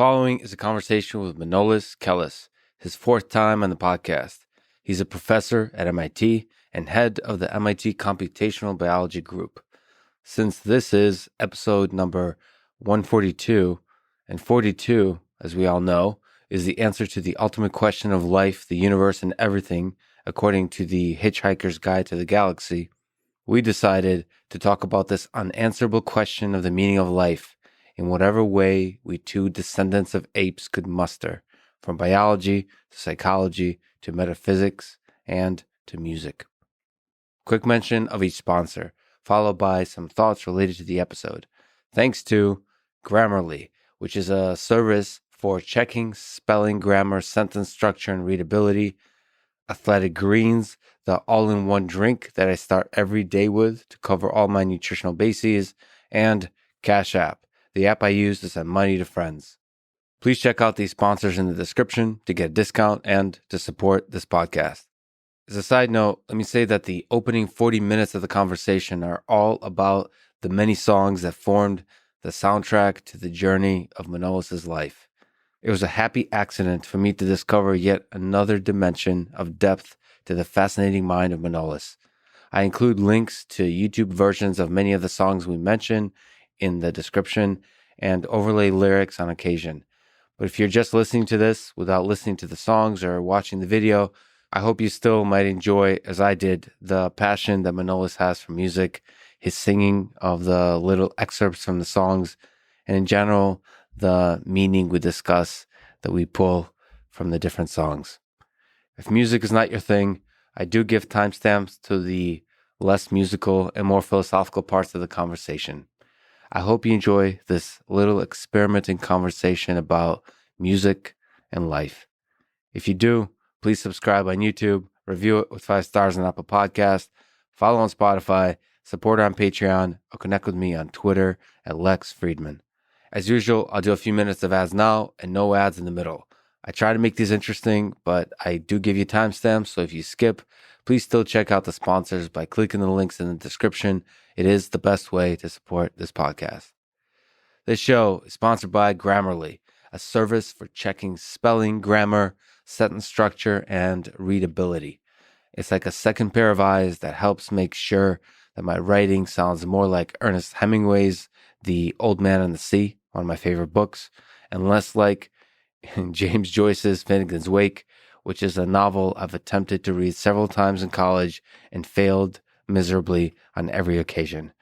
following is a conversation with Manolis Kellis, his fourth time on the podcast. He's a professor at MIT and head of the MIT Computational Biology Group. Since this is episode number 142, and 42, as we all know, is the answer to the ultimate question of life, the universe, and everything, according to the Hitchhiker's Guide to the Galaxy, we decided to talk about this unanswerable question of the meaning of life in whatever way we two descendants of apes could muster, from biology to psychology to metaphysics and to music. Quick mention of each sponsor, followed by some thoughts related to the episode. Thanks to Grammarly, which is a service for checking spelling, grammar, sentence structure, and readability. Athletic Greens, the all-in-one drink that I start every day with to cover all my nutritional bases. And Cash App, the app I use to send money to friends. Please check out these sponsors in the description to get a discount and to support this podcast. As a side note, let me say that the opening 40 minutes of the conversation are all about the many songs that formed the soundtrack to the journey of Manolis' life. It was a happy accident for me to discover yet another dimension of depth to the fascinating mind of Manolis. I include links to YouTube versions of many of the songs we mention in the description and overlay lyrics on occasion. But if you're just listening to this without listening to the songs or watching the video, I hope you still might enjoy, as I did, the passion that Manolis has for music, his singing of the little excerpts from the songs, and in general, the meaning we discuss that we pull from the different songs. If music is not your thing, I do give timestamps to the less musical and more philosophical parts of the conversation. I hope you enjoy this little experimenting conversation about music and life. If you do, please subscribe on YouTube, review it with 5 stars on Apple Podcasts, follow on Spotify, support on Patreon, or connect with me on Twitter at Lex Friedman. As usual, I'll do a few minutes of ads now and no ads in the middle. I try to make these interesting, but I do give you timestamps, so if you skip, please still check out the sponsors by clicking the links in the description. It is the best way to support this podcast. This show is sponsored by Grammarly, a service for checking spelling, grammar, sentence structure, and readability. It's like a second pair of eyes that helps make sure that my writing sounds more like Ernest Hemingway's The Old Man and the Sea, one of my favorite books, and less like James Joyce's Finnegan's Wake, which is a novel I've attempted to read several times in college and failed miserably on every occasion.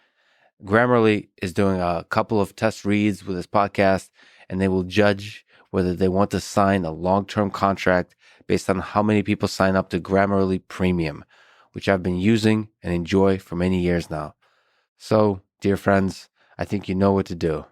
Grammarly is doing a couple of test reads with this podcast, and they will judge whether they want to sign a long-term contract based on how many people sign up to Grammarly Premium, which I've been using and enjoy for many years now. So, dear friends, I think you know what to do,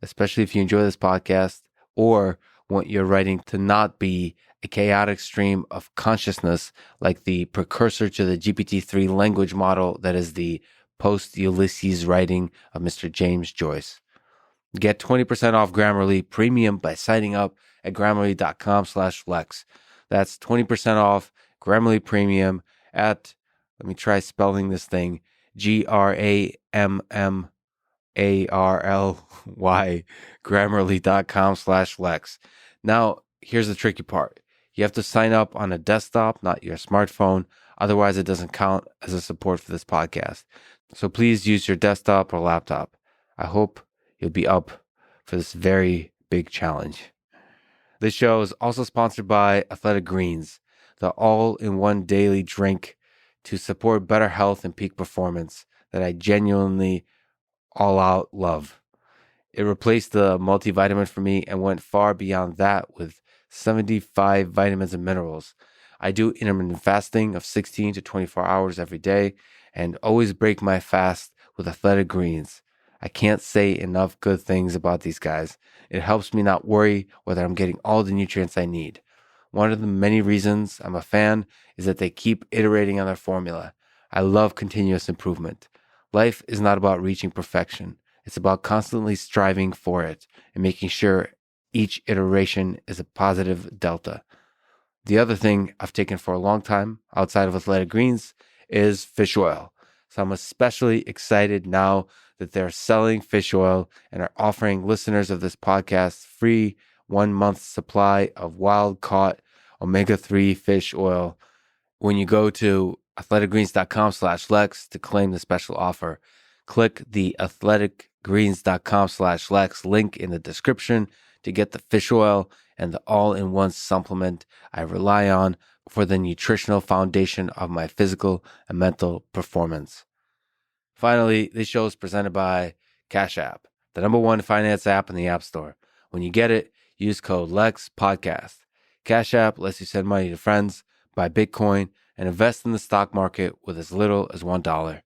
especially if you enjoy this podcast or want your writing to not be a chaotic stream of consciousness like the precursor to the GPT-3 language model that is the post-Ulysses writing of Mr. James Joyce. Get 20% off Grammarly Premium by signing up at Grammarly.com/Lex. That's 20% off Grammarly Premium at, let me try spelling this thing, Grammarly, Grammarly.com/Lex. Now, here's the tricky part. You have to sign up on a desktop, not your smartphone. Otherwise, it doesn't count as a support for this podcast. So please use your desktop or laptop. I hope you'll be up for this very big challenge. This show is also sponsored by Athletic Greens, the all-in-one daily drink to support better health and peak performance that I genuinely all-out love. It replaced the multivitamin for me and went far beyond that with 75 vitamins and minerals. I do intermittent fasting of 16 to 24 hours every day and always break my fast with Athletic Greens. I can't say enough good things about these guys. It helps me not worry whether I'm getting all the nutrients I need. One of the many reasons I'm a fan is that they keep iterating on their formula. I love continuous improvement. Life is not about reaching perfection. It's about constantly striving for it and making sure each iteration is a positive delta. The other thing I've taken for a long time outside of Athletic Greens is fish oil. So I'm especially excited now that they're selling fish oil and are offering listeners of this podcast free 1 month's supply of wild-caught omega-3 fish oil when you go to athleticgreens.com/Lex to claim the special offer. Click the athleticgreens.com/Lex link in the description to get the fish oil and the all-in-one supplement I rely on for the nutritional foundation of my physical and mental performance. Finally, this show is presented by Cash App, the #1 finance app in the App Store. When you get it, use code LEXPODCAST. Cash App lets you send money to friends, buy Bitcoin, and invest in the stock market with as little as $1.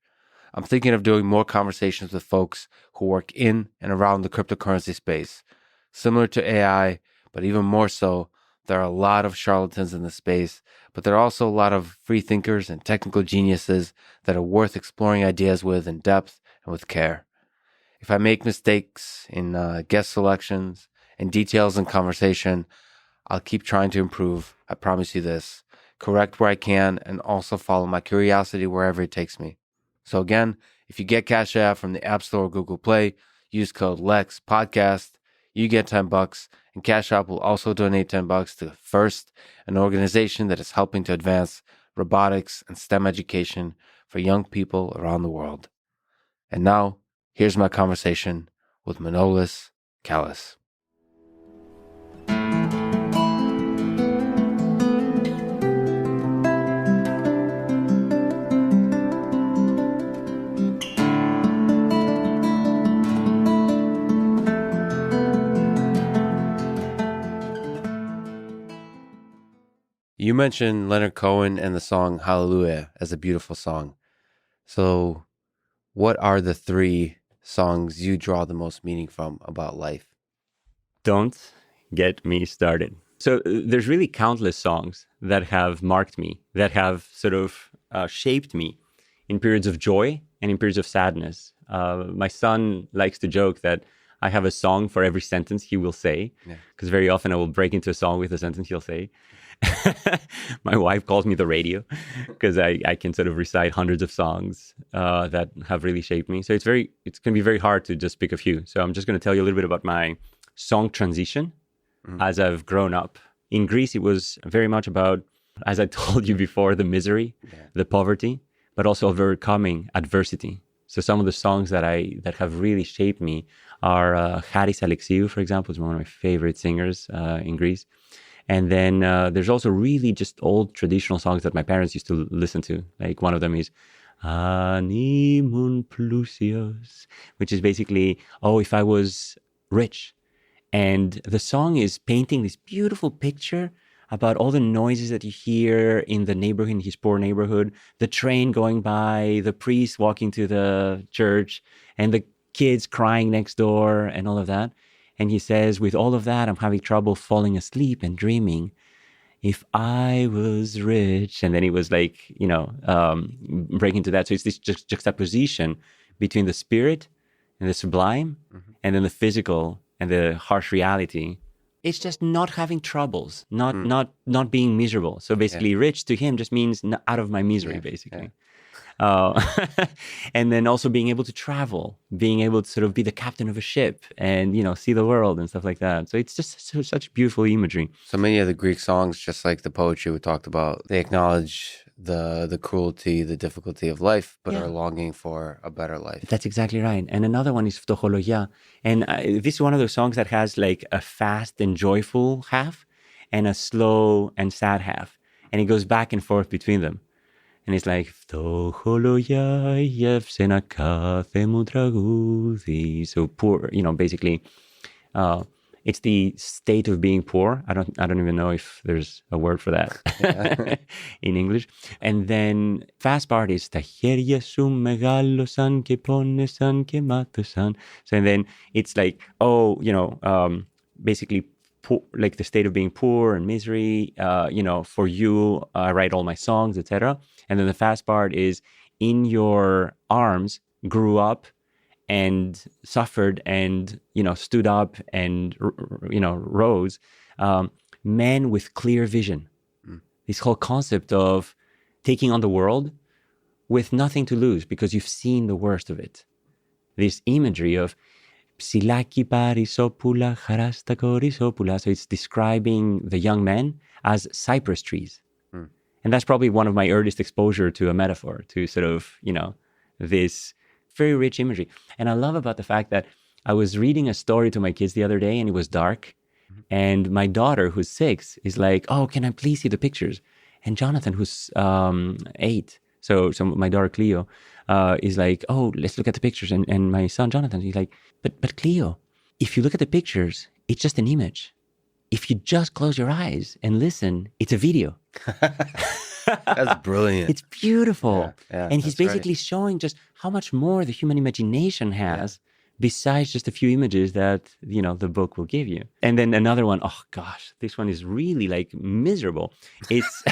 I'm thinking of doing more conversations with folks who work in and around the cryptocurrency space. Similar to AI, but even more so, there are a lot of charlatans in the space, but there are also a lot of free thinkers and technical geniuses that are worth exploring ideas with in depth and with care. If I make mistakes in guest selections and details in conversation, I'll keep trying to improve. I promise you this. Correct where I can and also follow my curiosity wherever it takes me. So again, if you get Cash App from the App Store or Google Play, use code LEXPODCAST. You get $10, and Cash App will also donate $10 to FIRST, an organization that is helping to advance robotics and STEM education for young people around the world. And now, here's my conversation with Manolis, Kellis. You mentioned Leonard Cohen and the song Hallelujah as a beautiful song. So what are the 3 songs you draw the most meaning from about life? Don't get me started. So there's really countless songs that have marked me, that have sort of shaped me in periods of joy and in periods of sadness. My son likes to joke that I have a song for every sentence he will say, because very often I will break into a song with a sentence he'll say. My wife calls me the radio because I can sort of recite hundreds of songs that have really shaped me. So it's going to be very hard to just pick a few. So I'm just going to tell you a little bit about my song transition as I've grown up. In Greece, it was very much about, as I told you before, the misery, the poverty, but also overcoming adversity. So some of the songs that have really shaped me are Haris Alexiou, for example, is one of my favorite singers in Greece. And then there's also really just old traditional songs that my parents used to listen to. Like one of them is An imoun plousios, which is basically, if I was rich. And the song is painting this beautiful picture about all the noises that you hear in the neighborhood, in his poor neighborhood, the train going by, the priest walking to the church, and the kids crying next door and all of that. And he says, with all of that, I'm having trouble falling asleep and dreaming. If I was rich. And then it was like, breaking into that. So it's this juxtaposition between the spirit and the sublime, and then the physical and the harsh reality. It's just not having troubles, not being miserable. So basically, rich to him just means out of my misery, basically. And then also being able to travel, being able to sort of be the captain of a ship and, see the world and stuff like that. So it's just such beautiful imagery. So many of the Greek songs, just like the poetry we talked about, they acknowledge the cruelty, the difficulty of life, but are longing for a better life. That's exactly right. And another one is Ftoxologia. And this is one of those songs that has like a fast and joyful half and a slow and sad half. And it goes back and forth between them. And it's like, Ftoxologia yevsena kathe mu dragouthi. So poor, basically, it's the state of being poor. I don't even know if there's a word for that in English. And then fast part is ta χέρια σου μεγάλωσαν και πόνεσαν και μάτωσαν. So and then it's like, basically poor, like the state of being poor and misery. For you, I write all my songs, etc. And then the fast part is in your arms grew up and suffered and, stood up and, rose, men with clear vision. This whole concept of taking on the world with nothing to lose because you've seen the worst of it. This imagery of Psilaki parisopula charasta korisopula. So it's describing the young men as cypress trees. And that's probably one of my earliest exposure to a metaphor, to sort of, this very rich imagery. And I love about the fact that I was reading a story to my kids the other day and it was dark. And my daughter, who's 6, is like, oh, can I please see the pictures? And Jonathan, who's 8, so my daughter Cleo, is like, oh, let's look at the pictures. And my son Jonathan, he's like, but Cleo, if you look at the pictures, it's just an image. If you just close your eyes and listen, it's a video. That's brilliant. It's beautiful. Yeah, and he's basically showing just how much more the human imagination has besides just a few images that, the book will give you. And then another one, oh gosh, this one is really like miserable. It's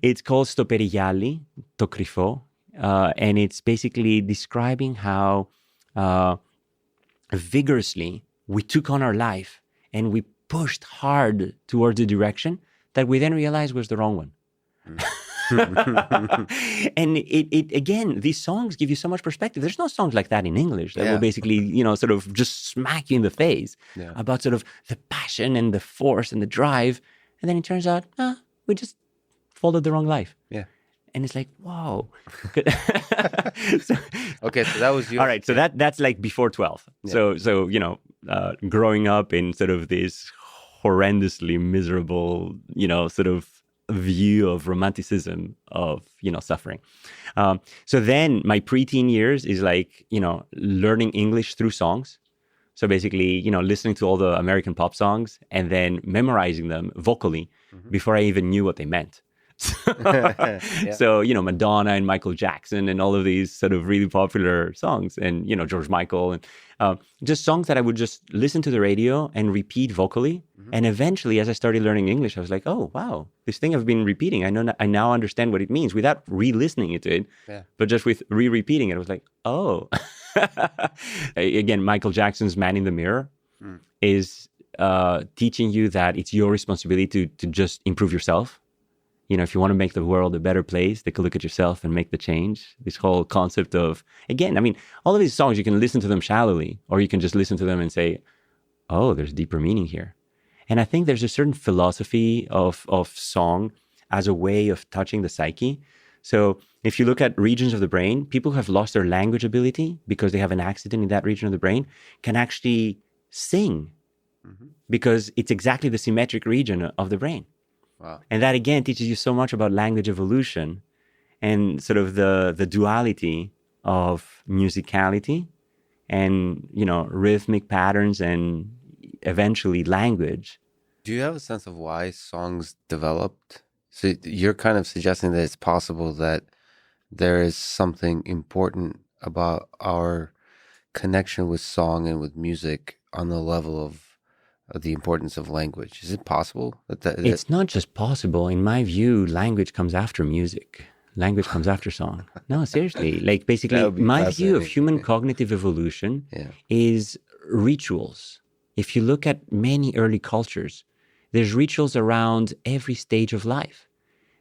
it's called Sto perigiali, to kryfo. And it's basically describing how vigorously we took on our life and we pushed hard towards a direction that we then realized was the wrong one. And it again, these songs give you so much perspective. There's no songs like that in English that will basically, sort of just smack you in the face about sort of the passion and the force and the drive. And then it turns out, we just followed the wrong life. Yeah. And it's like, whoa. Okay, so that was your... All right, so that's like before 12. Yeah. So growing up in sort of this horrendously miserable, sort of view of romanticism of, suffering. So then my preteen years is like, learning English through songs. So basically, listening to all the American pop songs and then memorizing them vocally before I even knew what they meant. So, Madonna and Michael Jackson and all of these sort of really popular songs and, George Michael and just songs that I would just listen to the radio and repeat vocally. And eventually, as I started learning English, I was like, oh, wow, this thing I've been repeating. I now understand what it means without re-listening to it, but just with re-repeating it. I was like, oh. Again, Michael Jackson's Man in the Mirror is teaching you that it's your responsibility to just improve yourself. If you want to make the world a better place, take a look at yourself and make the change. This whole concept of, again, all of these songs, you can listen to them shallowly, or you can just listen to them and say, oh, there's deeper meaning here. And I think there's a certain philosophy of song as a way of touching the psyche. So if you look at regions of the brain, people who have lost their language ability because they have an accident in that region of the brain can actually sing because it's exactly the symmetric region of the brain. Wow. And that, again, teaches you so much about language evolution and sort of the duality of musicality and, rhythmic patterns and eventually language. Do you have a sense of why songs developed? So you're kind of suggesting that it's possible that there is something important about our connection with song and with music on the level of the importance of language. Is it possible that it's not just possible? In my view, language comes after music. Language comes after song. No, seriously. Like basically, my view of human cognitive evolution is rituals. If you look at many early cultures, there's rituals around every stage of life.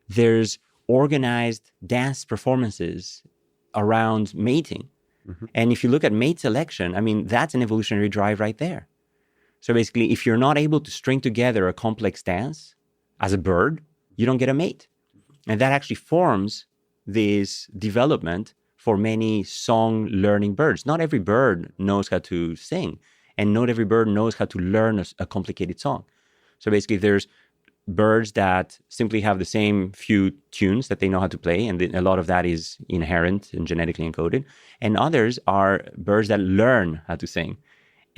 There's organized dance performances around mating. And if you look at mate selection, that's an evolutionary drive right there. So basically, if you're not able to string together a complex dance as a bird, you don't get a mate. And that actually forms this development for many song-learning birds. Not every bird knows how to sing, and not every bird knows how to learn a complicated song. So basically, there's birds that simply have the same few tunes that they know how to play, and a lot of that is inherent and genetically encoded. And others are birds that learn how to sing.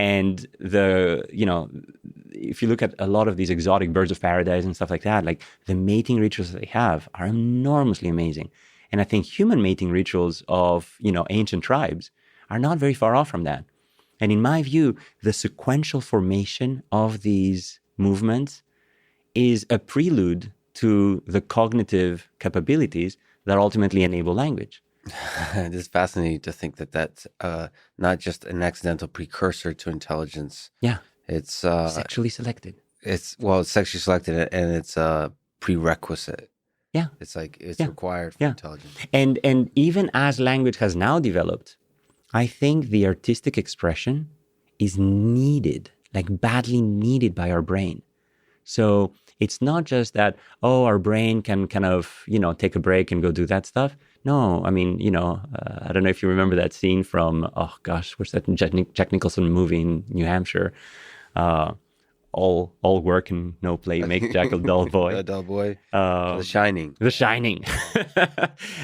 And if you look at a lot of these exotic birds of paradise and stuff like that, like the mating rituals that they have are enormously amazing. And I think human mating rituals of, ancient tribes are not very far off from that. And in my view, the sequential formation of these movements is a prelude to the cognitive capabilities that ultimately enable language. It's fascinating to think that that's not just an accidental precursor to intelligence. Yeah. It's sexually selected. It's sexually selected, and it's a prerequisite. Yeah. It's required for intelligence. And even as language has now developed, I think the artistic expression is needed, like badly needed by our brain. So it's not just that, oh, our brain can kind of, take a break and go do that stuff. No, I mean, I don't know if you remember that scene from, oh gosh, what's that Jack Nicholson movie in New Hampshire? All work and no play make Jack a dull boy. A dull boy. The Shining. The Shining.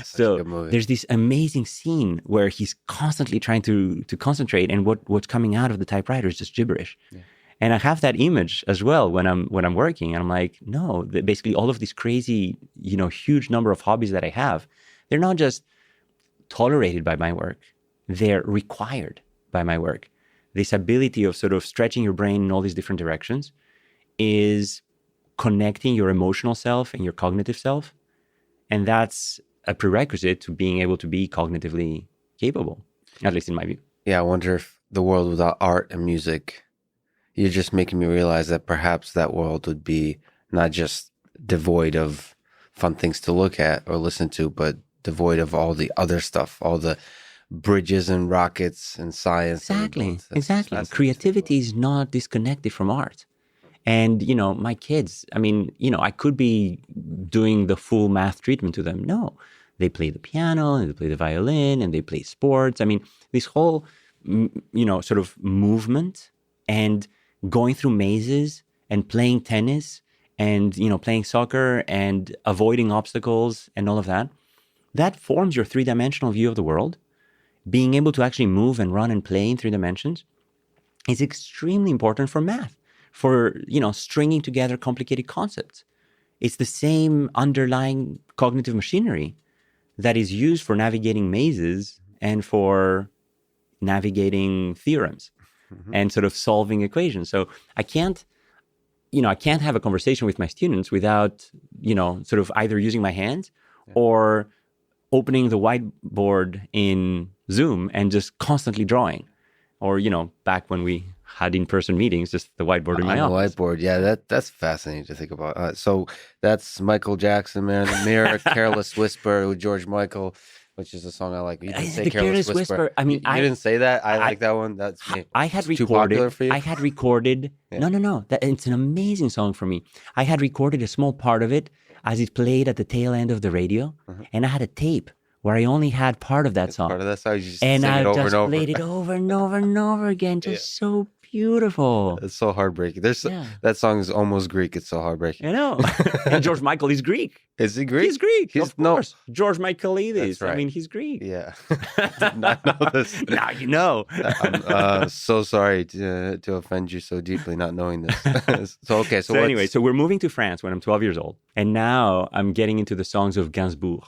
So there's this amazing scene where he's constantly trying to concentrate, and what's coming out of the typewriter is just gibberish. Yeah. And I have that image as well when I'm working, and I'm like, no, basically all of these crazy, huge number of hobbies that I have, they're not just tolerated by my work, they're required by my work. This ability of sort of stretching your brain in all these different directions is connecting your emotional self and your cognitive self. And that's a prerequisite to being able to be cognitively capable, at least in my view. Yeah, I wonder if the world without art and music, you're just making me realize that perhaps that world would be not just devoid of fun things to look at or listen to, but devoid of all the other stuff, all the bridges and rockets and science. Exactly. Creativity is not disconnected from art. And, my kids, I mean, I could be doing the full math treatment to them. No, they play the piano and they play the violin and they play sports. I mean, this whole, sort of movement and going through mazes and playing tennis and, playing soccer and avoiding obstacles and all of that, that forms your three-dimensional view of the world. Being able to actually move and run and play in 3 dimensions is extremely important for math, for, stringing together complicated concepts. It's the same underlying cognitive machinery that is used for navigating mazes and for navigating theorems and sort of solving equations. So I can't have a conversation with my students without, sort of either using my hands or opening the whiteboard in Zoom and just constantly drawing. Or, back when we had in-person meetings, just the whiteboard in my office. The whiteboard, yeah, that's fascinating to think about. So that's Michael Jackson, Man in the Mirror, Careless Whisper with George Michael, which is a song I like. You didn't say Careless Whisper. I mean, you didn't say that? I like that one. That's me. I had recorded. Too popular for you? I had recorded. Yeah. No. It's an amazing song for me. I had recorded a small part of it as it played at the tail end of the radio, and I had a tape where I only had part of that song. Part of that song, you just and sing I it over just and over. played it over and over and over again. Just so beautiful. It's so heartbreaking. That song is almost Greek. It's so heartbreaking. I know. And George Michael is Greek. Is he Greek? He's Greek. Of course. No. George Michaelidis. That's right. I mean, he's Greek. Yeah. I did not know this. Now you know. I'm so sorry to offend you so deeply not knowing this. So anyway, so we're moving to France when I'm 12 years old. And now I'm getting into the songs of Gainsbourg.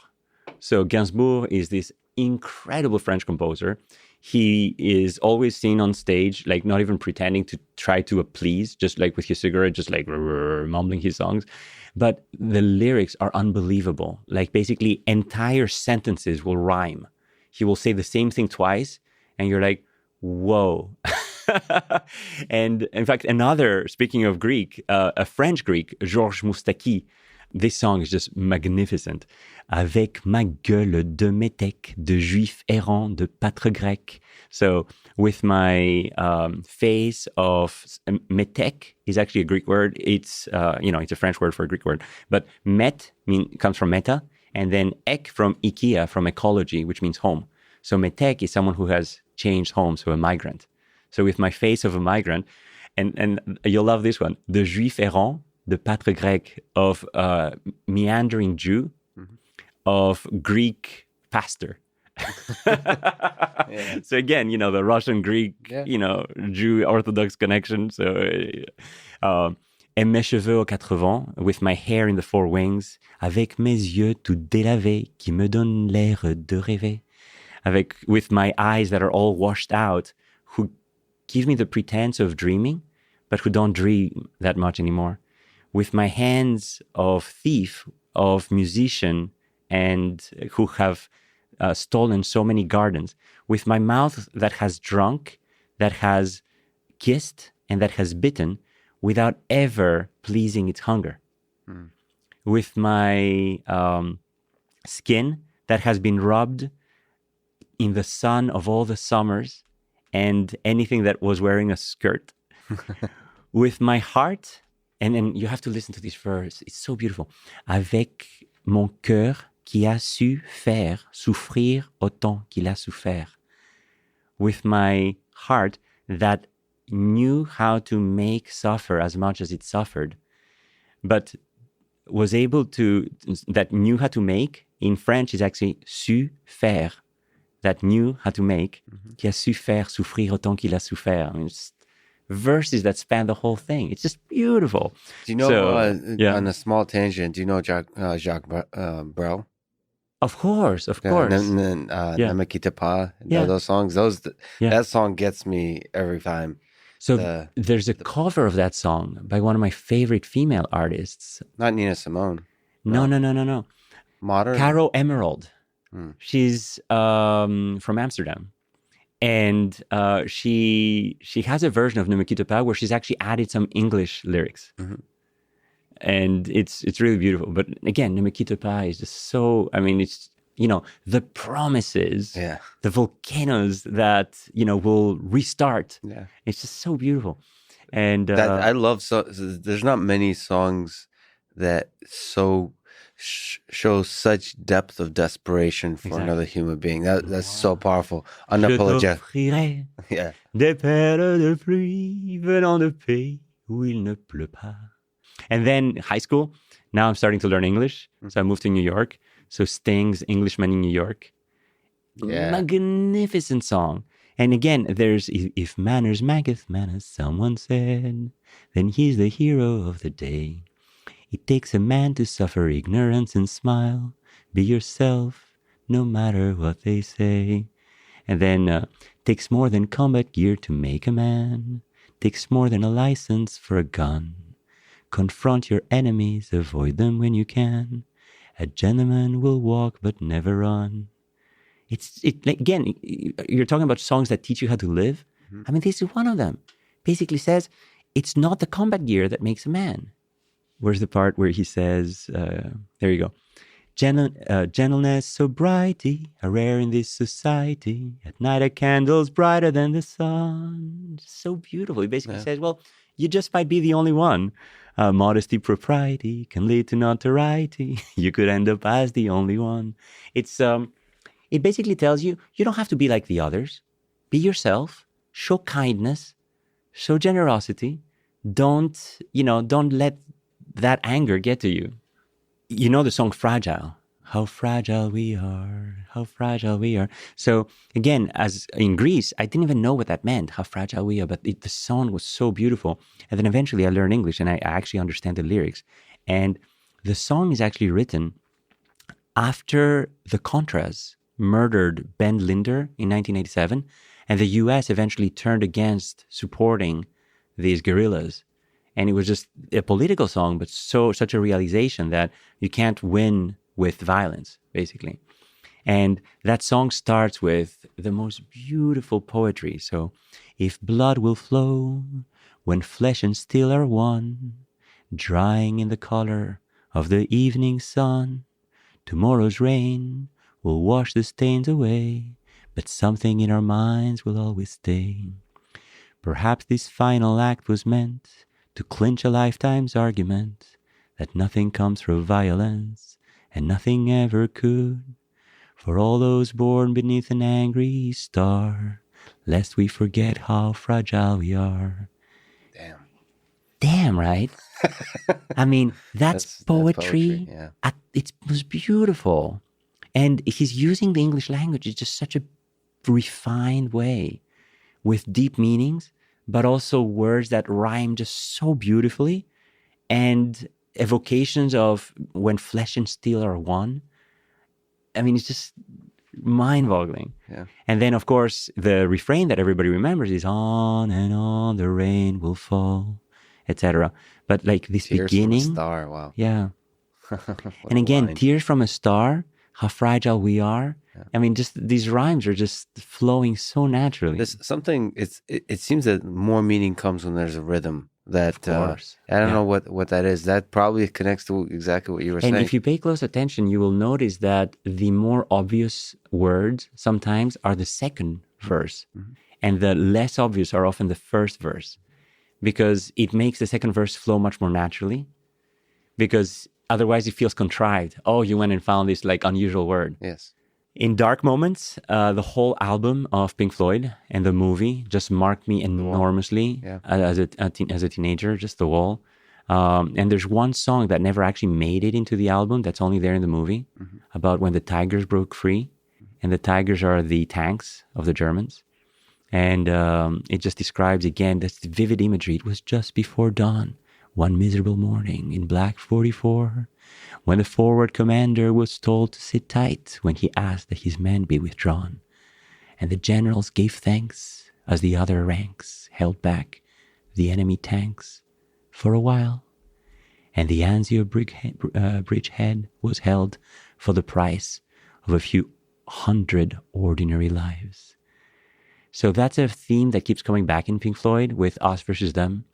So Gainsbourg is this incredible French composer. He is always seen on stage, like not even pretending to try to please, just like with his cigarette, just like mumbling his songs. But the lyrics are unbelievable. Like basically entire sentences will rhyme. He will say the same thing twice and you're like, whoa. And in fact, speaking of Greek, a French Greek, Georges Moustaki, this song is just magnificent. Avec ma gueule de meteque, de juif errant, de pâtre grec. So with my face of meteque is actually a Greek word. It's it's a French word for a Greek word. But met comes from meta, and then ek from IKEA, from ecology, which means home. So meteque is someone who has changed home, so a migrant. So with my face of a migrant, and you'll love this one, de juif errant, de pâtre grec, of meandering Jew, of Greek pastor. Yeah. So again, the Russian Greek, Jew Orthodox connection. So, et mes cheveux aux 4 vents, with my hair in the 4 wings, avec mes yeux tout délavés, qui me donnent l'air de rêver, with my eyes that are all washed out, who give me the pretense of dreaming, but who don't dream that much anymore. With my hands of thief, of musician, and who have stolen so many gardens. With my mouth that has drunk, that has kissed, and that has bitten, without ever pleasing its hunger. With my skin that has been rubbed in the sun of all the summers and anything that was wearing a skirt. With my heart, and then you have to listen to this verse. It's so beautiful. Avec mon cœur qui a su faire souffrir autant qu'il a souffert. With my heart that knew how to make suffer as much as it suffered, but was able to, that knew how to make, in French is actually su faire, that knew how to make, qui a su faire souffrir autant qu'il a souffert. I mean, it's verses that span the whole thing. It's just beautiful. Do you know, on a small tangent, do you know Jacques Brel? Of course. And then Ne me quitte pas, those songs, that song gets me every time. So there's a cover of that song by one of my favorite female artists. Not Nina Simone. No. Modern? Caro Emerald. She's from Amsterdam. And she has a version of Ne me quitte pas where she's actually added some English lyrics. And it's really beautiful. But again, Ne me quitte pas is just so, I mean, it's, the promises, the volcanoes that, will restart. Yeah. It's just so beautiful. And I love, there's not many songs that show such depth of desperation for another human being. That's so powerful. Unapologetic. Yeah. Des perles de pluie venant de pays où il ne pleut pas. And then high school, now I'm starting to learn English. So I moved to New York. So Sting's Englishman in New York. Yeah. Magnificent song. And again, there's, if manners maketh manners, someone said, then he's the hero of the day. It takes a man to suffer ignorance and smile. Be yourself, no matter what they say. And then, takes more than combat gear to make a man. Takes more than a license for a gun. Confront your enemies, avoid them when you can. A gentleman will walk but never run. Again, you're talking about songs that teach you how to live. I mean, this is one of them. Basically says, it's not the combat gear that makes a man. Where's the part where he says, there you go. Gentleness, sobriety are rare in this society. At night a candle's brighter than the sun. So beautiful. He basically says, well, you just might be the only one. Modesty, propriety can lead to notoriety. You could end up as the only one. It basically tells you, you don't have to be like the others. Be yourself. Show kindness. Show generosity. Don't let that anger get to you. You know the song Fragile. How fragile we are. How fragile we are. So again, as in Greece, I didn't even know what that meant, how fragile we are, but the song was so beautiful. And then eventually I learned English and I actually understand the lyrics. And the song is actually written after the Contras murdered Ben Linder in 1987. And the US eventually turned against supporting these guerrillas. And it was just a political song, but such a realization that you can't win with violence, basically. And that song starts with the most beautiful poetry. So, if blood will flow when flesh and steel are one, drying in the color of the evening sun, tomorrow's rain will wash the stains away, but something in our minds will always stay. Perhaps this final act was meant to clinch a lifetime's argument that nothing comes from violence and nothing ever could. For all those born beneath an angry star, lest we forget how fragile we are. Damn, right? I mean, that's poetry. It was beautiful. And he's using the English language in just such a refined way with deep meanings, but also words that rhyme just so beautifully and evocations of when flesh and steel are one. I mean, it's just mind-boggling. Yeah. And then, of course, the refrain that everybody remembers is on and on the rain will fall, etc. But like this Tears beginning. From a star, wow. Yeah. And again, Tears from a Star, how fragile we are. Yeah. I mean, just these rhymes are just flowing so naturally. It seems that more meaning comes when there's a rhythm. that Of course. I don't know what that is. That probably connects to exactly what you were And saying. if you pay close attention, you will notice that the more obvious words sometimes are the second verse, and the less obvious are often the first verse, because it makes the second verse flow much more naturally, because otherwise it feels contrived. Oh, you went and found this like unusual word. Yes. In dark moments, the whole album of Pink Floyd and the movie just marked me enormously as a teenager, just The Wall. And there's one song that never actually made it into the album that's only there in the movie, about when the tigers broke free. And the tigers are the tanks of the Germans. And it just describes, again, this vivid imagery. It was just before dawn, one miserable morning in Black 44, when the forward commander was told to sit tight when he asked that his men be withdrawn. And the generals gave thanks as the other ranks held back the enemy tanks for a while. And the Anzio bridgehead was held for the price of a few hundred ordinary lives. So that's a theme that keeps coming back in Pink Floyd with us versus them.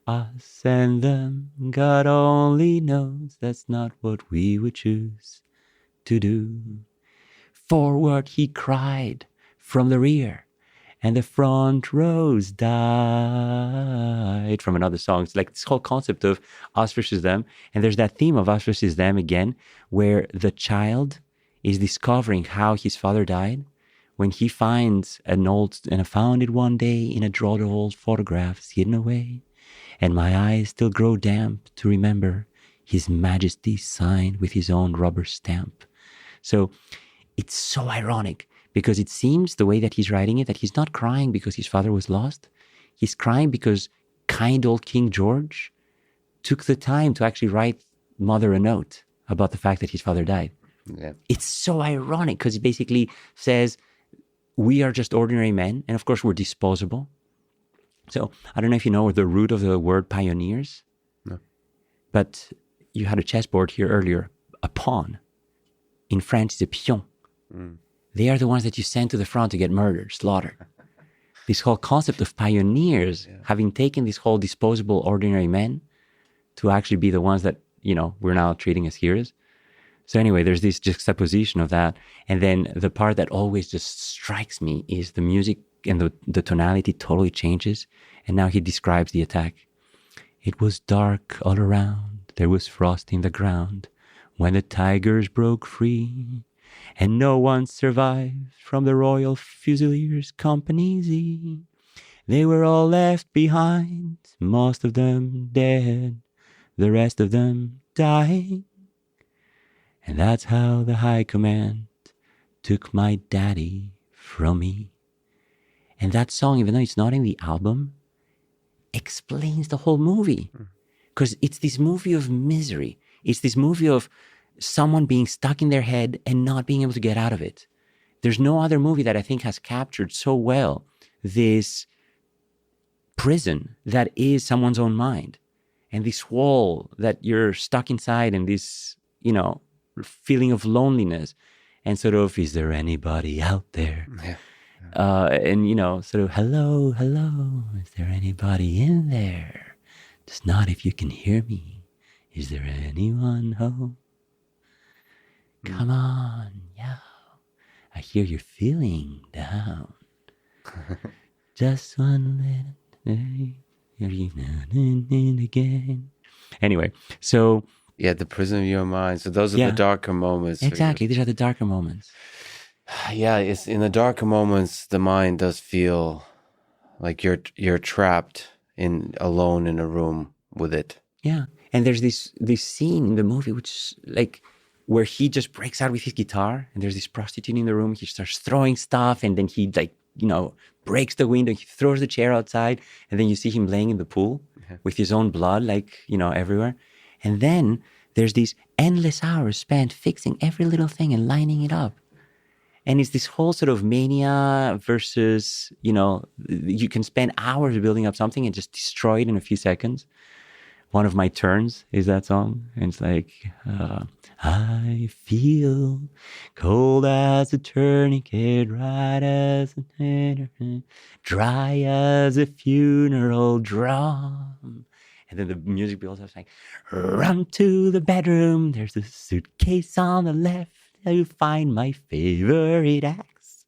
Us and them, God only knows that's not what we would choose to do. Forward, he cried from the rear, and the front rows died, from another song. It's like this whole concept of us versus them. And there's that theme of us versus them again, where the child is discovering how his father died when he finds and I found it one day in a drawer of old photographs hidden away. And my eyes still grow damp to remember His Majesty's sign with his own rubber stamp. So it's so ironic, because it seems the way that he's writing it, that he's not crying because his father was lost. He's crying because kind old King George took the time to actually write mother a note about the fact that his father died. Yeah. It's so ironic, because it basically says we are just ordinary men, and of course we're disposable. So I don't know if you know the root of the word pioneers. No. But you had a chessboard here earlier. A pawn in French is a pion. They are the ones that you send to the front to get murdered, slaughtered. This whole concept of pioneers having taken this whole disposable ordinary men to actually be the ones that, we're now treating as heroes. So anyway, there's this juxtaposition of that. And then the part that always just strikes me is the music, and the tonality totally changes. And now he describes the attack. It was dark all around. There was frost in the ground when the tigers broke free. And no one survived from the Royal Fusiliers Company Z. They were all left behind, most of them dead, the rest of them dying. And that's how the High Command took my daddy from me. And that song, even though it's not in the album, explains the whole movie. Because it's this movie of misery. It's this movie of someone being stuck in their head and not being able to get out of it. There's no other movie that I think has captured so well this prison that is someone's own mind. And this wall that you're stuck inside, and this, feeling of loneliness. And sort of, is there anybody out there? Yeah. And, sort of, hello, is there anybody in there? Just not if you can hear me. Is there anyone home? Come on, yo. I hear you're feeling down. Just one little day, again. Anyway, so... Yeah, the prison of your mind. So those are the darker moments. Exactly, these are the darker moments. Yeah, it's in the darker moments, the mind does feel like you're trapped alone in a room with it. Yeah, and there's this scene in the movie which is like where he just breaks out with his guitar, and there's this prostitute in the room. He starts throwing stuff, and then he breaks the window. He throws the chair outside, and then you see him laying in the pool with his own blood, everywhere. And then there's these endless hours spent fixing every little thing and lining it up. And it's this whole sort of mania versus, you can spend hours building up something and just destroy it in a few seconds. One of my turns is that song. And it's like, I feel cold as a tourniquet, right as a dry as a funeral drum. And then the music builds up saying, run to the bedroom. There's a suitcase on the left. You'll find my favorite axe.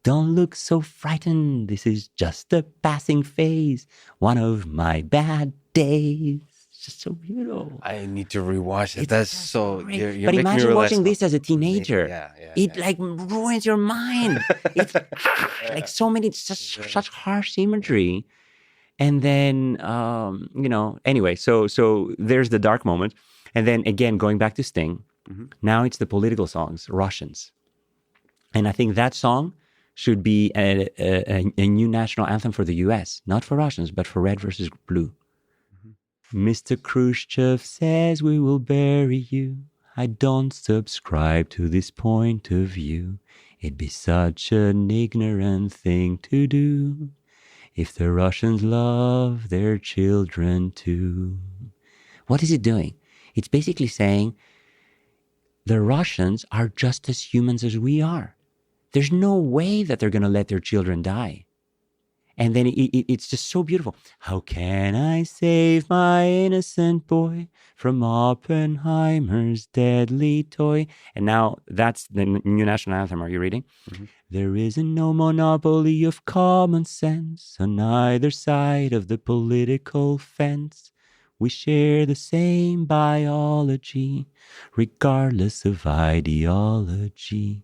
Don't look so frightened. This is just a passing phase. One of my bad days. It's just so beautiful. I need to rewatch it. That's so. You're But making imagine me watching this as a teenager. It Yeah. like ruins your mind. It's like so many such harsh imagery. And then anyway, so there's the dark moment. And then again, going back to Sting, now it's the political songs, Russians. And I think that song should be a new national anthem for the US, not for Russians, but for Red versus Blue. Mr. Khrushchev says we will bury you. I don't subscribe to this point of view. It'd be such an ignorant thing to do if the Russians love their children too. What is it doing? It's basically saying the Russians are just as humans as we are. There's no way that they're going to let their children die. And then it's just so beautiful. How can I save my innocent boy from Oppenheimer's deadly toy? And now that's the new national anthem. Are you reading? There is no monopoly of common sense on either side of the political fence. We share the same biology, regardless of ideology.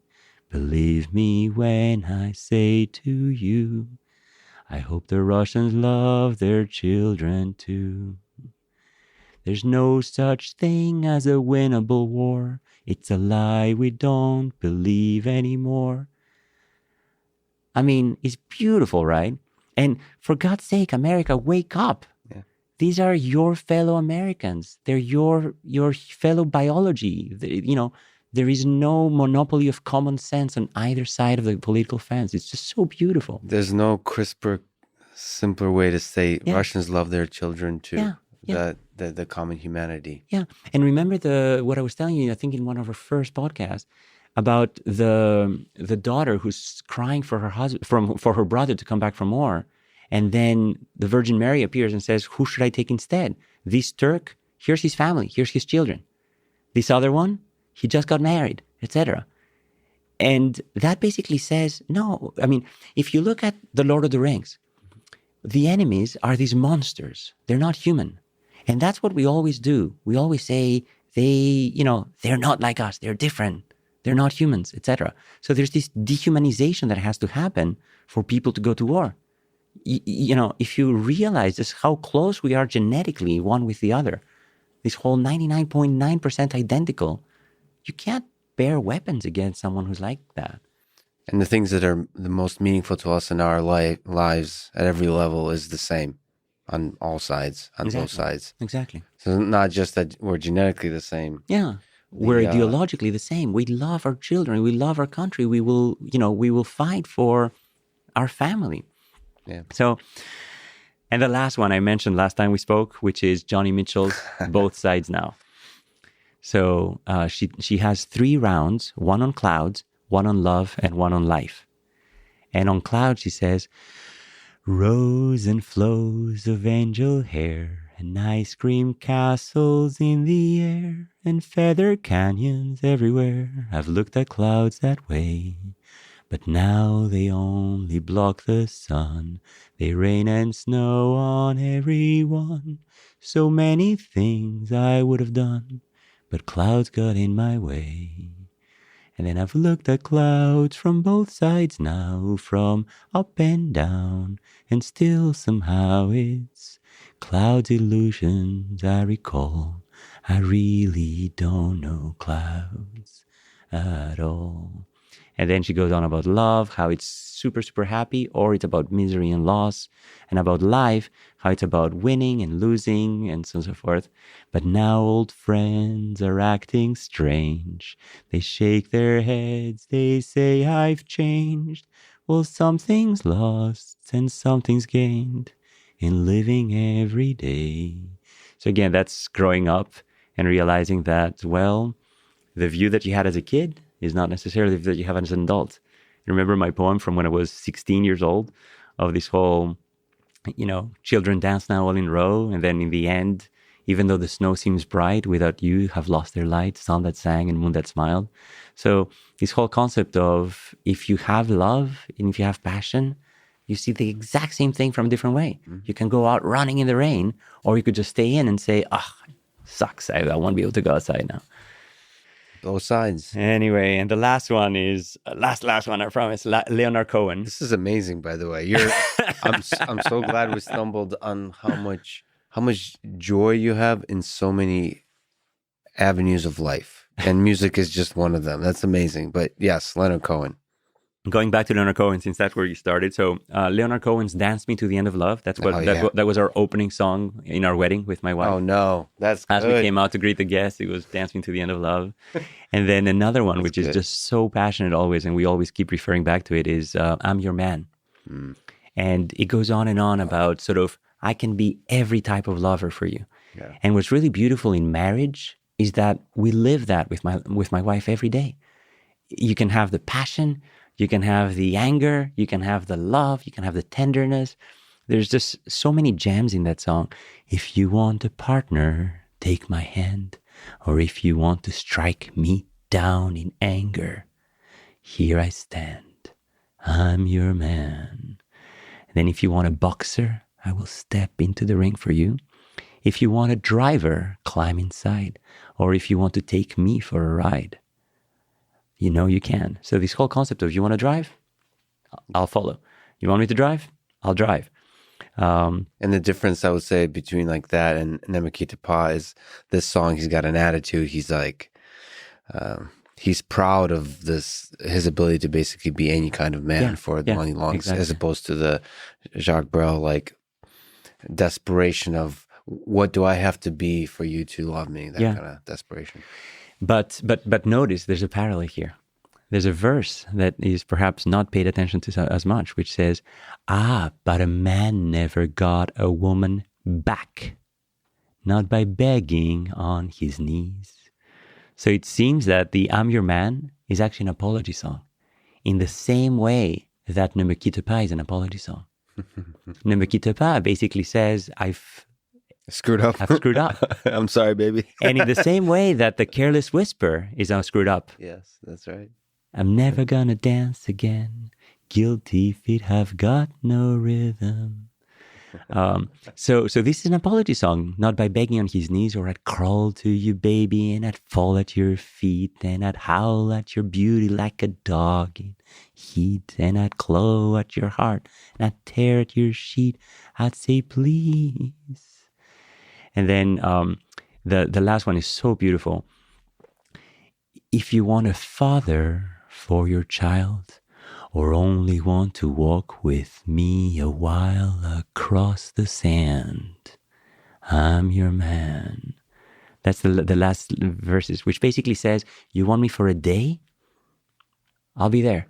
Believe me when I say to you, I hope the Russians love their children too. There's no such thing as a winnable war. It's a lie we don't believe anymore. I mean, it's beautiful, right? And for God's sake, America, wake up. Yeah. These are your fellow Americans. They're your fellow biology. There is no monopoly of common sense on either side of the political fence. It's just so beautiful. There's no crisper, simpler way to say Russians love their children too. Yeah. The common humanity. Yeah. And remember what I was telling you, I think in one of our first podcasts, about the daughter who's crying for her husband, for her brother to come back from war. And then the Virgin Mary appears and says, who should I take instead? This Turk, here's his family, here's his children. This other one, he just got married, etc. And that basically says, no. I mean, if you look at The Lord of the Rings, the enemies are these monsters. They're not human. And that's what we always do. We always say, they're not like us. They're different. They're not humans, etc. So there's this dehumanization that has to happen for people to go to war. If you realize just how close we are genetically one with the other, this whole 99.9% identical, you can't bear weapons against someone who's like that. And the things that are the most meaningful to us in our lives at every level is the same on all sides, on both sides. Exactly. So not just that we're genetically the same. Yeah. We're ideologically the same. We love our children. We love our country. We will fight for our family. Yeah. So, and the last one I mentioned last time we spoke, which is Joni Mitchell's Both Sides Now. So she has 3 rounds, one on clouds, one on love, and one on life. And on clouds, she says, rows and flows of angel hair, and ice cream castles in the air, and feather canyons everywhere. I've looked at clouds that way, but now they only block the sun. They rain and snow on everyone. So many things I would have done, but clouds got in my way. And then I've looked at clouds from both sides now, from up and down, and still somehow it's clouds illusions I recall. I really don't know clouds at all. And then she goes on about love, how it's super, super happy, or it's about misery and loss, and about life, how it's about winning and losing, and so on and so forth. But now old friends are acting strange. They shake their heads, they say, I've changed. Well, something's lost and something's gained in living every day. So again, that's growing up and realizing that, well, the view that you had as a kid is not necessarily the view that you have as an adult. You remember my poem from when I was 16 years old of this whole children dance now all in row. And then in the end, even though the snow seems bright, without you have lost their light, sun that sang and moon that smiled. So this whole concept of if you have love and if you have passion, you see the exact same thing from a different way. Mm-hmm. You can go out running in the rain, or you could just stay in and say, sucks. I won't be able to go outside now. Both sides. Anyway, and the last one is last one. I promise. Leonard Cohen. This is amazing, by the way. I'm so glad we stumbled on how much joy you have in so many avenues of life, and music is just one of them. That's amazing. But yes, Leonard Cohen. Going back to Leonard Cohen, since that's where you started. So Leonard Cohen's "Dance Me to the End of Love." That's what that was our opening song in our wedding with my wife. Oh no, that's as good. We came out to greet the guests. It was "Dance Me to the End of Love," and then another one which is just so passionate always, and we always keep referring back to it is "I'm Your Man," and it goes on and on about sort of I can be every type of lover for you. Yeah. And what's really beautiful in marriage is that we live that with my wife every day. You can have the passion. You can have the anger, you can have the love, you can have the tenderness. There's just so many gems in that song. If you want a partner, take my hand. Or if you want to strike me down in anger, here I stand. I'm your man. And then if you want a boxer, I will step into the ring for you. If you want a driver, climb inside. Or if you want to take me for a ride, you can. So this whole concept of you want to drive, I'll follow. You want me to drive? I'll drive. And the difference I would say between like that and Ne me quitte pas is this song, he's got an attitude. He's like, he's proud of his ability to basically be any kind of man for the money longs, exactly. As opposed to the Jacques Brel, like desperation of what do I have to be for you to love me? That kind of desperation. But notice there's a parallel here. There's a verse that is perhaps not paid attention to as much, which says, but a man never got a woman back, not by begging on his knees. So it seems that the I'm Your Man is actually an apology song, in the same way that Ne me quitte pas is an apology song. Ne me quitte pas basically says, I've screwed up. I'm sorry, baby. And in the same way that the Careless whisper is now screwed up. Yes, that's right. I'm never gonna dance again. Guilty feet have got no rhythm. So this is an apology song, not by begging on his knees, or I'd crawl to you, baby, and I'd fall at your feet, and I'd howl at your beauty like a dog in heat, and I'd claw at your heart, and I'd tear at your sheet. I'd say, please. And then the last one is so beautiful. If you want a father for your child, or only want to walk with me a while across the sand, I'm your man. That's the last verses, which basically says, you want me for a day? I'll be there.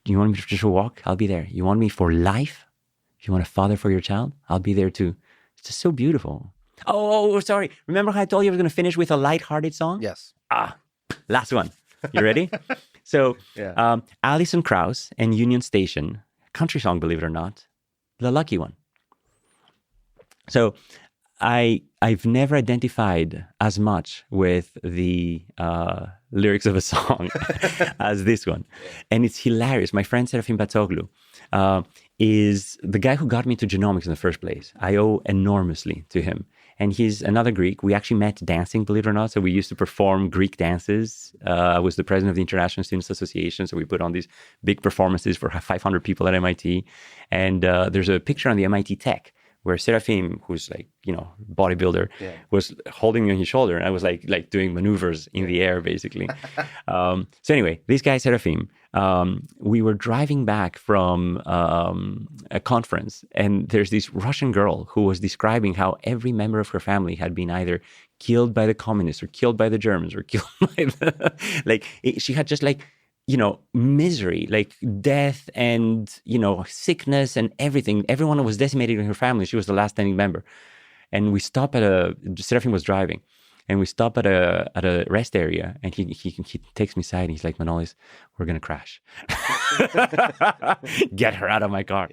You want me for just a walk? I'll be there. You want me for life? If you want a father for your child, I'll be there too. It's just so beautiful. Oh, sorry. Remember how I told you I was going to finish with a lighthearted song? Yes. Last one. You ready? So, Alison Krauss and Union Station, country song, believe it or not, the lucky one. So, I've never identified as much with the lyrics of a song as this one. And it's hilarious. My friend Serafim Batsoglu is the guy who got me to genomics in the first place. I owe enormously to him. And he's another Greek. We actually met dancing, believe it or not. So we used to perform Greek dances. I was the president of the International Students Association. So we put on these big performances for 500 people at MIT. And there's a picture on the MIT Tech where Serafim, who's like, bodybuilder, was holding me on his shoulder. And I was like doing maneuvers in the air, basically. So anyway, this guy, Serafim, we were driving back from a conference, and there's this Russian girl who was describing how every member of her family had been either killed by the communists or killed by the Germans or killed by she had just misery, like death and, sickness and everything. Everyone was decimated in her family. She was the last standing member. And we stopped Serafim was driving. and we stop at a rest area, and he takes me aside and he's like, Manolis, we're gonna crash. Get her out of my car.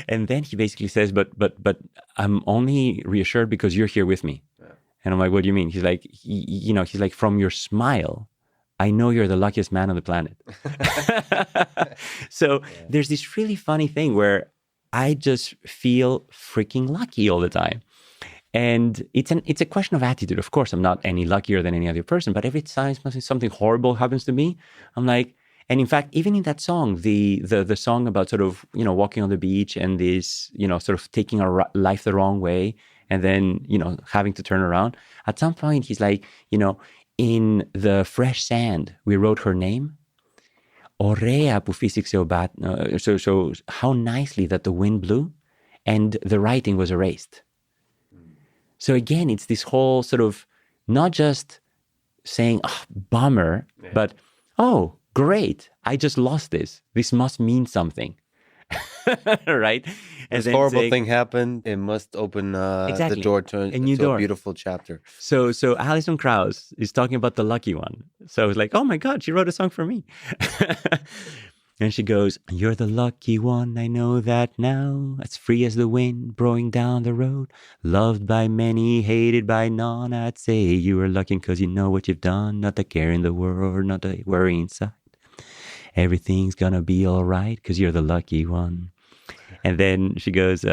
And then he basically says, but I'm only reassured because you're here with me. Yeah. And I'm like, what do you mean? He's like, he's like, from your smile, I know you're the luckiest man on the planet. So there's this really funny thing where I just feel freaking lucky all the time. And it's a question of attitude. Of course, I'm not any luckier than any other person, but every time something horrible happens to me, I'm like, and in fact, even in that song, the song about sort of, walking on the beach and this, sort of taking our life the wrong way and then, having to turn around. At some point, he's like, in the fresh sand, we wrote her name. Orea so how nicely that the wind blew and the writing was erased. So again, it's this whole sort of not just saying, oh, bummer, but, oh, great, I just lost this. This must mean something. Right? This horrible thing happened. It must open the door to a beautiful chapter. So Alison Krauss is talking about the lucky one. So I was like, oh my God, she wrote a song for me. And she goes, you're the lucky one, I know that now. As free as the wind blowing down the road. Loved by many, hated by none. I'd say you are lucky because you know what you've done. Not the care in the world, not the worry inside. Everything's gonna be all right because you're the lucky one. And then she goes,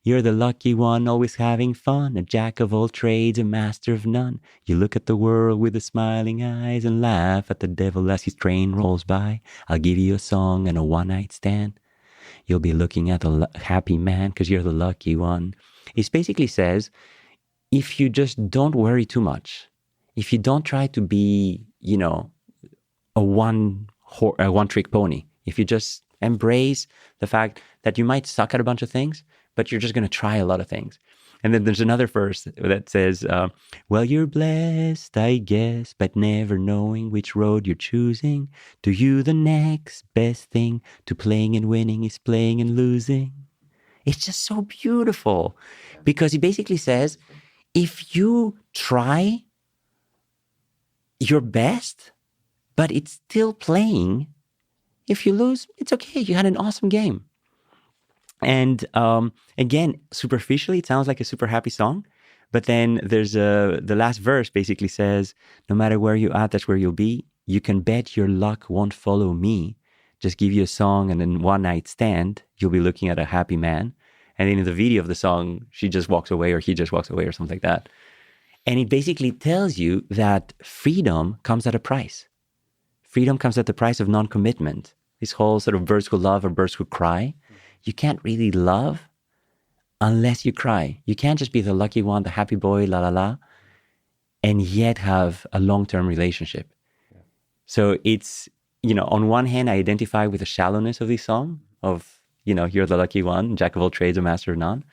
you're the lucky one, always having fun, a jack of all trades, a master of none. You look at the world with the smiling eyes and laugh at the devil as his train rolls by. I'll give you a song and a one-night stand. You'll be looking at a happy man because you're the lucky one. It basically says, if you just don't worry too much, if you don't try to be, a one-trick pony, if you just embrace the fact that you might suck at a bunch of things, but you're just going to try a lot of things. And then there's another verse that says, well, you're blessed, I guess, but never knowing which road you're choosing. To you, the next best thing to playing and winning is playing and losing. It's just so beautiful because he basically says, if you try your best, but it's still playing, if you lose, it's okay. You had an awesome game. And again, superficially, it sounds like a super happy song. But then there's the last verse basically says, no matter where you're at, that's where you'll be. You can bet your luck won't follow me. Just give you a song and then one night stand, you'll be looking at a happy man. And then in the video of the song, she just walks away or he just walks away or something like that. And it basically tells you that freedom comes at a price. Freedom comes at the price of non-commitment. This whole sort of birds who love or birds who cry. You can't really love unless you cry. You can't just be the lucky one, the happy boy, la la la, and yet have a long-term relationship. Yeah. So it's, on one hand, I identify with the shallowness of this song of, you're the lucky one, jack of all trades, a master of none.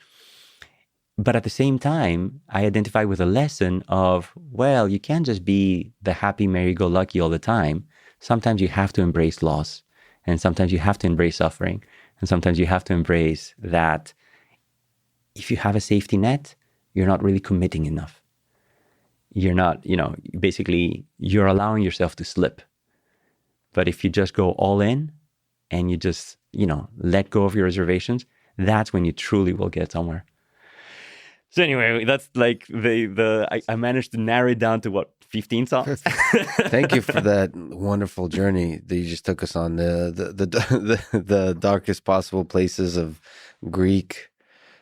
But at the same time, I identify with a lesson of, well, you can't just be the happy, merry-go-lucky all the time. Sometimes you have to embrace loss. And sometimes you have to embrace suffering. And sometimes you have to embrace that if you have a safety net, you're not really committing enough. You're not, basically, you're allowing yourself to slip. But if you just go all in and you just, let go of your reservations, that's when you truly will get somewhere. So anyway, that's like I managed to narrow it down to what, 15 songs? Thank you for that wonderful journey that you just took us on, the darkest possible places of Greek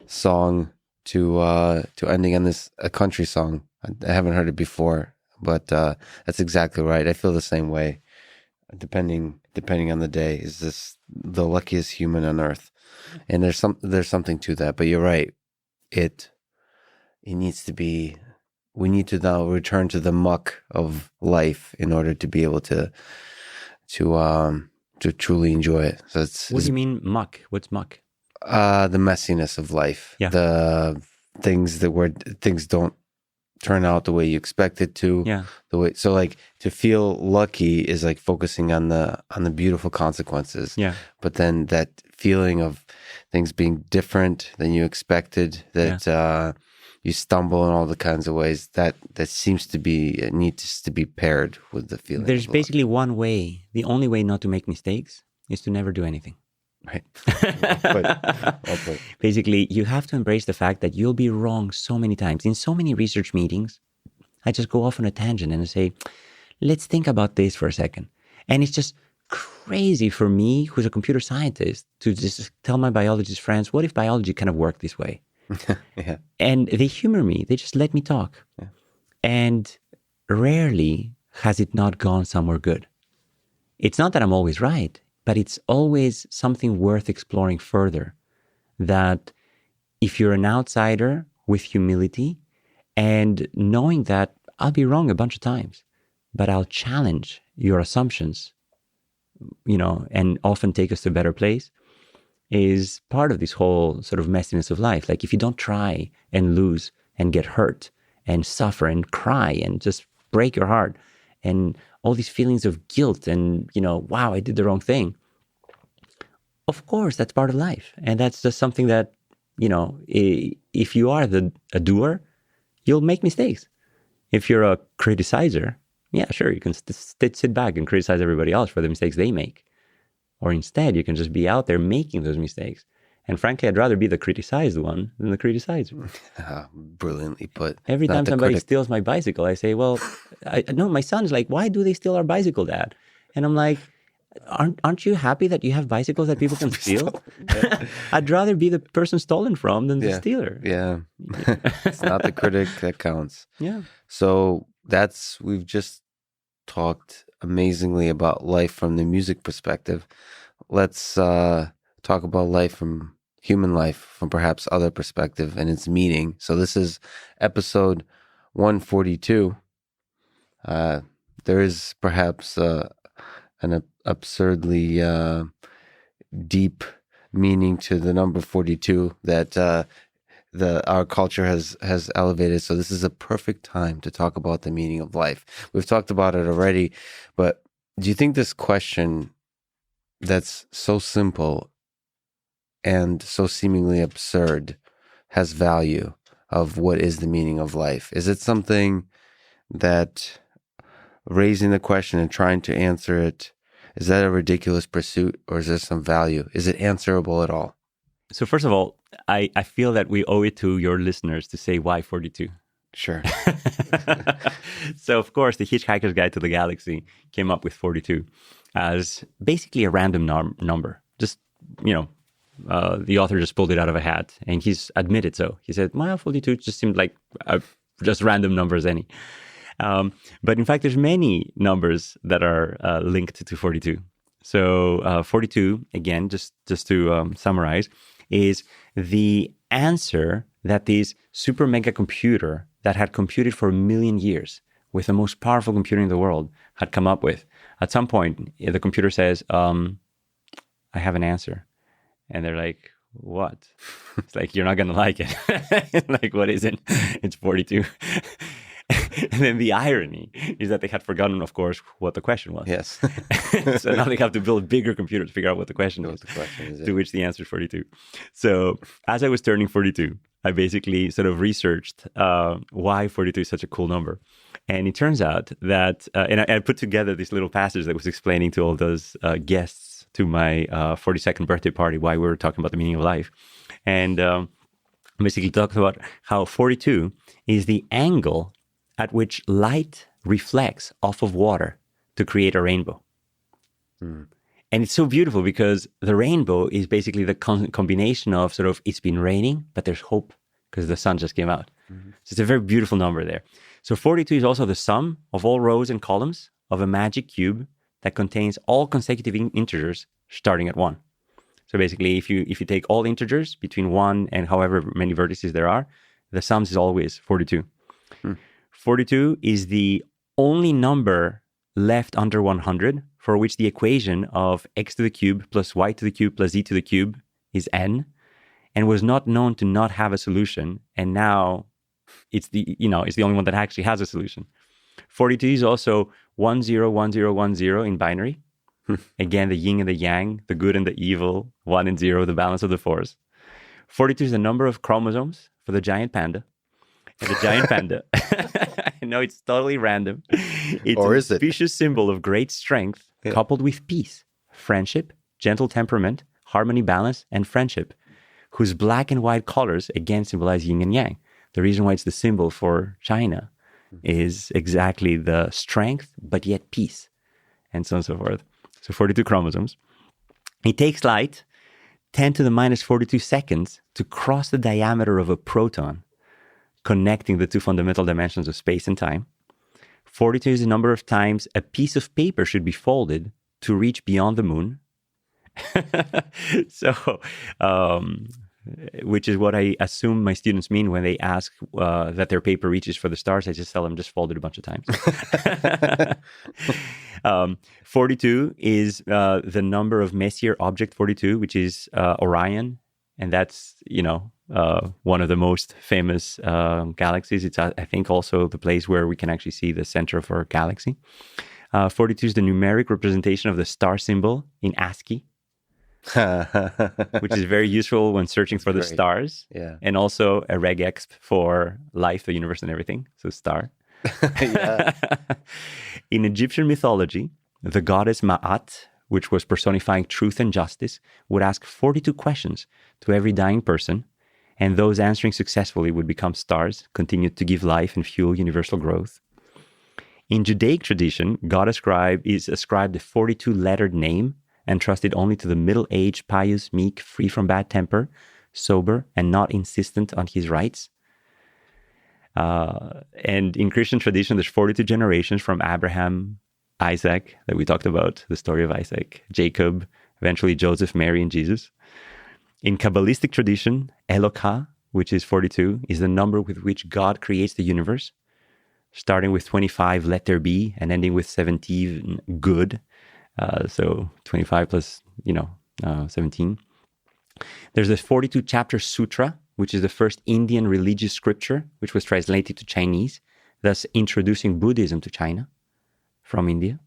song to ending on a country song. I haven't heard it before, but that's exactly right. I feel the same way. Depending on the day, is this the luckiest human on earth? And there's something to that. But you're right. It needs to be. We need to now return to the muck of life in order to be able to truly enjoy it. So what do you mean muck? What's muck? The messiness of life. Yeah. The things where things don't turn out the way you expect it to. Yeah. So like to feel lucky is like focusing on the beautiful consequences. Yeah. But then that feeling of things being different than you expected, that you stumble in all the kinds of ways, that seems to be, it needs to be paired with the feeling. There's basically one way. The only way not to make mistakes is to never do anything. Right. Well put. Basically, you have to embrace the fact that you'll be wrong so many times. In so many research meetings, I just go off on a tangent and I say, let's think about this for a second. And it's just crazy for me, who's a computer scientist, to just tell my biologist friends, what if biology kind of worked this way? Yeah. And they humor me. They just let me talk. Yeah. And rarely has it not gone somewhere good. It's not that I'm always right, but it's always something worth exploring further. That if you're an outsider with humility and knowing that I'll be wrong a bunch of times, but I'll challenge your assumptions, and often take us to a better place, is part of this whole sort of messiness of life. Like if you don't try and lose and get hurt and suffer and cry and just break your heart and all these feelings of guilt and, wow, I did the wrong thing. Of course, that's part of life. And that's just something that, if you are a doer, you'll make mistakes. If you're a criticizer, yeah, sure, you can sit back and criticize everybody else for the mistakes they make. Or instead, you can just be out there making those mistakes. And frankly, I'd rather be the criticized one than the criticizer. Brilliantly put. Every time somebody steals my bicycle, I say, well, no, my son's like, why do they steal our bicycle, Dad? And I'm like, aren't you happy that you have bicycles that people can steal? I'd rather be the person stolen from than the stealer. Yeah. It's not the critic that counts. Yeah. So we've just talked amazingly about life from the music perspective. Let's talk about human life from perhaps other perspective and its meaning. So this is episode 142. There is perhaps an absurdly deep meaning to the number 42 that our culture has elevated. So this is a perfect time to talk about the meaning of life. We've talked about it already, but do you think this question that's so simple and so seemingly absurd has value of what is the meaning of life? Is it something that raising the question and trying to answer it, is that a ridiculous pursuit, or is there some value? Is it answerable at all? So first of all, I feel that we owe it to your listeners to say why 42. Sure. So of course, the Hitchhiker's Guide to the Galaxy came up with 42 as basically a random number. Just, the author just pulled it out of a hat, and he's admitted so. He said, well, 42 just seemed like just random number as any. But in fact, there's many numbers that are linked to 42. So 42, again, just to summarize, is the answer that this super mega computer that had computed for 1 million years with the most powerful computer in the world had come up with. At some point, the computer says, I have an answer. And they're like, what? It's like, you're not going to like it. Like, what is it? It's 42. And then the irony is that they had forgotten, of course, what the question was. Yes. So now they have to build a bigger computer to figure out what the question is. To which the answer is 42. So as I was turning 42, I basically sort of researched why 42 is such a cool number. And it turns out that, and I put together this little passage that was explaining to all those guests to my 42nd birthday party why we were talking about the meaning of life. And basically talked about how 42 is the angle at which light reflects off of water to create a rainbow. And it's so beautiful because the rainbow is basically the combination of sort of, it's been raining, but there's hope because the sun just came out. So it's a very beautiful number there. So 42 is also the sum of all rows and columns of a magic cube that contains all consecutive integers starting at 1. So basically, if you take all integers between 1 and however many vertices there are, the sums is always 42. 42 is the only number left under 100 for which the equation of x to the cube plus y to the cube plus z to the cube is n, and was not known to not have a solution. And now it's the only one that actually has a solution. 42 is also 101010 in binary. Again, the yin and the yang, the good and the evil, 1 and 0, the balance of the force. 42 is the number of chromosomes for the giant panda. and the giant panda. I know it's totally random. It's Or an is it? auspicious symbol of great strength coupled with peace, friendship, gentle temperament, harmony, balance, and friendship, whose black and white colors again symbolize yin and yang. The reason why it's the symbol for China is exactly the strength, but yet peace, and so on and so forth. So 42 chromosomes. It takes light 10 to the minus 42 seconds to cross the diameter of a proton, connecting the two fundamental dimensions of space and time. 42 is the number of times a piece of paper should be folded to reach beyond the moon. So, which is what I assume my students mean when they ask that their paper reaches for the stars. I just tell them just fold it a bunch of times. 42 is the number of Messier object 42, which is Orion. And that's, one of the most famous galaxies. It's, I think, also the place where we can actually see the center of our galaxy. 42 is the numeric representation of the star symbol in ASCII, which is very useful when searching for the stars. Yeah. And also a regexp for life, the universe, and everything. So star. In Egyptian mythology, the goddess Ma'at, which was personifying truth and justice, would ask 42 questions to every dying person, and those answering successfully would become stars, continue to give life and fuel universal growth. In Judaic tradition, God is ascribed a 42-lettered name, entrusted only to the middle-aged, pious, meek, free from bad temper, sober, and not insistent on his rights. And in Christian tradition, there's 42 generations from Abraham, Isaac, that we talked about, the story of Isaac, Jacob, eventually Joseph, Mary, and Jesus. In Kabbalistic tradition, Eloka, which is 42, is the number with which God creates the universe, starting with 25, let there be, and ending with 17, good. So 25 plus, 17. There's the 42 chapter sutra, which is the first Indian religious scripture, which was translated to Chinese, thus introducing Buddhism to China from India.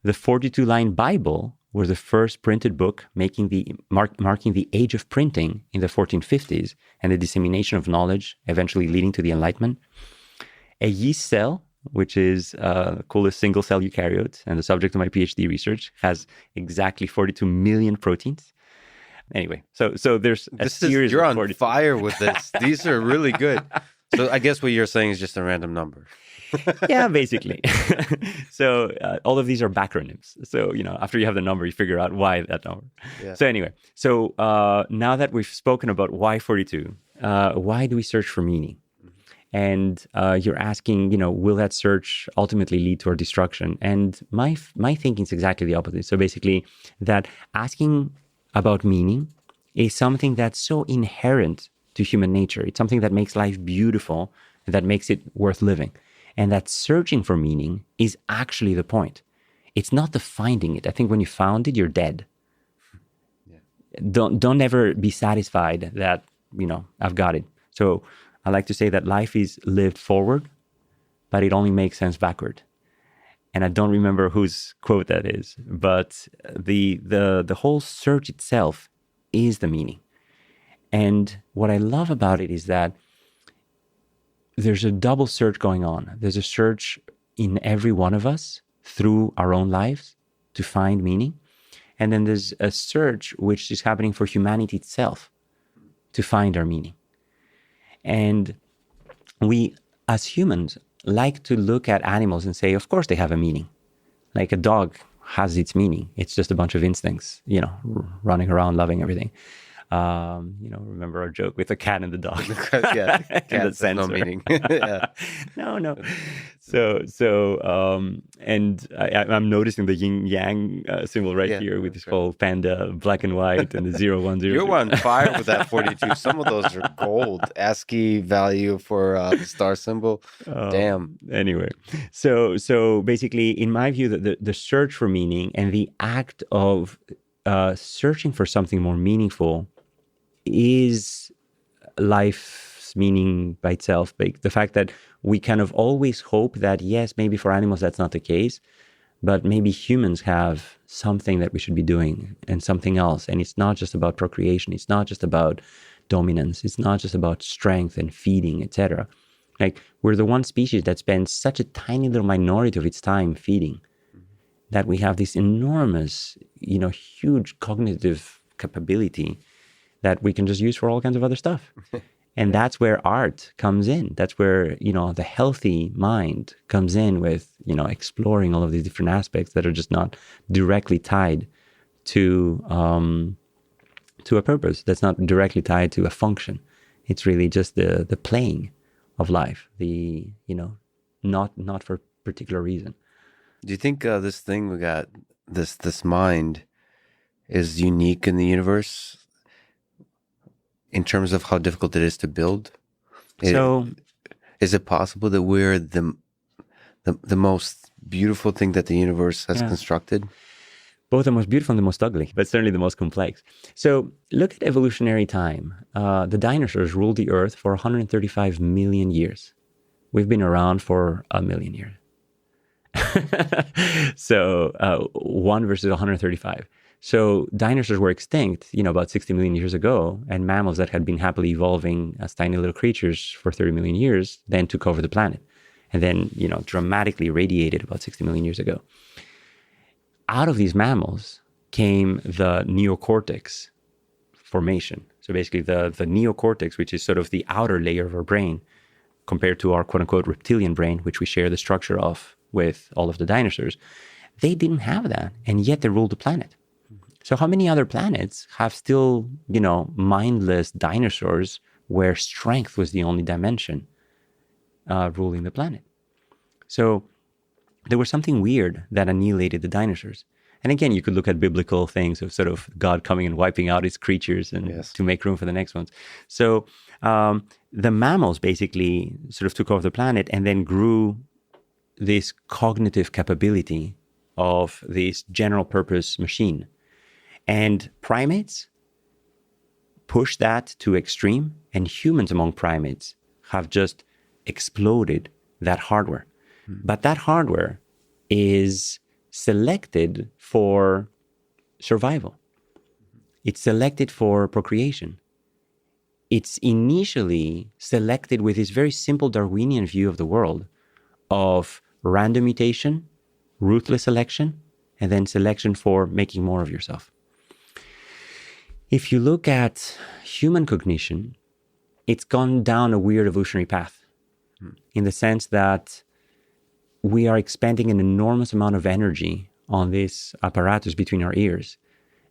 The 42-line Bible was the first printed book marking the age of printing in the 1450s and the dissemination of knowledge, eventually leading to the Enlightenment. A yeast cell, which is the coolest single-cell eukaryote and the subject of my PhD research, has exactly 42 million proteins. Anyway, so there's a series you're of on 42. fire with this. These are really good. So I guess what you're saying is just a random number. Yeah, basically. So all of these are backronyms. So, after you have the number, you figure out why that number. Yeah. So anyway, now that we've spoken about why 42, why do we search for meaning? And you're asking, will that search ultimately lead to our destruction? And my thinking is exactly the opposite. So basically, that asking about meaning is something that's so inherent to human nature. It's something that makes life beautiful, that makes it worth living. And that searching for meaning is actually the point. It's not the finding it. I think when you found it, you're dead. Yeah. Don't ever be satisfied that, I've got it. So I like to say that life is lived forward, but it only makes sense backward. And I don't remember whose quote that is, but the whole search itself is the meaning. And what I love about it is that there's a double search going on. There's a search in every one of us through our own lives to find meaning. And then there's a search which is happening for humanity itself to find our meaning. And we, as humans, like to look at animals and say, of course they have a meaning. Like a dog has its meaning. It's just a bunch of instincts, running around, loving everything. Remember our joke with the cat and the dog? Yeah, cat has no meaning. Yeah. No. And I'm noticing the yin yang symbol right here with this whole panda, black and white, and the 010. You're on fire with that 42. Some of those are gold. ASCII value for the star symbol. Damn. Anyway, so basically, in my view, the search for meaning and the act of searching for something more meaningful is life's meaning by itself. The fact that we kind of always hope that, yes, maybe for animals that's not the case, but maybe humans have something that we should be doing and something else. And it's not just about procreation. It's not just about dominance. It's not just about strength and feeding, etc. Like, we're the one species that spends such a tiny little minority of its time feeding, that we have this enormous, huge cognitive capability that we can just use for all kinds of other stuff. And that's where art comes in. That's where, the healthy mind comes in with, exploring all of these different aspects that are just not directly tied to a purpose. That's not directly tied to a function. It's really just the playing of life, not for a particular reason. Do you think this thing we got, this mind, is unique in the universe in terms of how difficult it is to build? So, is it possible that we're the most beautiful thing that the universe has constructed? Both the most beautiful and the most ugly, but certainly the most complex. So look at evolutionary time. The dinosaurs ruled the earth for 135 million years. We've been around for 1 million years. So 1 versus 135. So dinosaurs were extinct, about 60 million years ago, and mammals that had been happily evolving as tiny little creatures for 30 million years then took over the planet, and then, dramatically radiated about 60 million years ago. Out of these mammals came the neocortex formation. So basically the neocortex, which is sort of the outer layer of our brain compared to our quote unquote reptilian brain, which we share the structure of with all of the dinosaurs, they didn't have that. And yet they ruled the planet. So how many other planets have still, mindless dinosaurs where strength was the only dimension ruling the planet? So there was something weird that annihilated the dinosaurs. And again, you could look at biblical things of sort of God coming and wiping out his creatures and to make room for the next ones. So the mammals basically sort of took over the planet and then grew this cognitive capability of this general purpose machine. And primates pushed that to extreme, and humans among primates have just exploded that hardware. But that hardware is selected for survival. It's selected for procreation. It's initially selected with this very simple Darwinian view of the world of random mutation, ruthless selection, and then selection for making more of yourself. If you look at human cognition, it's gone down a weird evolutionary path in the sense that we are expending an enormous amount of energy on this apparatus between our ears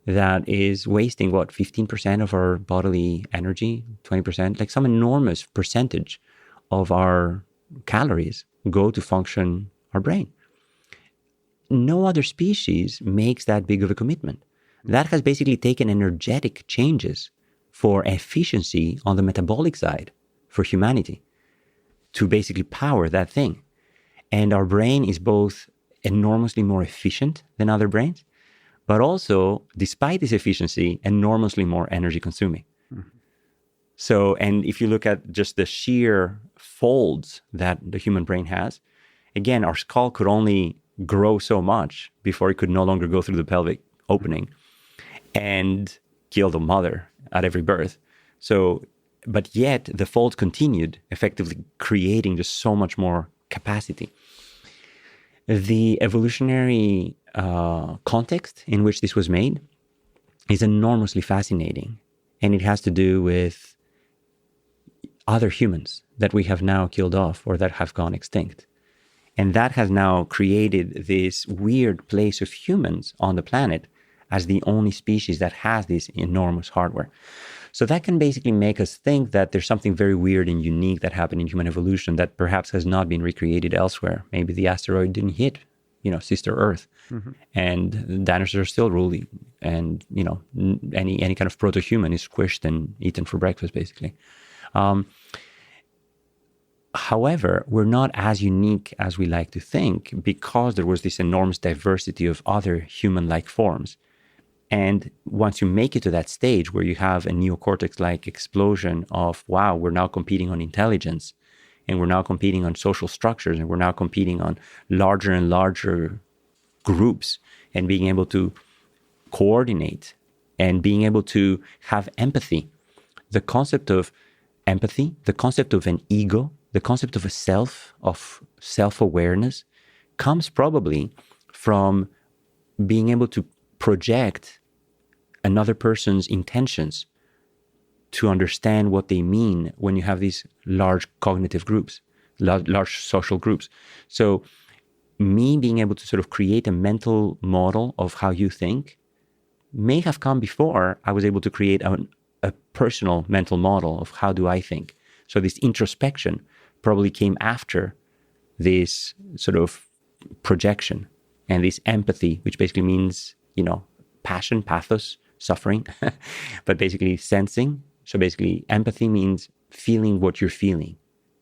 that is wasting, 15% of our bodily energy, 20%, like some enormous percentage of our calories go to function our brain. No other species makes that big of a commitment. That has basically taken energetic changes for efficiency on the metabolic side for humanity to basically power that thing. And our brain is both enormously more efficient than other brains, but also, despite this efficiency, enormously more energy consuming. So, and if you look at just the sheer folds that the human brain has, again, our skull could only grow so much before it could no longer go through the pelvic opening and kill the mother at every birth. So, but yet the folds continued, effectively creating just so much more capacity. The evolutionary context in which this was made is enormously fascinating, and it has to do with other humans that we have now killed off or that have gone extinct. And that has now created this weird place of humans on the planet as the only species that has this enormous hardware. So that can basically make us think that there's something very weird and unique that happened in human evolution that perhaps has not been recreated elsewhere. Maybe the asteroid didn't hit, sister Earth, and dinosaurs are still ruling, and any kind of proto-human is squished and eaten for breakfast, basically. However, we're not as unique as we like to think because there was this enormous diversity of other human-like forms. And once you make it to that stage where you have a neocortex-like explosion of, wow, we're now competing on intelligence, and we're now competing on social structures, and we're now competing on larger and larger groups, and being able to coordinate and being able to have empathy. The concept of empathy, the concept of an ego, the concept of self-awareness comes probably from being able to project another person's intentions to understand what they mean when you have these large cognitive groups, large social groups. So me being able to sort of create a mental model of how you think may have come before I was able to create a personal mental model of how do I think. So this introspection probably came after this sort of projection and this empathy, which basically means, passion, pathos, suffering, but basically sensing. So basically empathy means feeling what you're feeling,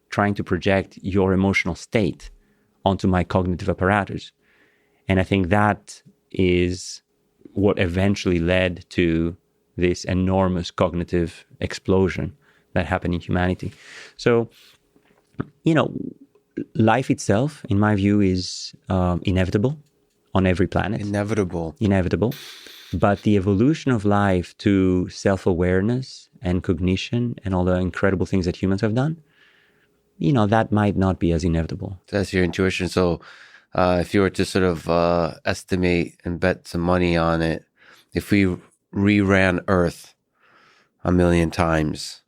trying to project your emotional state onto my cognitive apparatus. And I think that is what eventually led to this enormous cognitive explosion that happened in humanity. So, life itself, in my view, is inevitable on every planet. Inevitable. But the evolution of life to self-awareness and cognition and all the incredible things that humans have done, that might not be as inevitable. That's your intuition. So if you were to sort of estimate and bet some money on it, if we reran Earth 1,000,000 times,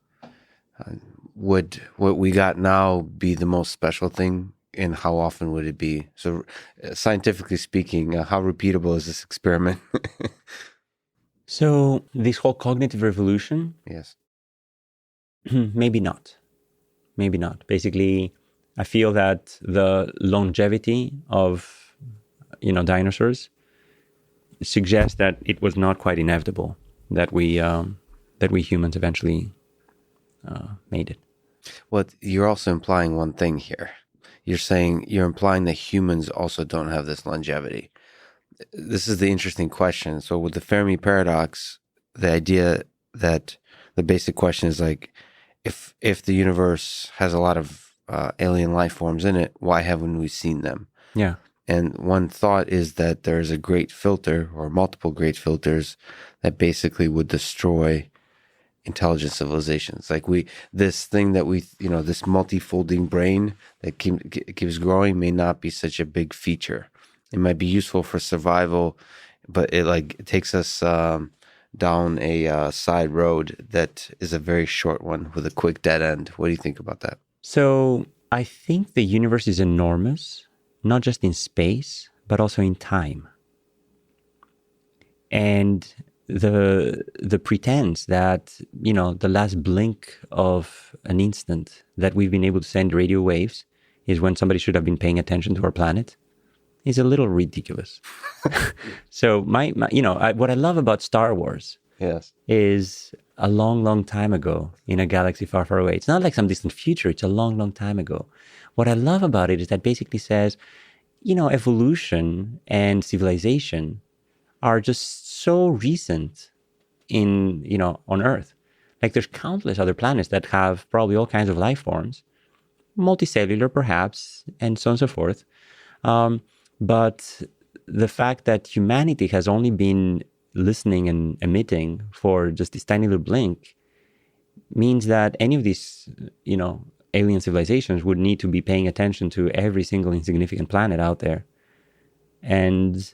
would what we got now be the most special thing? And how often would it be? So scientifically speaking, how repeatable is this experiment? So this whole cognitive revolution? Yes. Maybe not. Basically, I feel that the longevity of, dinosaurs suggests that it was not quite inevitable that we humans eventually made it. Well, you're also implying one thing here. You're implying that humans also don't have this longevity. This is the interesting question. So with the Fermi paradox, the idea that the basic question is like, if the universe has a lot of alien life forms in it, why haven't we seen them? Yeah. And one thought is that there's a great filter or multiple great filters that basically would destroy intelligent civilizations. Like this thing that this multifolding brain that keeps growing may not be such a big feature. It might be useful for survival, but it takes us down a side road that is a very short one with a quick dead end. What do you think about that? So I think the universe is enormous, not just in space, but also in time. And the pretense that, the last blink of an instant that we've been able to send radio waves is when somebody should have been paying attention to our planet is a little ridiculous. So what I love about Star Wars is a long, long time ago in a galaxy far, far away. It's not like some distant future. It's a long, long time ago. What I love about it is that basically says, evolution and civilization are just so recent on Earth. Like there's countless other planets that have probably all kinds of life forms, multicellular perhaps, and so on and so forth. But the fact that humanity has only been listening and emitting for just this tiny little blink means that any of these, alien civilizations would need to be paying attention to every single insignificant planet out there. And,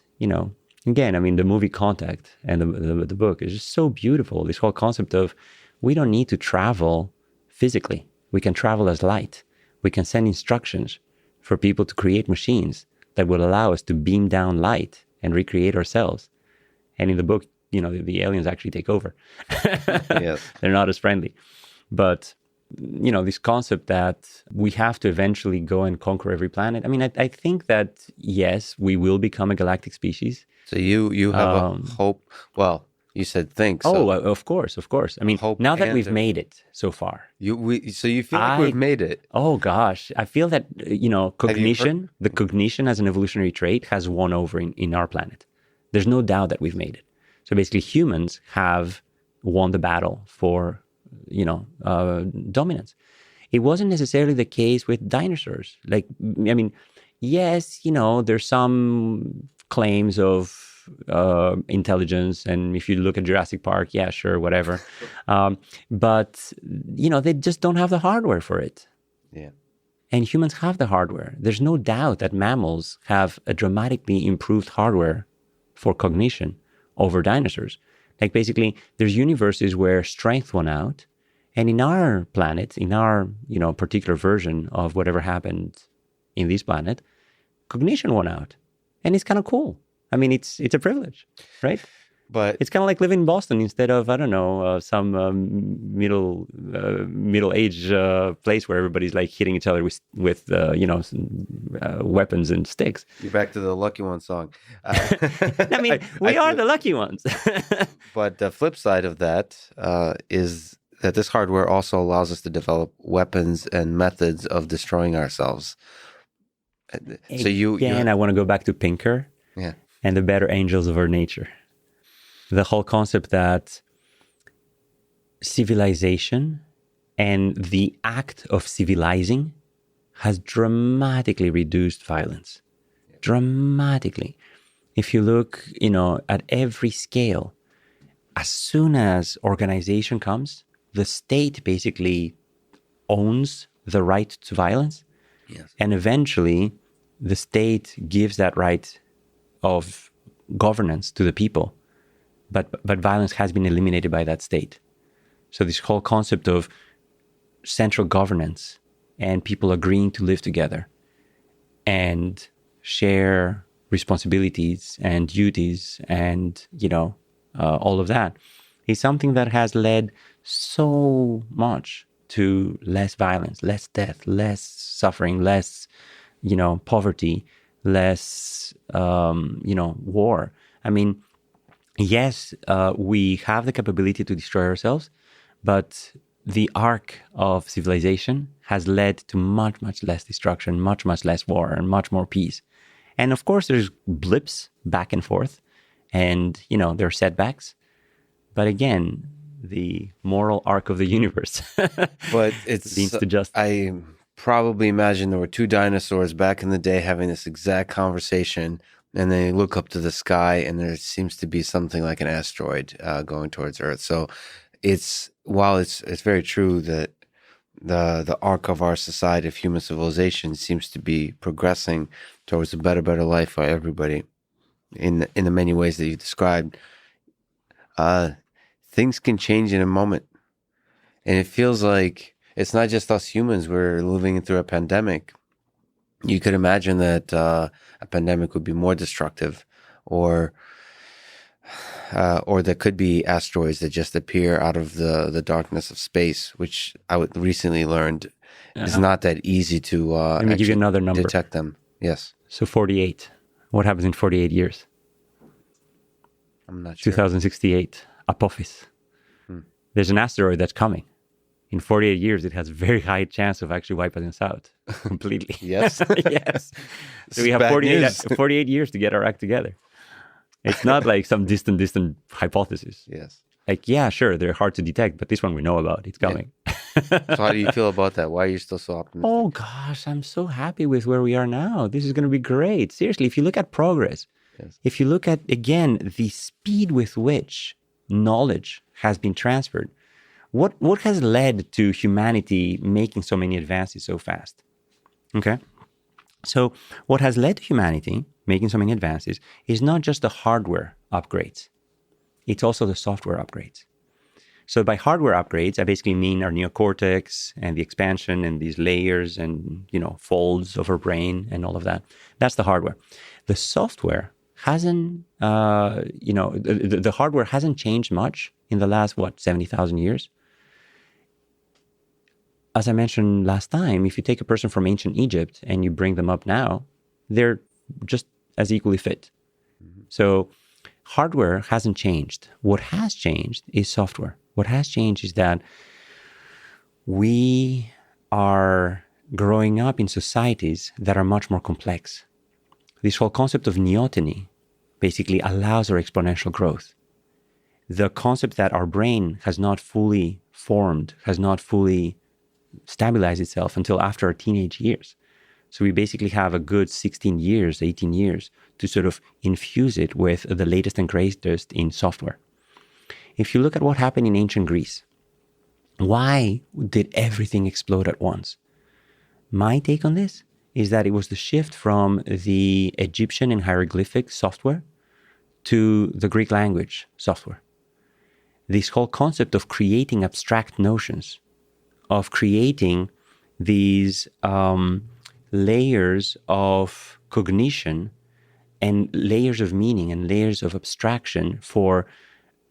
again, the movie Contact and the book is just so beautiful. This whole concept of we don't need to travel physically. We can travel as light. We can send instructions for people to create machines that will allow us to beam down light and recreate ourselves. And in the book, the aliens actually take over. Yes. They're not as friendly. But, this concept that we have to eventually go and conquer every planet. I think that, yes, we will become a galactic species. So you have a hope. Well, you said think. So of course. Hope now that we've made it so far. So you feel like we've made it? Oh, gosh. I feel that, cognition, the cognition as an evolutionary trait has won over in our planet. There's no doubt that we've made it. So basically humans have won the battle for, dominance. It wasn't necessarily the case with dinosaurs. Yes, there's some claims of intelligence, and if you look at Jurassic Park, yeah, sure, whatever. But they just don't have the hardware for it. Yeah. And humans have the hardware. There's no doubt that mammals have a dramatically improved hardware for cognition over dinosaurs. Like basically, there's universes where strength won out. And in our planet, in our, particular version of whatever happened in this planet, cognition won out. And it's kind of cool. I mean, it's a privilege, right? But it's kind of like living in Boston instead of, I don't know, some middle-aged place where everybody's like hitting each other with weapons and sticks. You're back to the Lucky One song. I mean, we are the lucky ones. But the flip side of that is that this hardware also allows us to develop weapons and methods of destroying ourselves. So I want to go back to Pinker and the better angels of our nature. The whole concept that civilization and the act of civilizing has dramatically reduced violence. Dramatically. If you look, at every scale, as soon as organization comes, the state basically owns the right to violence. Yes. And eventually, the state gives that right of governance to the people. But violence has been eliminated by that state. So this whole concept of central governance and people agreeing to live together and share responsibilities and duties and, all of that is something that has led so much to less violence, less death, less suffering, less, poverty, less, war. I mean, yes, we have the capability to destroy ourselves, but the arc of civilization has led to much, much less destruction, much, much less war, and much more peace. And of course, there's blips back and forth, and, there are setbacks. But again, the moral arc of the universe but it's leads to justice. I probably imagine there were two dinosaurs back in the day having this exact conversation, and they look up to the sky, and there seems to be something like an asteroid going towards Earth. So while it's very true that the arc of our society, of human civilization, seems to be progressing towards a better life for everybody in the many ways that you described, things can change in a moment. And it feels like it's not just us humans. We're living through a pandemic. You could imagine that a pandemic would be more destructive, or there could be asteroids that just appear out of the darkness of space, which I recently learned is not that easy to Let me give you another number. Detect them. Yes. So 48. What happens in 48 years? I'm not sure. 2068, Apophis. There's an asteroid that's coming. In 48 years, it has a very high chance of actually wiping us out completely. Yes. Yes. So we have 48 years to get our act together. It's not like some distant hypothesis. Yes. Like, yeah, sure, they're hard to detect, but this one we know about. It's coming. Yeah. So how do you feel about that? Why are you still so optimistic? Oh, gosh, I'm so happy with where we are now. This is going to be great. Seriously, if you look at progress, if you look at, again, the speed with which knowledge has been transferred, what has led to humanity making so many advances so fast? Okay. So what has led to humanity making so many advances is not just the hardware upgrades. It's also the software upgrades. So by hardware upgrades, I basically mean our neocortex and the expansion and these layers and, folds of our brain and all of that. That's the hardware. The software hasn't, the hardware hasn't changed much in the last, 70,000 years. As I mentioned last time, if you take a person from ancient Egypt and you bring them up now, they're just as equally fit. Mm-hmm. So hardware hasn't changed. What has changed is software. What has changed is that we are growing up in societies that are much more complex. This whole concept of neoteny basically allows our exponential growth. The concept that our brain has not fully formed, has not fully stabilized itself until after our teenage years. So we basically have a good 16 years, 18 years to sort of infuse it with the latest and greatest in software. If you look at what happened in ancient Greece, why did everything explode at once? My take on this is that it was the shift from the Egyptian and hieroglyphic software to the Greek language software. This whole concept of creating abstract notions, of creating these layers of cognition and layers of meaning and layers of abstraction for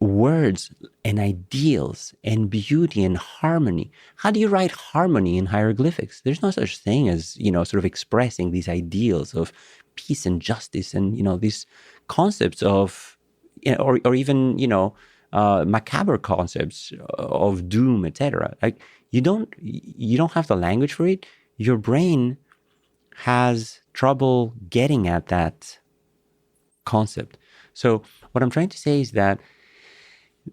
words and ideals and beauty and harmony. How do you write harmony in hieroglyphics? There's no such thing as, sort of expressing these ideals of peace and justice and, these concepts of, or even, macabre concepts of doom, etc. Like you don't have the language for it. Your brain has trouble getting at that concept. So what I'm trying to say is that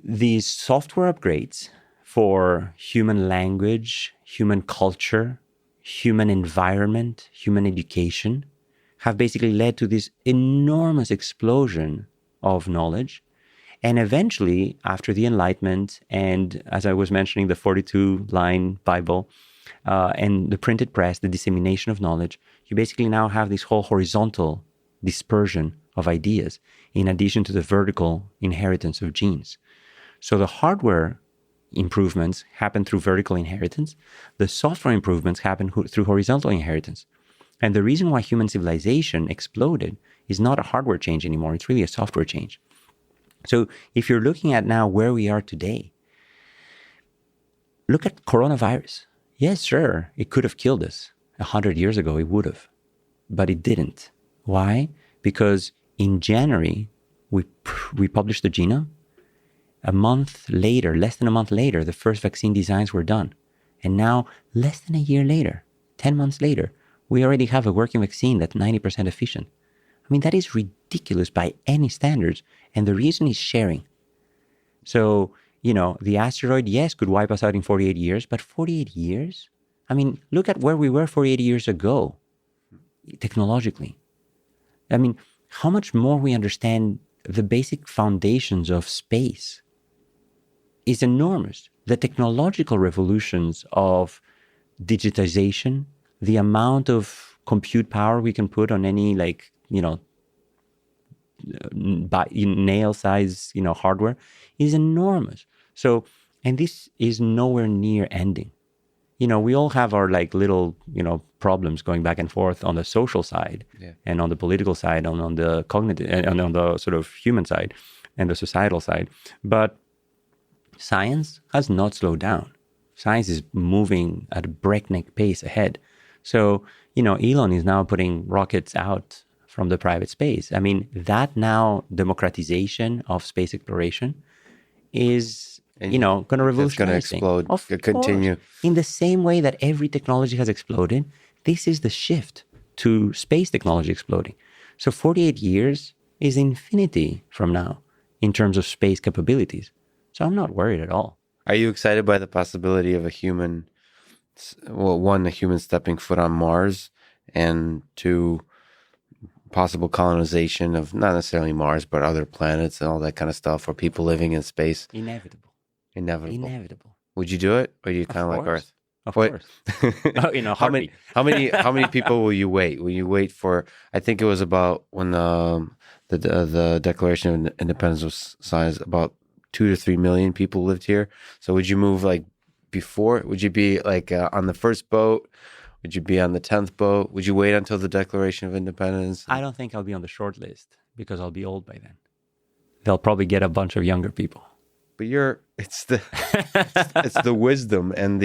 these software upgrades for human language, human culture, human environment, human education have basically led to this enormous explosion of knowledge. And eventually, after the Enlightenment, and as I was mentioning, the 42-line Bible and the printed press, the dissemination of knowledge, you basically now have this whole horizontal dispersion of ideas in addition to the vertical inheritance of genes. So the hardware improvements happen through vertical inheritance. The software improvements happen through horizontal inheritance. And the reason why human civilization exploded is not a hardware change anymore. It's really a software change. So if you're looking at now where we are today, look at coronavirus. Yes, sure, it could have killed us. 100 years ago, it would have. But it didn't. Why? Because in January, we published the genome. A month later, less than a month later, the first vaccine designs were done. And now, less than a year later, 10 months later, we already have a working vaccine that's 90% efficient. I mean, that is ridiculous by any standards. And the reason is sharing. So, the asteroid, yes, could wipe us out in 48 years, but 48 years? I mean, look at where we were 48 years ago, technologically. I mean, how much more we understand the basic foundations of space is enormous. The technological revolutions of digitization, the amount of compute power we can put on any nail size, hardware is enormous. So, and this is nowhere near ending. We all have our little, problems going back and forth on the social side and on the political side, on the cognitive and on the sort of human side and the societal side. But science has not slowed down. Science is moving at a breakneck pace ahead. So, Elon is now putting rockets out from the private space. I mean, that now democratization of space exploration is, going to revolutionize. It's going to explode. Of course. Continue. In the same way that every technology has exploded, this is the shift to space technology exploding. So 48 years is infinity from now in terms of space capabilities. So I'm not worried at all. Are you excited by the possibility of a human stepping foot on Mars, and two, possible colonization of not necessarily Mars, but other planets and all that kind of stuff, or people living in space? Inevitable. Would you do it, or are you kind of like Earth? Of course. How many people will you wait? Will you wait for? I think it was about when the Declaration of Independence was signed. About 2 to 3 million people lived here. So would you move before? Would you be on the first boat? Would you be on the 10th boat? Would you wait until the Declaration of Independence? I don't think I'll be on the short list because I'll be old by then. They'll probably get a bunch of younger people. But it's the wisdom and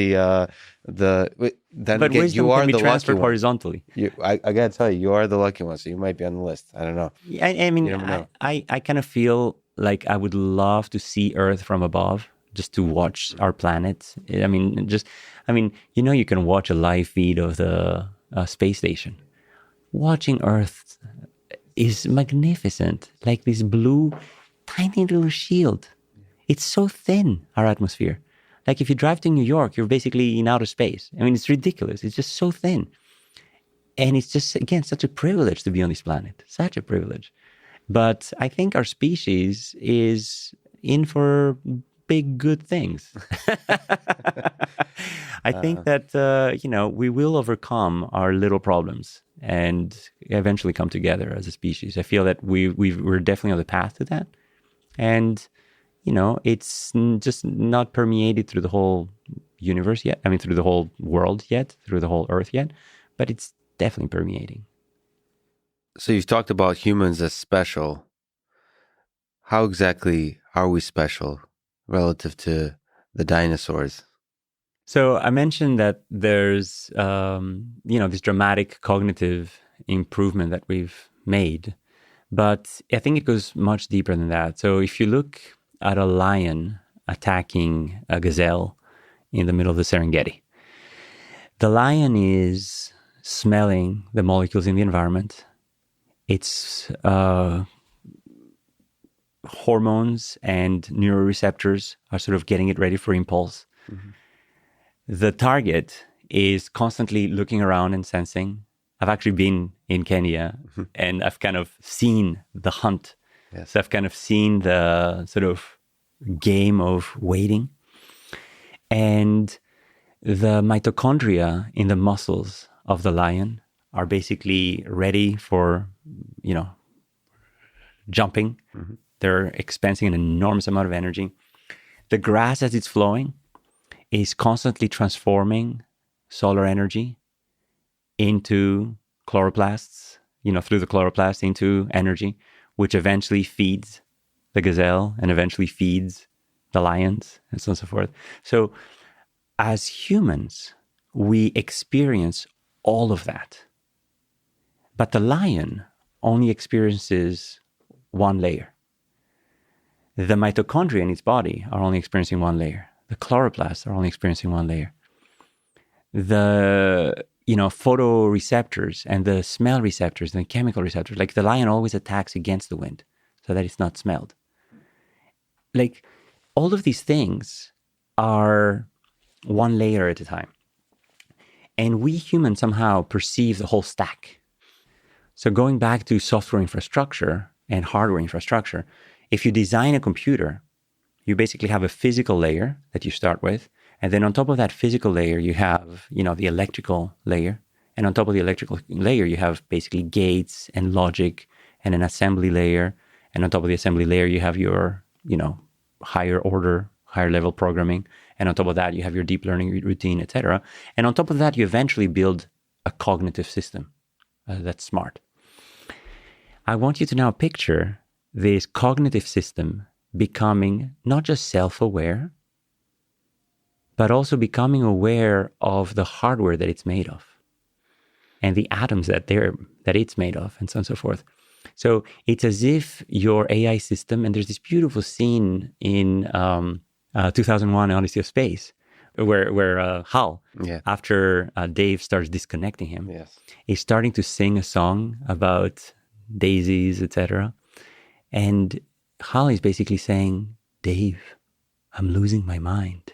But wisdom can be transferred horizontally. I gotta tell you are the lucky one, so you might be on the list. I don't know. I mean, I kind of feel like I would love to see Earth from above, just to watch our planet. I mean, you can watch a live feed of the space station. Watching Earth is magnificent, like this blue, tiny little shield. It's so thin, our atmosphere. Like if you drive to New York, you're basically in outer space. I mean, it's ridiculous. It's just so thin. And it's just, again, such a privilege to be on this planet. Such a privilege. But I think our species is in for big good things. I think that, we will overcome our little problems and eventually come together as a species. I feel that we're definitely on the path to that. And, it's just not permeated through the whole universe yet. I mean, through the whole world yet, through the whole earth yet, but it's definitely permeating. So you've talked about humans as special. How exactly are we special relative to the dinosaurs? So I mentioned that there's, this dramatic cognitive improvement that we've made, but I think it goes much deeper than that. So if you look at a lion attacking a gazelle in the middle of the Serengeti, the lion is smelling the molecules in the environment. Its hormones and neuroreceptors are sort of getting it ready for impulse. Mm-hmm. The target is constantly looking around and sensing. I've actually been in Kenya and I've kind of seen the hunt. Yes. So I've kind of seen the sort of game of waiting. And the mitochondria in the muscles of the lion are basically ready for, jumping. Mm-hmm. They're expending an enormous amount of energy. The grass, as it's flowing, is constantly transforming solar energy into chloroplasts, through the chloroplast into energy, which eventually feeds the gazelle and eventually feeds the lions and so on and so forth. So as humans, we experience all of that. But the lion only experiences one layer. The mitochondria in its body are only experiencing one layer. The chloroplasts are only experiencing one layer. The, photoreceptors and the smell receptors and the chemical receptors, like the lion always attacks against the wind so that it's not smelled. Like all of these things are one layer at a time. And we humans somehow perceive the whole stack. So going back to software infrastructure and hardware infrastructure, if you design a computer, you basically have a physical layer that you start with. And then on top of that physical layer, you have, the electrical layer. And on top of the electrical layer, you have basically gates and logic and an assembly layer. And on top of the assembly layer, you have your, higher order, higher level programming. And on top of that, you have your deep learning routine, etc. And on top of that, you eventually build a cognitive system that's smart. I want you to now picture this cognitive system becoming not just self-aware, but also becoming aware of the hardware that it's made of and the atoms that it's made of, and so on and so forth. So it's as if your AI system, and there's this beautiful scene in 2001: Odyssey of Space, where Hal, after Dave starts disconnecting him, is starting to sing a song about daisies, etc. And Hal is basically saying, Dave, I'm losing my mind.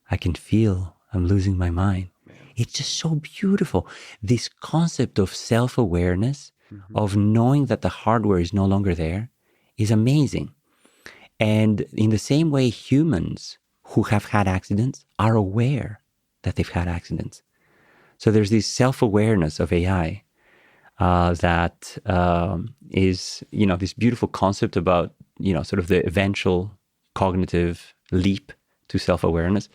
I can feel I'm losing my mind. It's just so beautiful. This concept of self-awareness, of knowing that the hardware is no longer there, is amazing. And in the same way, humans who have had accidents are aware that they've had accidents. So there's this self-awareness of AI that is, this beautiful concept about, sort of the eventual cognitive leap to self-awareness.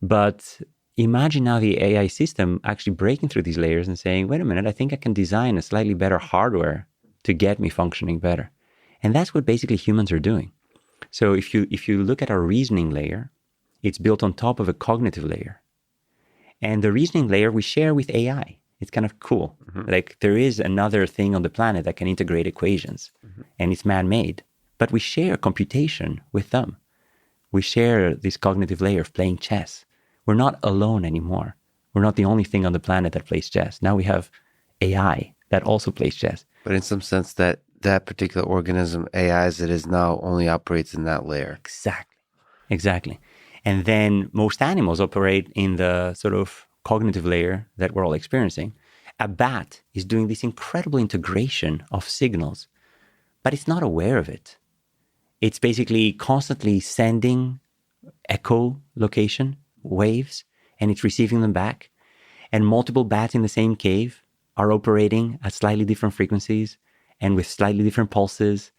But imagine now the AI system actually breaking through these layers and saying, wait a minute, I think I can design a slightly better hardware to get me functioning better. And that's what basically humans are doing. So if you look at our reasoning layer, it's built on top of a cognitive layer. And the reasoning layer we share with AI. It's kind of cool. Mm-hmm. Like there is another thing on the planet that can integrate equations, and it's man-made. But we share computation with them. We share this cognitive layer of playing chess. We're not alone anymore. We're not the only thing on the planet that plays chess. Now we have AI that also plays chess. But in some sense, that particular organism, AI as it is now, only operates in that layer. Exactly. And then most animals operate in the sort of cognitive layer that we're all experiencing. A bat is doing this incredible integration of signals, but it's not aware of it. It's basically constantly sending echolocation waves, and it's receiving them back. And multiple bats in the same cave are operating at slightly different frequencies and with slightly different pulses,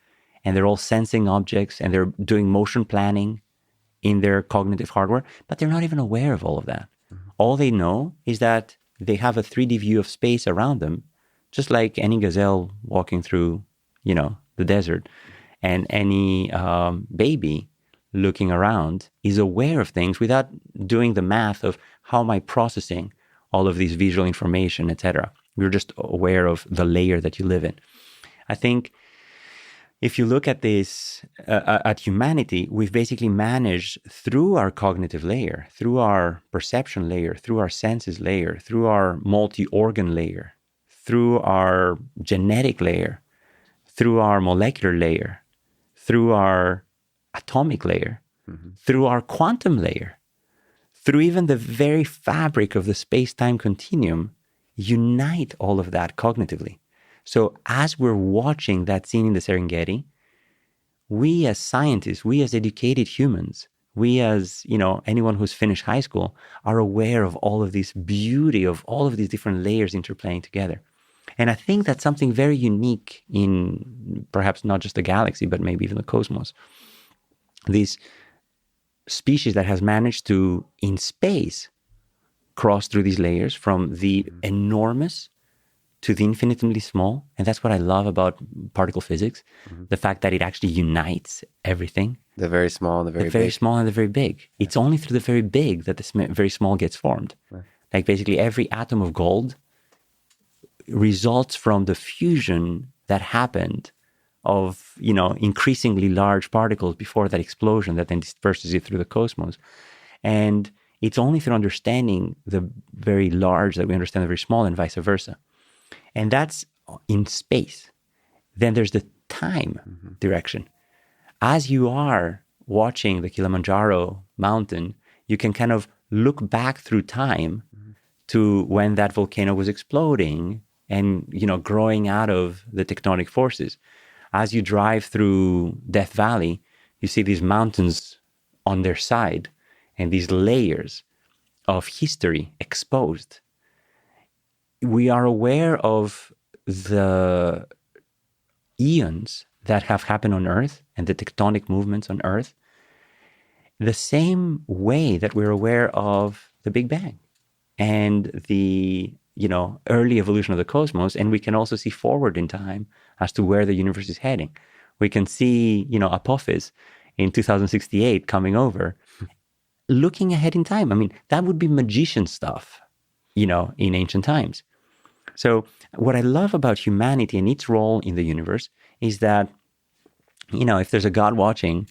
and they're all sensing objects, and they're doing motion planning in their cognitive hardware, but they're not even aware of all of that. Mm-hmm. All they know is that they have a 3D view of space around them, just like any gazelle walking through, the desert. And any baby looking around is aware of things without doing the math of how am I processing all of these visual information, etc. You're just aware of the layer that you live in. I think if you look at this, at humanity, we've basically managed through our cognitive layer, through our perception layer, through our senses layer, through our multi-organ layer, through our genetic layer, through our molecular layer, through our atomic layer, through our quantum layer, through even the very fabric of the space-time continuum, unite all of that cognitively. So as we're watching that scene in the Serengeti, we as scientists, we as educated humans, we as, anyone who's finished high school are aware of all of this beauty of all of these different layers interplaying together. And I think that's something very unique in perhaps not just the galaxy, but maybe even the cosmos. This species that has managed to, in space, cross through these layers from the enormous to the infinitesimally small. And that's what I love about particle physics, the fact that it actually unites everything. The very small and the very big. The very small and the very big. It's only through the very big that the very small gets formed. Right. Like basically every atom of gold results from the fusion that happened of, increasingly large particles before that explosion that then disperses it through the cosmos. And it's only through understanding the very large that we understand the very small, and vice versa. And that's in space. Then there's the time direction. As you are watching the Kilimanjaro mountain, you can kind of look back through time to when that volcano was exploding and, growing out of the tectonic forces. As you drive through Death Valley, you see these mountains on their side and these layers of history exposed. We are aware of the eons that have happened on Earth and the tectonic movements on Earth the same way that we're aware of the Big Bang and the early evolution of the cosmos, and we can also see forward in time as to where the universe is heading. We can see, Apophis in 2068 coming over, looking ahead in time. I mean, that would be magician stuff, in ancient times. So what I love about humanity and its role in the universe is that, if there's a God watching,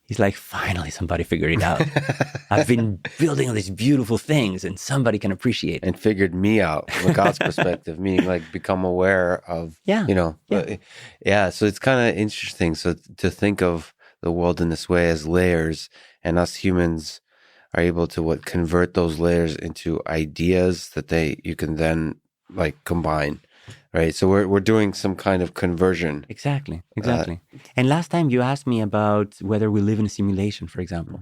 he's like, finally, somebody figured it out. I've been building all these beautiful things and somebody can appreciate it. And figured me out from God's perspective, meaning like become aware of, So it's kind of interesting. So to think of the world in this way as layers, and us humans are able to convert those layers into ideas that you can then combine. Right. So we're doing some kind of conversion. Exactly. And last time you asked me about whether we live in a simulation, for example.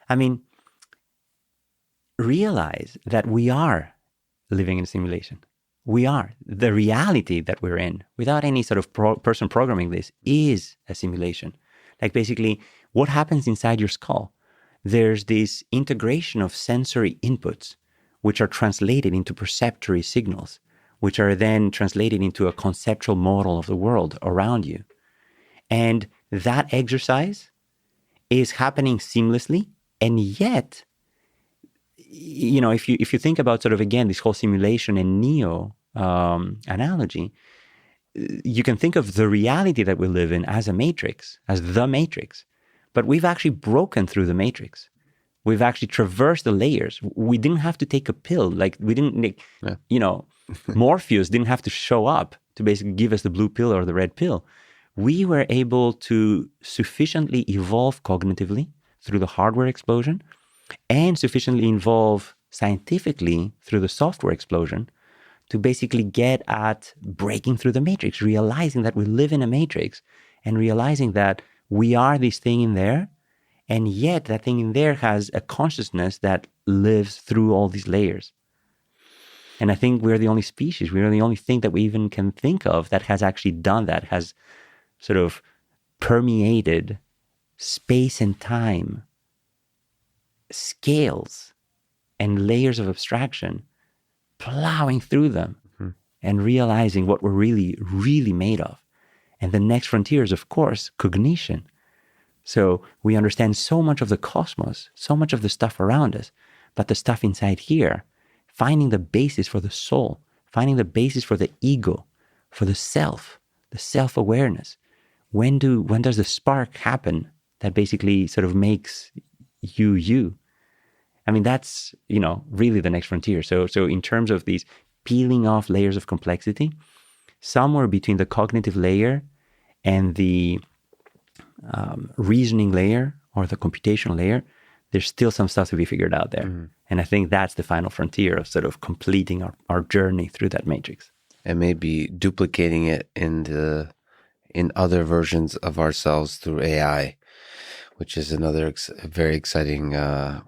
I mean, realize that we are living in a simulation. We are. The reality that we're in, without any sort of person programming this, is a simulation. Like basically what happens inside your skull. There's this integration of sensory inputs, which are translated into perceptory signals, which are then translated into a conceptual model of the world around you. And that exercise is happening seamlessly. And yet, if you think about sort of, again, this whole simulation and Neo analogy, you can think of the reality that we live in as a matrix, as the matrix. But we've actually broken through the matrix. We've actually traversed the layers. We didn't have to take a pill. Like we didn't, Morpheus didn't have to show up to basically give us the blue pill or the red pill. We were able to sufficiently evolve cognitively through the hardware explosion and sufficiently evolve scientifically through the software explosion to basically get at breaking through the matrix, realizing that we live in a matrix and realizing that we are this thing in there, and yet that thing in there has a consciousness that lives through all these layers. And I think we're the only species, we're the only thing that we even can think of that has actually done that, has sort of permeated space and time, scales and layers of abstraction, plowing through them and realizing what we're really, really made of. And the next frontier is, of course, cognition. So we understand so much of the cosmos, so much of the stuff around us, but the stuff inside here, finding the basis for the soul, finding the basis for the ego, for the self-awareness. When does the spark happen that basically sort of makes you? I mean, that's, really the next frontier. So in terms of these peeling off layers of complexity, somewhere between the cognitive layer and the reasoning layer or the computational layer, there's still some stuff to be figured out there. Mm-hmm. And I think that's the final frontier of sort of completing our journey through that matrix. And maybe duplicating it in other versions of ourselves through AI, which is another very exciting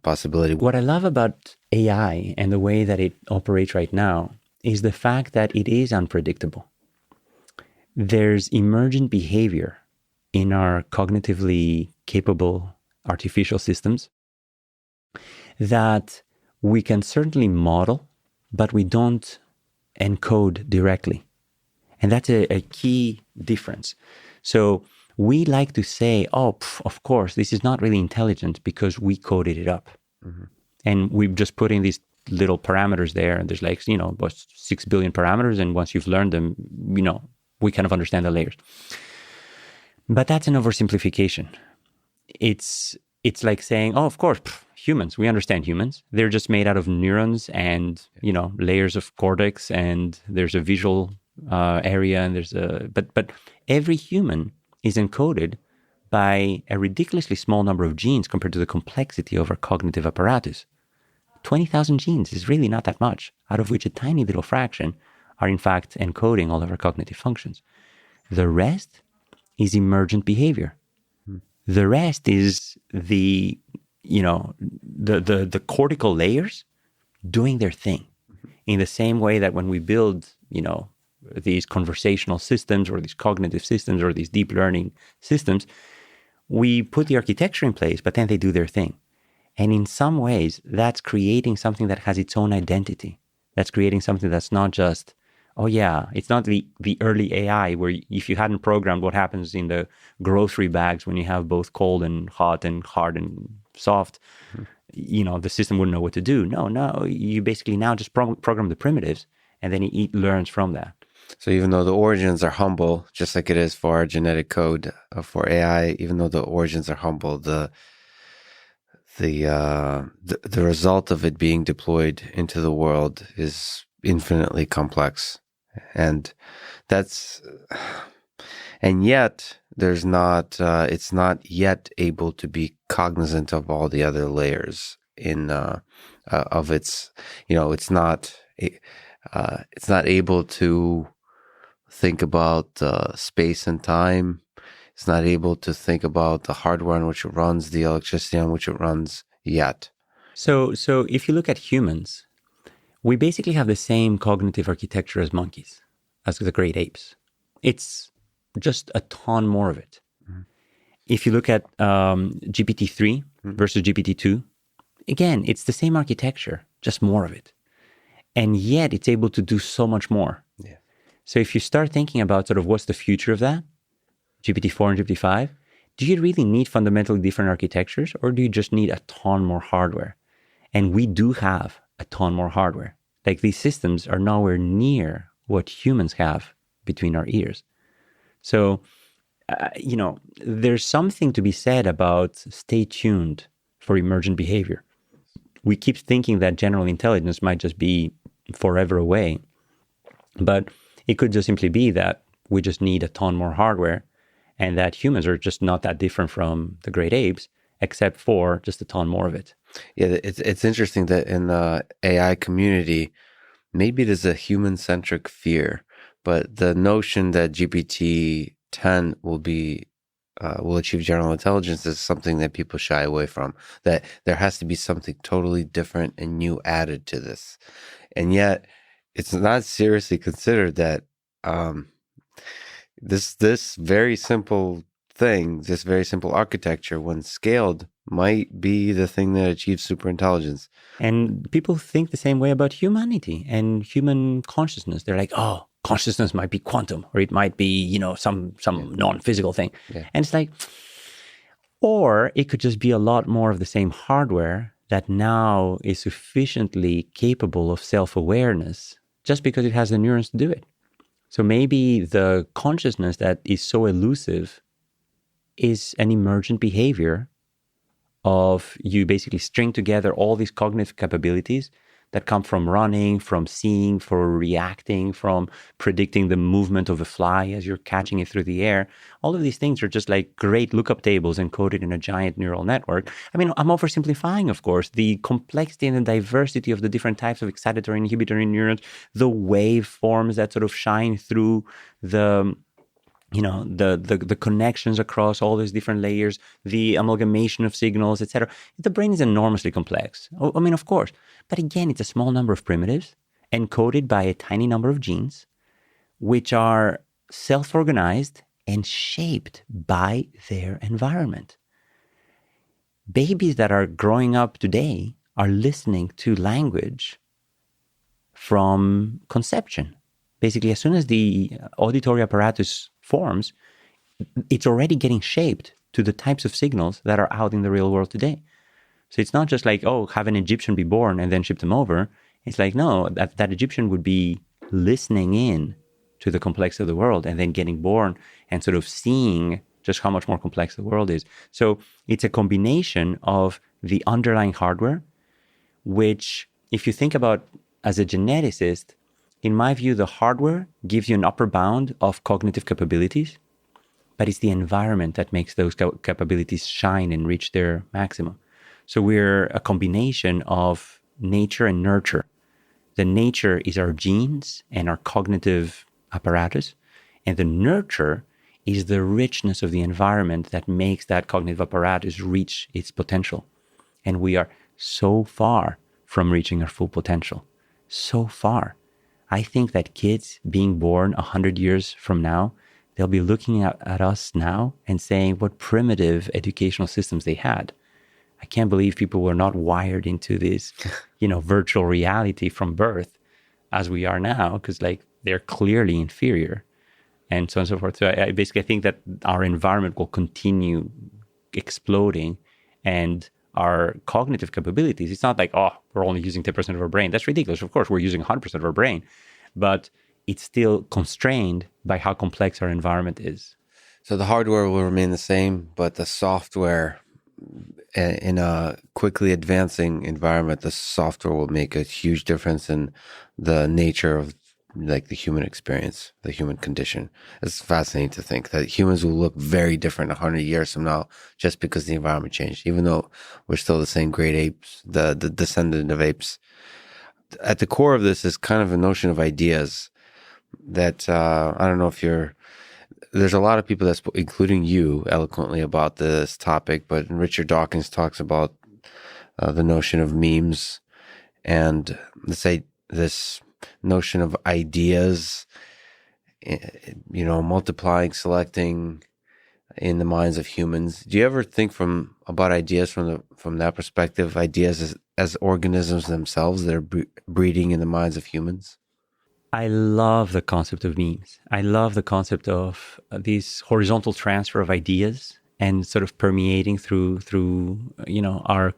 possibility. What I love about AI and the way that it operates right now is the fact that it is unpredictable. There's emergent behavior in our cognitively capable artificial systems that we can certainly model, but we don't encode directly. And that's a key difference. So we like to say, of course, this is not really intelligent because we coded it up. Mm-hmm. And we've just put in these little parameters there, and there's 6 billion parameters, and once you've learned them, we kind of understand the layers. But that's an oversimplification. It's like saying, of course, humans, we understand humans. They're just made out of neurons and, layers of cortex, and there's a visual area, and but every human is encoded by a ridiculously small number of genes compared to the complexity of our cognitive apparatus. 20,000 genes is really not that much, out of which a tiny little fraction are in fact encoding all of our cognitive functions. The rest is emergent behavior. The rest is the cortical layers doing their thing. In the same way that when we build, these conversational systems or these cognitive systems or these deep learning systems, we put the architecture in place, but then they do their thing. And in some ways, that's creating something that has its own identity. That's creating something that's not just, it's not the early AI where if you hadn't programmed what happens in the grocery bags when you have both cold and hot and hard and soft, the system wouldn't know what to do. No, you basically now just program the primitives, and then it learns from that. So even though the origins are humble, just like it is for our genetic code for AI, even though the origins are humble, the result of it being deployed into the world is infinitely complex. And yet there's not, it's not yet able to be cognizant of all the other layers of its, it's not able to think about space and time. It's not able to think about the hardware on which it runs, the electricity on which it runs yet. So if you look at humans, we basically have the same cognitive architecture as monkeys, as the great apes. It's just a ton more of it. Mm-hmm. If you look at GPT-3 versus GPT-2, again, it's the same architecture, just more of it. And yet it's able to do so much more. Yeah. So if you start thinking about sort of what's the future of that, GPT-4 and GPT-5, do you really need fundamentally different architectures, or do you just need a ton more hardware? And we do have a ton more hardware. Like, these systems are nowhere near what humans have between our ears. So, there's something to be said about stay tuned for emergent behavior. We keep thinking that general intelligence might just be forever away, but it could just simply be that we just need a ton more hardware, and that humans are just not that different from the great apes, except for just a ton more of it. Yeah, it's interesting that in the AI community, maybe it is a human-centric fear, but the notion that GPT-10 will be will achieve general intelligence is something that people shy away from, that there has to be something totally different and new added to this. And yet it's not seriously considered that this very simple thing, this very simple architecture, when scaled, might be the thing that achieves superintelligence. And people think the same way about humanity and human consciousness. They're like, oh, consciousness might be quantum, or it might be, some non-physical thing. Yeah. And it's like, or it could just be a lot more of the same hardware that now is sufficiently capable of self-awareness just because it has the neurons to do it. So maybe the consciousness that is so elusive is an emergent behavior of you basically string together all these cognitive capabilities that come from running, from seeing, for reacting, from predicting the movement of a fly as you're catching it through the air. All of these things are just like great lookup tables encoded in a giant neural network. I mean, I'm oversimplifying, of course, the complexity and the diversity of the different types of excitatory and inhibitory neurons, the waveforms that sort of shine through the connections across all these different layers, the amalgamation of signals, etc. The brain is enormously complex. I mean, of course. But again, it's a small number of primitives encoded by a tiny number of genes, which are self-organized and shaped by their environment. Babies that are growing up today are listening to language from conception. Basically, as soon as the auditory apparatus forms, it's already getting shaped to the types of signals that are out in the real world today. So it's not just like, oh, have an Egyptian be born and then ship them over. It's like, no, that Egyptian would be listening in to the complexity of the world and then getting born and sort of seeing just how much more complex the world is. So it's a combination of the underlying hardware, which, if you think about as a geneticist, in my view, the hardware gives you an upper bound of cognitive capabilities, but it's the environment that makes those capabilities shine and reach their maximum. So we're a combination of nature and nurture. The nature is our genes and our cognitive apparatus, and the nurture is the richness of the environment that makes that cognitive apparatus reach its potential. And we are so far from reaching our full potential. So far. I think that kids being born 100 years from now, they'll be looking at us now and saying what primitive educational systems they had. I can't believe people were not wired into this, virtual reality from birth as we are now, because they're clearly inferior and so on and so forth. So I basically think that our environment will continue exploding, and our cognitive capabilities, it's not like, oh, we're only using 10% of our brain. That's ridiculous. Of course, we're using 100% of our brain, but it's still constrained by how complex our environment is. So the hardware will remain the same, but the software, in a quickly advancing environment, the software will make a huge difference in the nature of the human experience, the human condition. It's fascinating to think that humans will look very different 100 years from now just because the environment changed, even though we're still the same great apes, the descendant of apes. At the core of this is kind of a notion of ideas that, I don't know if there's a lot of people that's, including you, eloquently about this topic, but Richard Dawkins talks about the notion of memes and this notion of ideas, multiplying, selecting in the minds of humans. Do you ever think about ideas from that perspective, ideas as organisms themselves that are breeding in the minds of humans? I love the concept of memes. I love the concept of this horizontal transfer of ideas and sort of permeating through our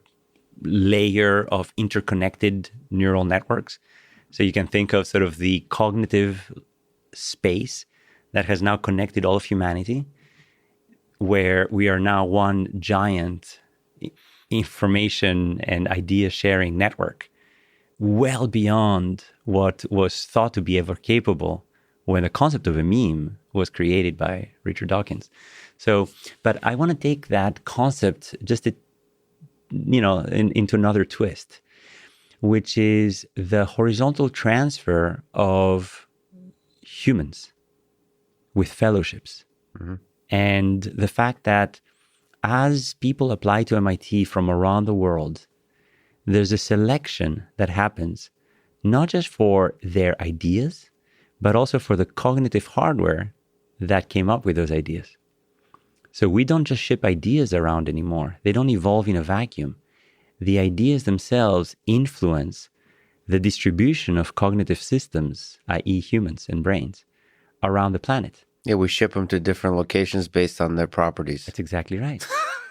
layer of interconnected neural networks. So you can think of sort of the cognitive space that has now connected all of humanity, where we are now one giant information and idea sharing network, well beyond what was thought to be ever capable when the concept of a meme was created by Richard Dawkins. So, but I want to take that concept just into another twist, which is the horizontal transfer of humans with fellowships. Mm-hmm. And the fact that as people apply to MIT from around the world, there's a selection that happens not just for their ideas, but also for the cognitive hardware that came up with those ideas. So we don't just ship ideas around anymore. They don't evolve in a vacuum. The ideas themselves influence the distribution of cognitive systems, i.e. humans and brains, around the planet. Yeah, we ship them to different locations based on their properties. That's exactly right.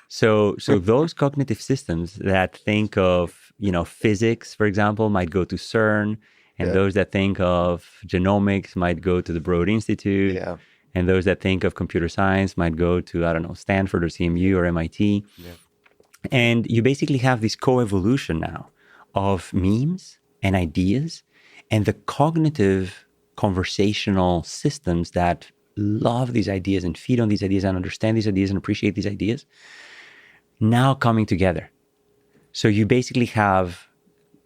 So those cognitive systems that think of, physics, for example, might go to CERN, and those that think of genomics might go to the Broad Institute. Yeah. And those that think of computer science might go to, Stanford or CMU or MIT. Yeah. And you basically have this coevolution now of memes and ideas and the cognitive conversational systems that love these ideas and feed on these ideas and understand these ideas and appreciate these ideas now coming together. So you basically have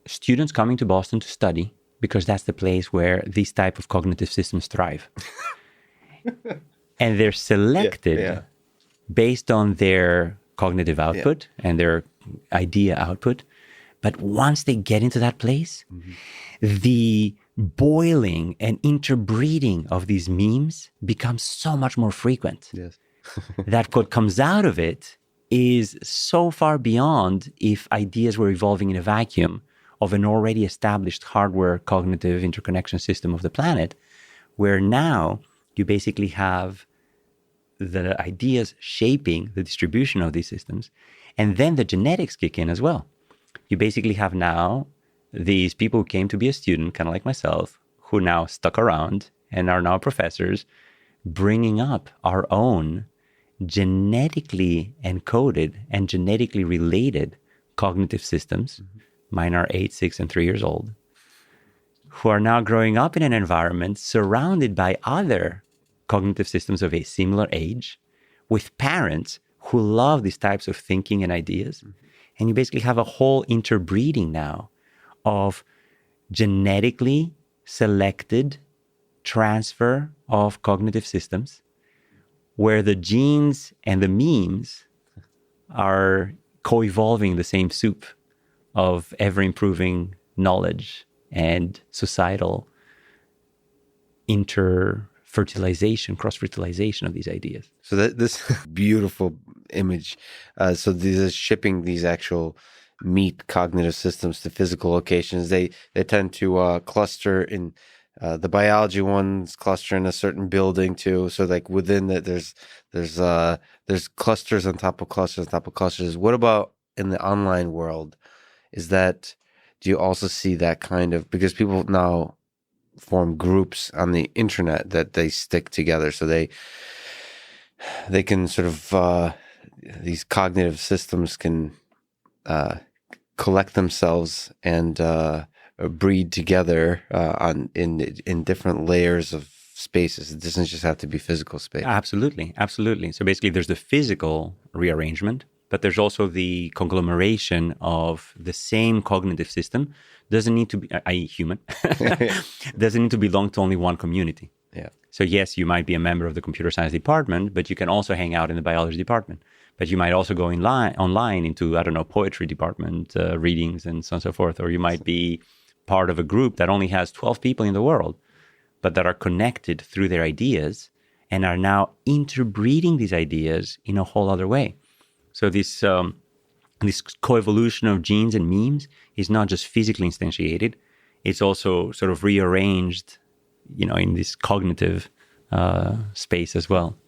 students coming to Boston to study because that's the place where these type of cognitive systems thrive. And they're selected based on their cognitive output and their idea output. But once they get into that place, the boiling and interbreeding of these memes becomes so much more frequent. Yes. That what comes out of it is so far beyond if ideas were evolving in a vacuum of an already established hardware cognitive interconnection system of the planet, where now you basically have the ideas shaping the distribution of these systems, and then the genetics kick in as well. You basically have now these people who came to be a student, kind of like myself, who now stuck around and are now professors, bringing up our own genetically encoded and genetically related cognitive systems. Mine are 8, 6, and 3 years old, who are now growing up in an environment surrounded by other cognitive systems of a similar age, with parents who love these types of thinking and ideas. And you basically have a whole interbreeding now of genetically selected transfer of cognitive systems, where the genes and the memes are co-evolving the same soup of ever-improving knowledge and societal interfertilization, cross-fertilization of these ideas. So this beautiful image. So these are shipping these actual meat cognitive systems to physical locations. They tend to cluster in the biology ones cluster in a certain building too. So like within that, there's clusters on top of clusters on top of clusters. What about in the online world? Do you also see that kind of, because people now form groups on the internet that they stick together, so they can sort of these cognitive systems can collect themselves and breed together in different layers of spaces. It doesn't just have to be physical space. Absolutely. So basically there's the physical rearrangement, but there's also the conglomeration of the same cognitive system. Doesn't need to be, i.e. human, doesn't need to belong to only one community. Yeah. So yes, you might be a member of the computer science department, but you can also hang out in the biology department. But you might also go online into, poetry department readings and so on and so forth. Or you might be part of a group that only has 12 people in the world, but that are connected through their ideas and are now interbreeding these ideas in a whole other way. So this coevolution of genes and memes is not just physically instantiated, it's also sort of rearranged, in this cognitive space as well.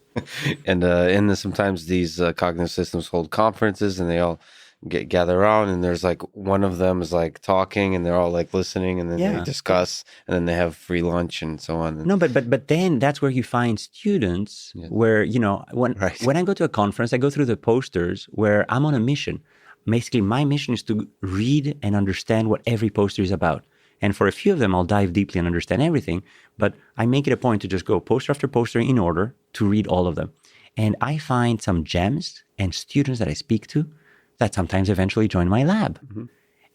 And sometimes these cognitive systems hold conferences and they all gather around, and there's like one of them is like talking and they're all like listening, and then they discuss, and then they have free lunch and so on. No, but then that's where you find students where, when I go to a conference, I go through the posters where I'm on a mission. Basically, my mission is to read and understand what every poster is about. And for a few of them, I'll dive deeply and understand everything. But I make it a point to just go poster after poster in order to read all of them. And I find some gems and students that I speak to that sometimes eventually join my lab. Mm-hmm.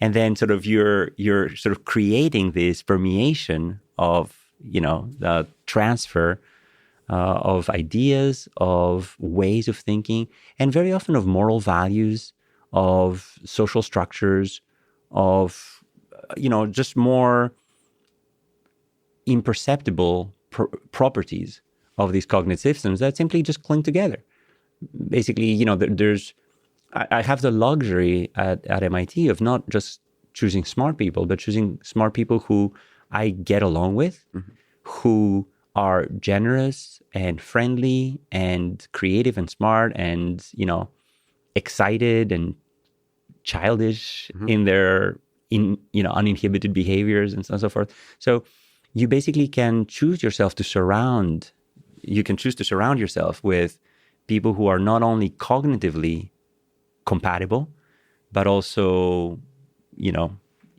And then sort of you're sort of creating this permeation of, the transfer of ideas, of ways of thinking, and very often of moral values, of social structures, of, just more imperceptible properties of these cognitive systems that simply just cling together. Basically, I have the luxury at MIT of not just choosing smart people, but choosing smart people who I get along with, who are generous and friendly and creative and smart and, excited and childish in their uninhibited behaviors and so on and so forth. So you basically can choose to surround yourself with people who are not only cognitively compatible, but also,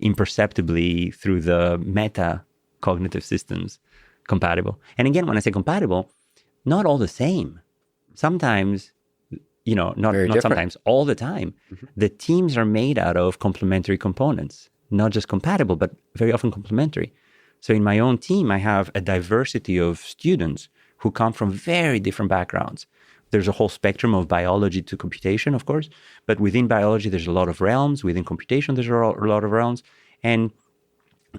imperceptibly through the meta cognitive systems compatible. And again, when I say compatible, not all the same. Sometimes, not sometimes, all the time, the teams are made out of complementary components, not just compatible, but very often complementary. So in my own team, I have a diversity of students who come from very different backgrounds. There's a whole spectrum of biology to computation, of course, but within biology, there's a lot of realms. Within computation, there's a lot of realms. And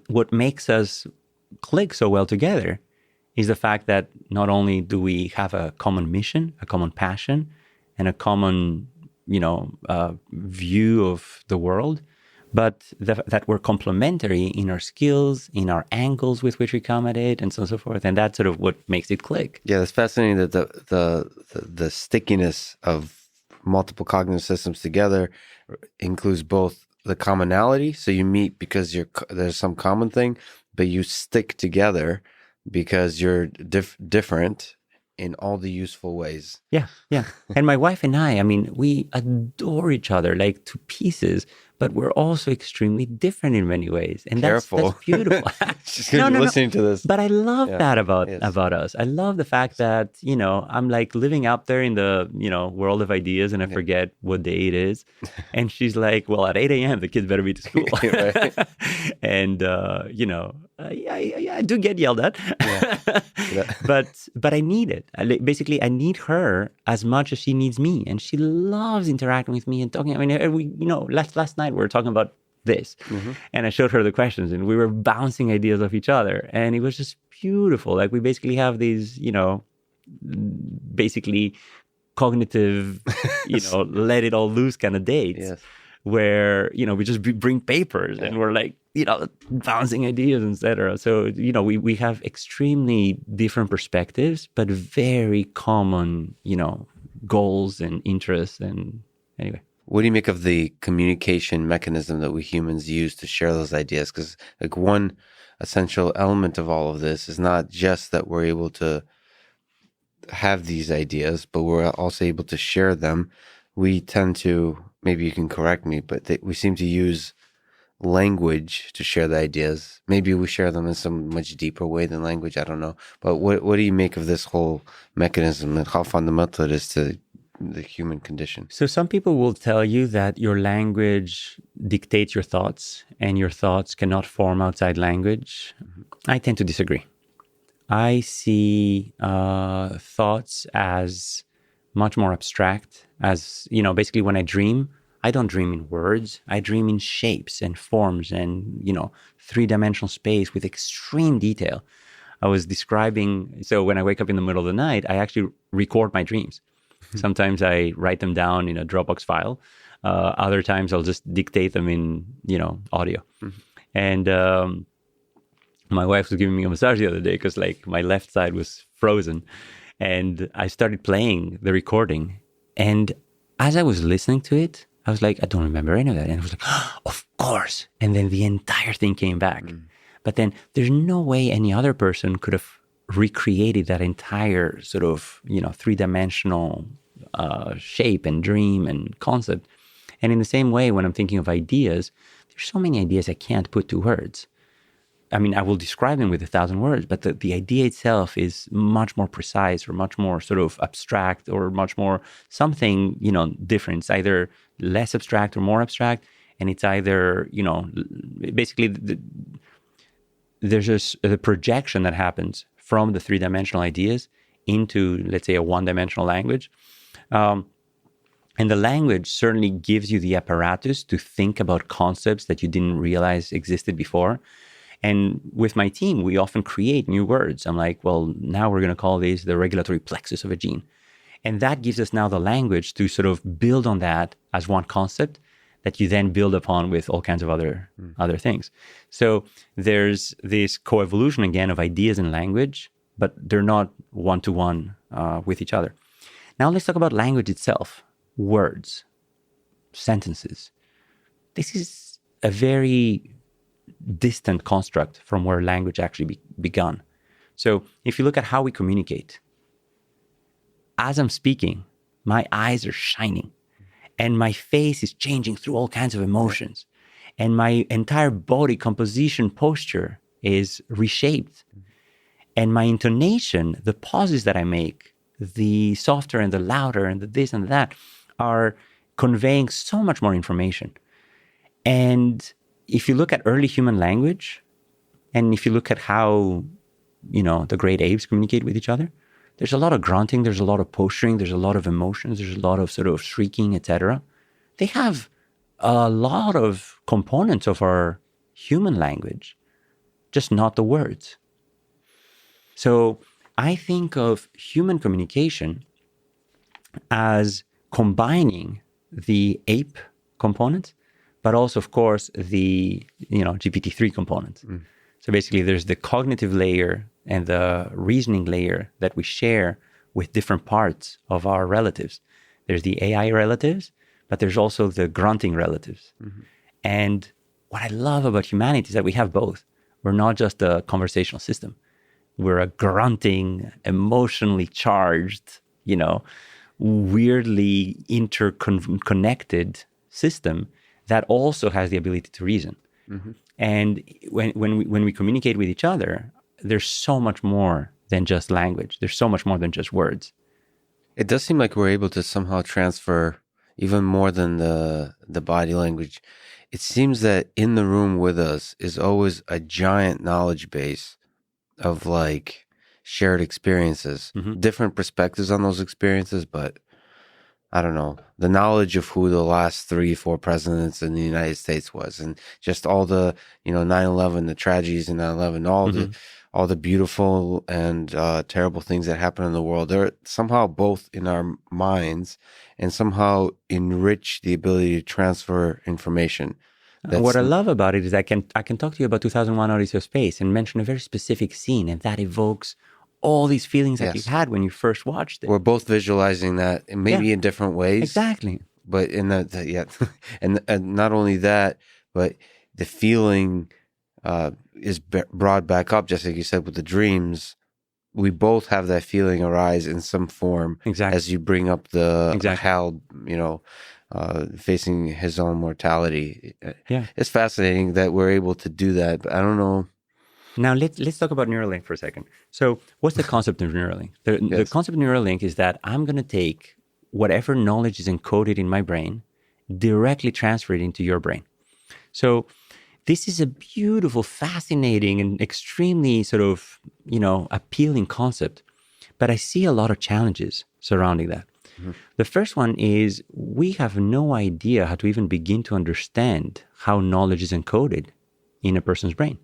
what makes us click so well together is the fact that not only do we have a common mission, a common passion, and a common, view of the world, but that we're complementary in our skills, in our angles with which we come at it, and so on and so forth. And that's sort of what makes it click. Yeah, it's fascinating that the stickiness of multiple cognitive systems together includes both the commonality. So you meet because there's some common thing, but you stick together because you're different in all the useful ways. Yeah. And my wife and I mean, we adore each other like to pieces, but we're also extremely different in many ways. And that's beautiful. She's going to be listening to this. But I love that about us. I love the fact that, I'm like living out there in the, world of ideas and I forget what day it is. And she's like, well, at 8 a.m., the kids better be to school. And, I do get yelled at. But I need it. Basically, I need her as much as she needs me. And she loves interacting with me and talking. I mean, last night we were talking about this. And I showed her the questions and we were bouncing ideas off each other. And it was just beautiful. Like we basically have these, basically cognitive, let it all loose kind of dates where, we just bring papers and we're like, bouncing ideas, etc. So, we have extremely different perspectives, but very common, goals and interests. And anyway. What do you make of the communication mechanism that we humans use to share those ideas? Because like one essential element of all of this is not just that we're able to have these ideas, but we're also able to share them. We tend to, maybe you can correct me, but we seem to use language to share the ideas. Maybe we share them in some much deeper way than language. I don't know. But what do you make of this whole mechanism and how fundamental it is to the human condition? So some people will tell you that your language dictates your thoughts and your thoughts cannot form outside language. I tend to disagree. I see thoughts as much more abstract. As, basically when I dream, I don't dream in words. I dream in shapes and forms and, three-dimensional space with extreme detail. I was describing, so when I wake up in the middle of the night, I actually record my dreams. Sometimes I write them down in a Dropbox file. Other times I'll just dictate them in, audio. And my wife was giving me a massage the other day because like my left side was frozen. And I started playing the recording. And as I was listening to it, I was like, I don't remember any of that. And I was like, oh, of course. And then the entire thing came back. But then there's no way any other person could have recreated that entire sort of, three-dimensional shape and dream and concept. And in the same way, when I'm thinking of ideas, there's so many ideas I can't put to words. I mean, I will describe them with 1,000 words, but the idea itself is much more precise or much more sort of abstract or much more something, different. It's either less abstract or more abstract. And it's either, basically there's the projection that happens from the three-dimensional ideas into, let's say, a one-dimensional language. And the language certainly gives you the apparatus to think about concepts that you didn't realize existed before. And with my team, we often create new words. I'm like, well, now we're going to call these the regulatory plexus of a gene. And that gives us now the language to sort of build on that as one concept that you then build upon with all kinds of other things. So there's this coevolution again of ideas and language, but they're not one-to-one with each other. Now let's talk about language itself. Words, sentences. This is a very distant construct from where language actually begun. So if you look at how we communicate, as I'm speaking, my eyes are shining and my face is changing through all kinds of emotions and my entire body composition posture is reshaped. And my intonation, the pauses that I make, the softer and the louder and the this and that are conveying so much more information. And if you look at early human language, and if you look at how, the great apes communicate with each other, there's a lot of grunting, there's a lot of posturing, there's a lot of emotions, there's a lot of sort of shrieking, etc. They have a lot of components of our human language, just not the words. So I think of human communication as combining the ape component, but also, of course, the GPT-3 component. So basically, there's the cognitive layer and the reasoning layer that we share with different parts of our relatives. There's the AI relatives, but there's also the grunting relatives. And what I love about humanity is that we have both. We're not just a conversational system. We're a grunting, emotionally charged, weirdly interconnected system that also has the ability to reason. And when we communicate with each other, there's so much more than just language. There's so much more than just words. It does seem like we're able to somehow transfer even more than the body language. It seems that in the room with us is always a giant knowledge base of like shared experiences, different perspectives on those experiences, but I don't know, the knowledge of who the last 3-4 presidents in the United States was, and just all the, 9/11, the tragedies in 9/11, all the beautiful and terrible things that happen in the world. They're somehow both in our minds and somehow enrich the ability to transfer information. What I love about it is I can talk to you about 2001 Odyssey of Space and mention a very specific scene, and that evokes all these feelings that you had when you first watched it. We're both visualizing that, and maybe in different ways. Exactly. But in and not only that, but the feeling is brought back up, just like you said, with the dreams. We both have that feeling arise in some form as you bring up the Hal, facing his own mortality. It's fascinating that we're able to do that, but I don't know. Now, let's talk about Neuralink for a second. So what's the concept of Neuralink? The concept of Neuralink is that I'm going to take whatever knowledge is encoded in my brain, directly transfer it into your brain. So this is a beautiful, fascinating, and extremely sort of, appealing concept. But I see a lot of challenges surrounding that. The first one is we have no idea how to even begin to understand how knowledge is encoded in a person's brain.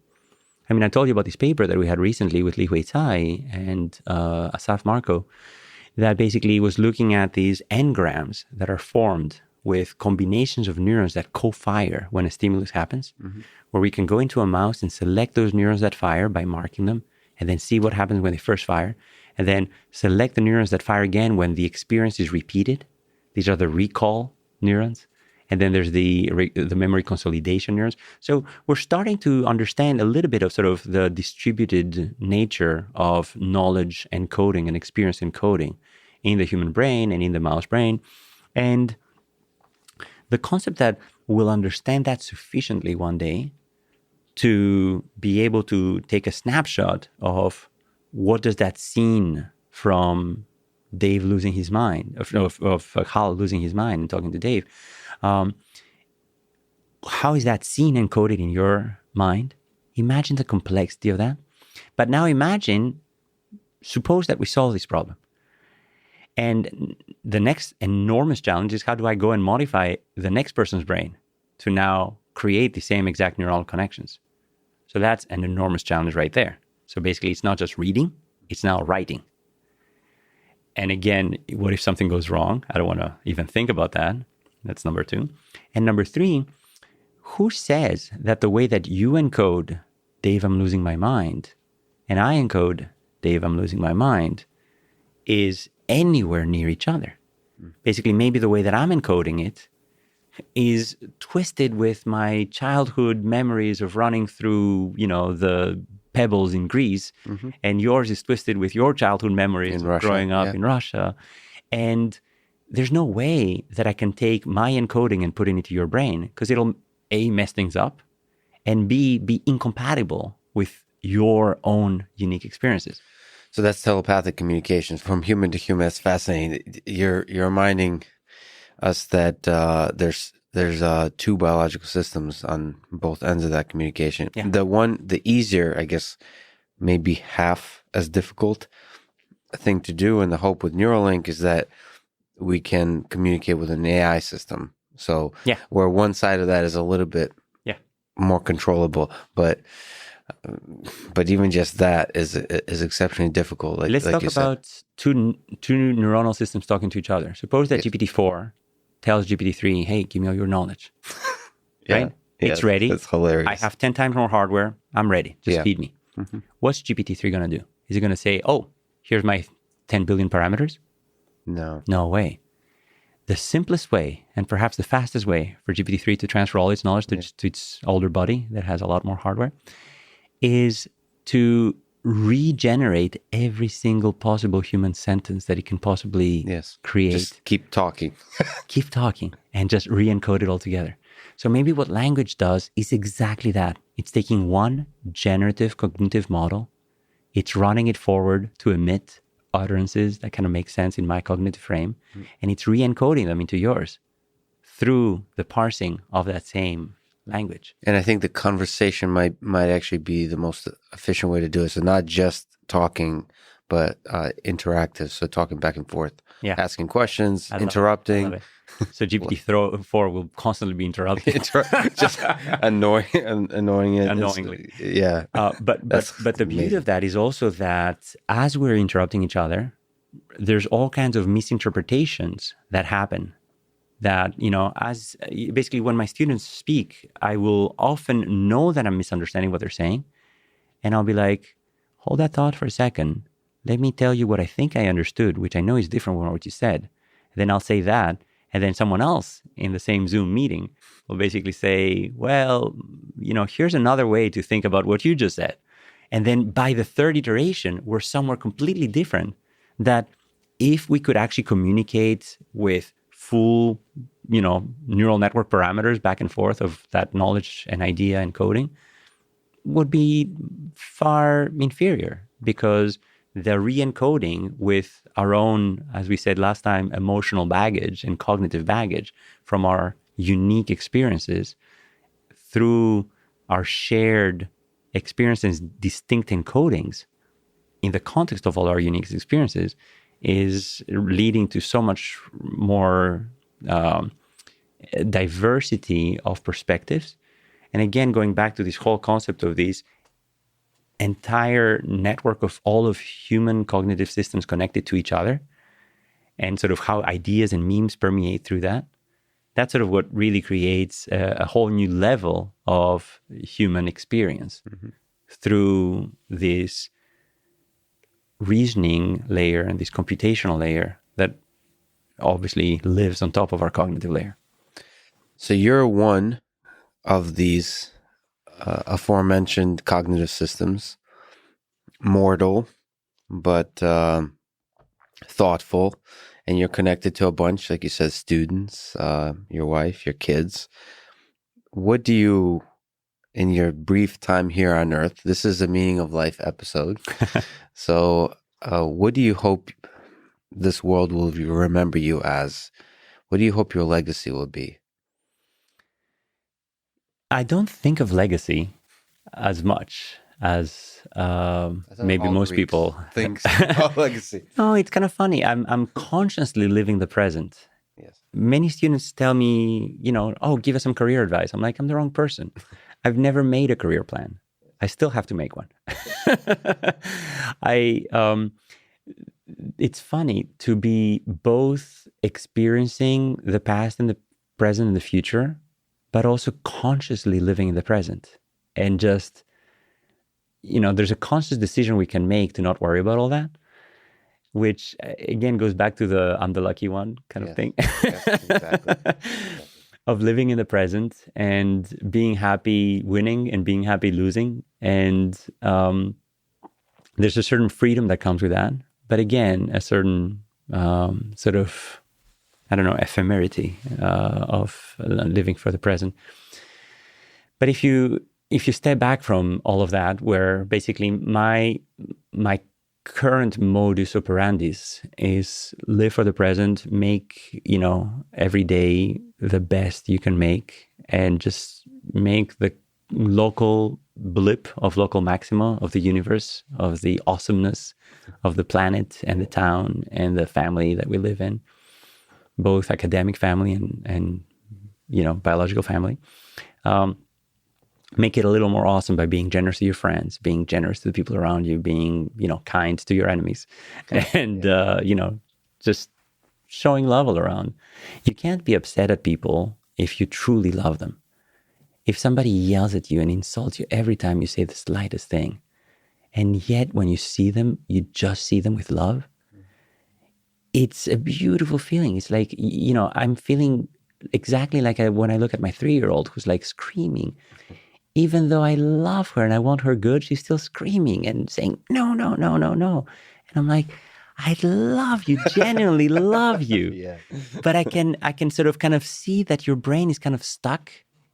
I mean, I told you about this paper that we had recently with Li Hui Tsai and Asaf Marco that basically was looking at these engrams that are formed with combinations of neurons that co-fire when a stimulus happens, where we can go into a mouse and select those neurons that fire by marking them, and then see what happens when they first fire, and then select the neurons that fire again when the experience is repeated. These are the recall neurons. And then there's the memory consolidation neurons. So we're starting to understand a little bit of sort of the distributed nature of knowledge encoding and experience encoding in the human brain and in the mouse brain. And the concept that we'll understand that sufficiently one day to be able to take a snapshot of what does that scene from Dave losing his mind, of Hal losing his mind and talking to Dave, how is that scene encoded in your mind? Imagine the complexity of that. But now imagine suppose that we solve this problem. And the next enormous challenge is, how do I go and modify the next person's brain to now create the same exact neuronal connections? So that's an enormous challenge right there. So basically, it's not just reading, it's now writing. And again, what if something goes wrong? I don't want to even think about that. That's number 2. And number 3, who says that the way that you encode, Dave, I'm losing my mind, and I encode, Dave, I'm losing my mind, is anywhere near each other? Basically, maybe the way that I'm encoding it is twisted with my childhood memories of running through, the pebbles in Greece, and yours is twisted with your childhood memories of growing up in Russia. And there's no way that I can take my encoding and put it into your brain, because it'll A, mess things up, and B, be incompatible with your own unique experiences. So that's telepathic communications from human to human. That's fascinating. You're reminding us that there's 2 biological systems on both ends of that communication. Yeah. The easier, I guess, maybe half as difficult thing to do, and the hope with Neuralink is that we can communicate with an AI system. So where one side of that is a little bit more controllable, but even just that is exceptionally difficult. Let's talk about two neuronal systems talking to each other. Suppose that GPT-4 tells GPT-3, hey, give me all your knowledge. Right? It's ready. That's hilarious. I have 10 times more hardware. I'm ready. Just feed me. What's GPT-3 going to do? Is it going to say, oh, here's my 10 billion parameters? No. No way. The simplest way, and perhaps the fastest way for GPT-3 to transfer all its knowledge to its older buddy that has a lot more hardware, is to regenerate every single possible human sentence that it can possibly create. Just keep talking. Keep talking and just re-encode it all together. So maybe what language does is exactly that. It's taking one generative cognitive model, it's running it forward to emit utterances that kind of make sense in my cognitive frame, and it's re-encoding them into yours through the parsing of that same language. And I think the conversation might actually be the most efficient way to do it. So not just talking, but interactive. So talking back and forth, asking questions, interrupting. I love it. So GPT-4 will constantly be interrupting. Just annoying it. Annoyingly. But the beauty of that is also that as we're interrupting each other, there's all kinds of misinterpretations that happen. That, as basically when my students speak, I will often know that I'm misunderstanding what they're saying. And I'll be like, hold that thought for a second. Let me tell you what I think I understood, which I know is different from what you said. And then I'll say that. And then someone else in the same Zoom meeting will basically say, well, here's another way to think about what you just said. And then by the third iteration, we're somewhere completely different. That if we could actually communicate with full, neural network parameters back and forth of that knowledge and idea and coding, would be far inferior, because the re-encoding with our own, as we said last time, emotional baggage and cognitive baggage from our unique experiences through our shared experiences, distinct encodings in the context of all our unique experiences, is leading to so much more diversity of perspectives. And again, going back to this whole concept of this entire network of all of human cognitive systems connected to each other, and sort of how ideas and memes permeate through that, that's sort of what really creates a whole new level of human experience through this reasoning layer and this computational layer that obviously lives on top of our cognitive layer. So you're one of these aforementioned cognitive systems, mortal, but thoughtful, and you're connected to a bunch, like you said, students, your wife, your kids. What do you, in your brief time here on Earth, this is a meaning of life episode, so what do you hope this world will remember you as? What do you hope your legacy will be? I don't think of legacy as much as That's how maybe all most Greeks people think about legacy. No, it's kind of funny. I'm consciously living the present. Yes. Many students tell me, oh, give us some career advice. I'm like, I'm the wrong person. I've never made a career plan. I still have to make one. It's funny to be both experiencing the past and the present and the future, but also consciously living in the present. And just, there's a conscious decision we can make to not worry about all that, which again goes back to the I'm the lucky one kind of thing. Yes, exactly. Of living in the present and being happy winning and being happy losing. And there's a certain freedom that comes with that. But again, a certain sort of, ephemerity of living for the present. But if you step back from all of that, where basically my current modus operandis is live for the present, make, every day the best you can make, and just make the local blip of local maxima of the universe, of the awesomeness of the planet and the town and the family that we live in, both academic family and biological family. Make it a little more awesome by being generous to your friends, being generous to the people around you, being, kind to your enemies, and, just showing love all around. You can't be upset at people if you truly love them. If somebody yells at you and insults you every time you say the slightest thing, and yet when you see them, you just see them with love, it's a beautiful feeling. It's like, I'm feeling exactly like when I look at my 3-year-old who's like screaming. Even though I love her and I want her good, she's still screaming and saying, no, no, no, no, no. And I'm like, I love you, genuinely love you. Yeah. But I can sort of kind of see that your brain is kind of stuck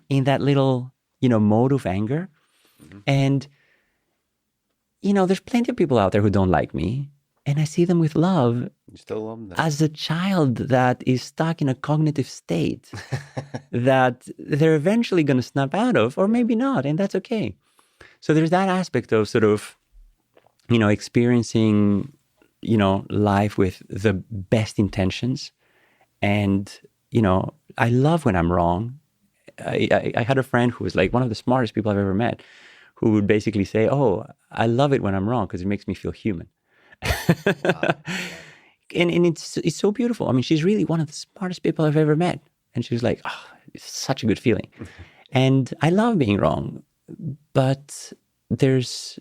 in that little, mode of anger. Mm-hmm. And, there's plenty of people out there who don't like me. And I see them with love. You still love them. As a child that is stuck in a cognitive state that they're eventually going to snap out of, or maybe not, and that's okay. So there's that aspect of sort of, experiencing, life with the best intentions. And, I love when I'm wrong. I had a friend who was like one of the smartest people I've ever met, who would basically say, oh, I love it when I'm wrong because it makes me feel human. Wow. And it's so beautiful. I mean, she's really one of the smartest people I've ever met. And she was like, oh, it's such a good feeling. And I love being wrong. But there's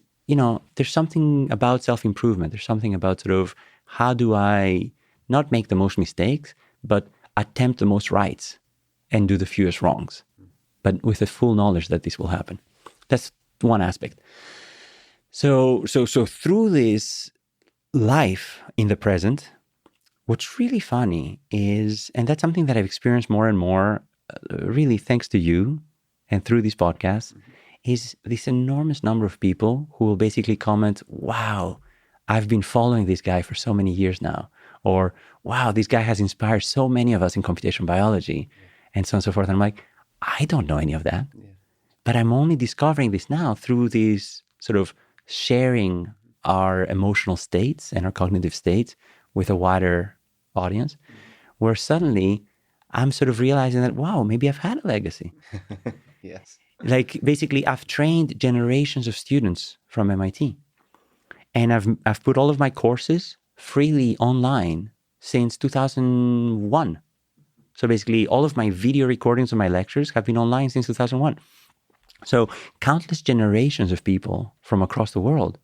something about self-improvement. There's something about sort of how do I not make the most mistakes, but attempt the most rights and do the fewest wrongs, but with the full knowledge that this will happen. That's one aspect. So through this life in the present, what's really funny is, and that's something that I've experienced more and more, really thanks to you and through these podcasts, is this enormous number of people who will basically comment, wow, I've been following this guy for so many years now. Or, wow, this guy has inspired so many of us in computational biology, and so on and so forth. And I'm like, I don't know any of that. Yeah. But I'm only discovering this now through this sort of sharing our emotional states and our cognitive states with a wider audience, where suddenly I'm sort of realizing that, wow, maybe I've had a legacy. Yes. Like basically I've trained generations of students from MIT, and I've put all of my courses freely online since 2001. So basically all of my video recordings of my lectures have been online since 2001. So countless generations of people from across the world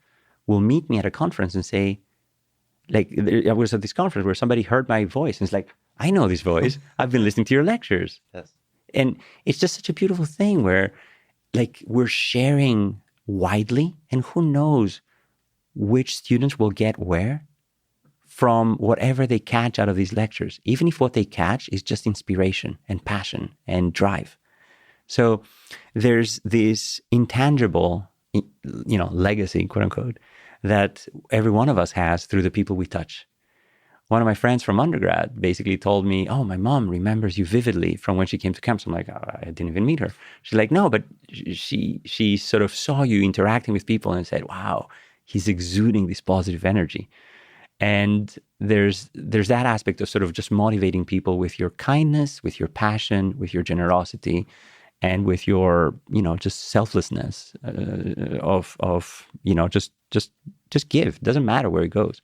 will meet me at a conference and say, like, I was at this conference where somebody heard my voice and it's like, I know this voice. I've been listening to your lectures. Yes. And it's just such a beautiful thing where, like, we're sharing widely, and who knows which students will get where from whatever they catch out of these lectures, even if what they catch is just inspiration and passion and drive. So there's this intangible, legacy, quote unquote, that every one of us has through the people we touch. one of my friends from undergrad basically told me, oh, my mom remembers you vividly from when she came to campus. I'm like, oh, I didn't even meet her. She's like, no, but she sort of saw you interacting with people and said, wow, he's exuding this positive energy. And there's that aspect of sort of just motivating people with your kindness, with your passion, with your generosity, and with your, just selflessness of just give. Doesn't matter where it goes.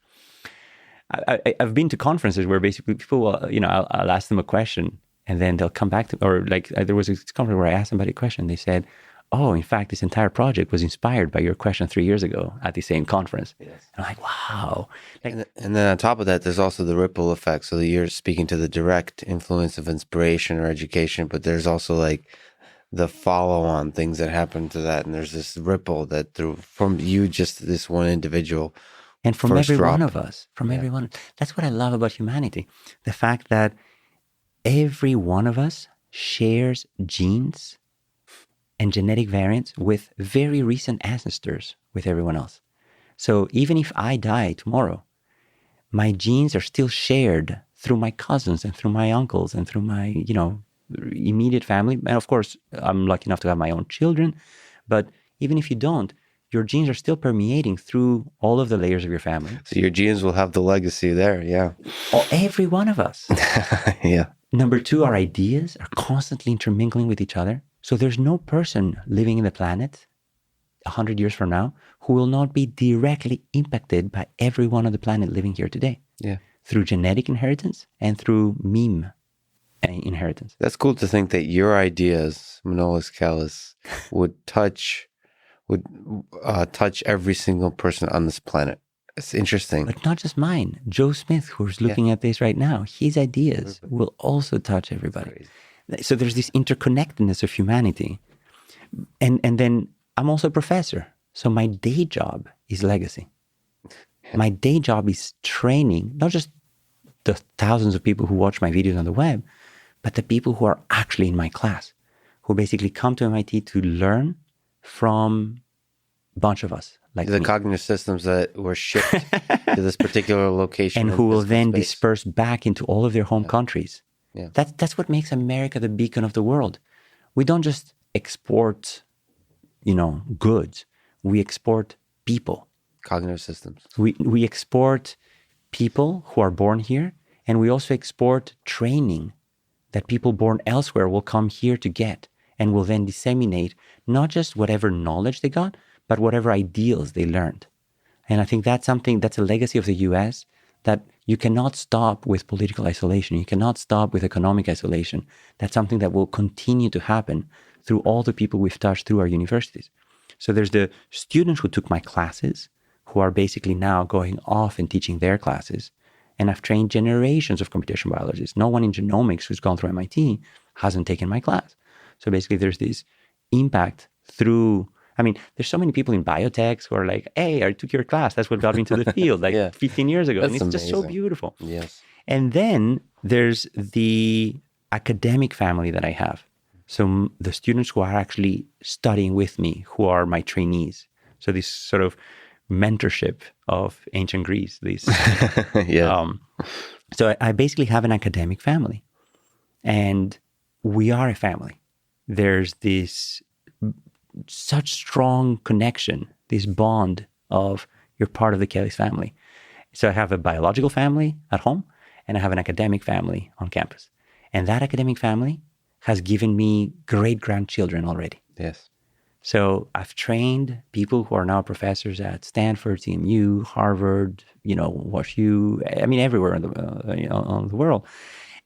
I've been to conferences where basically people will, I'll ask them a question and then they'll come back to, or like there was a conference where I asked somebody a question. They said, oh, in fact, this entire project was inspired by your question 3 years ago at the same conference. Yes. And I'm like, wow. And then on top of that, there's also the ripple effect. So you're speaking to the direct influence of inspiration or education, but there's also like the follow-on things that happen to that. And there's this ripple that from you, just this one individual. And from every one of us, everyone. That's what I love about humanity. The fact that every one of us shares genes and genetic variants with very recent ancestors with everyone else. So even if I die tomorrow, my genes are still shared through my cousins and through my uncles and through my, immediate family. And of course, I'm lucky enough to have my own children. But even if you don't, your genes are still permeating through all of the layers of your family. So your genes will have the legacy there, yeah. Every one of us. Yeah. Number two, our ideas are constantly intermingling with each other. So there's no person living in the planet 100 years from now who will not be directly impacted by everyone on the planet living here today. Yeah. Through genetic inheritance and through meme inheritance. That's cool to think that your ideas, Manolis, Kellis, would touch every single person on this planet. It's interesting. But not just mine. Joe Smith, who's looking at this right now, his ideas will also touch everybody. So there's this interconnectedness of humanity. And then I'm also a professor. So my day job is legacy. My day job is training, not just the thousands of people who watch my videos on the web, but the people who are actually in my class, who basically come to MIT to learn from a bunch of us. Like the cognitive systems that were shipped to this particular location. And who will then disperse back into all of their home countries. Yeah. That's what makes America the beacon of the world. We don't just export, goods. We export people. Cognitive systems. We export people who are born here, and we also export training that people born elsewhere will come here to get and will then disseminate not just whatever knowledge they got, but whatever ideals they learned. And I think that's a legacy of the US that you cannot stop with political isolation. You cannot stop with economic isolation. That's something that will continue to happen through all the people we've touched through our universities. So there's the students who took my classes, who are basically now going off and teaching their classes. And I've trained generations of computational biologists. No one in genomics who's gone through MIT hasn't taken my class. So basically there's this impact through, there's so many people in biotech who are like, hey, I took your class. That's what got me into the field 15 years ago. That's and it's amazing. Just so beautiful. Yes. And then there's the academic family that I have. So the students who are actually studying with me, who are my trainees. So this sort of mentorship of ancient Greece. So I basically have an academic family. And we are a family. There's this such strong connection, this bond of you're part of the Kellis family. So I have a biological family at home, and I have an academic family on campus. And that academic family has given me great-grandchildren already. Yes. So I've trained people who are now professors at Stanford, CMU, Harvard, WashU, everywhere in the world.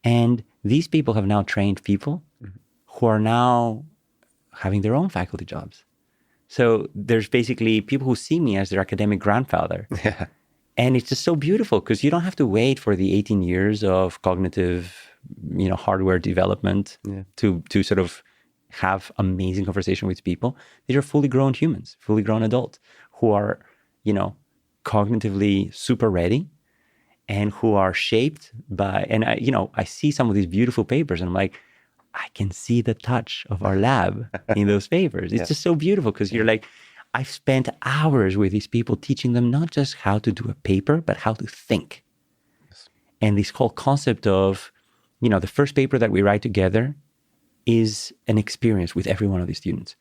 And these people have now trained people who are now having their own faculty jobs. So there's basically people who see me as their academic grandfather. Yeah. And it's just so beautiful because you don't have to wait for the 18 years of cognitive, hardware development to sort of have amazing conversation with people. These are fully grown humans, fully grown adults who are, cognitively super ready and who are shaped by, and I see some of these beautiful papers and I'm like, I can see the touch of our lab in those papers. It's just so beautiful because you're like, I've spent hours with these people teaching them not just how to do a paper, but how to think. And this whole concept of, the first paper that we write together is an experience with every one of the students.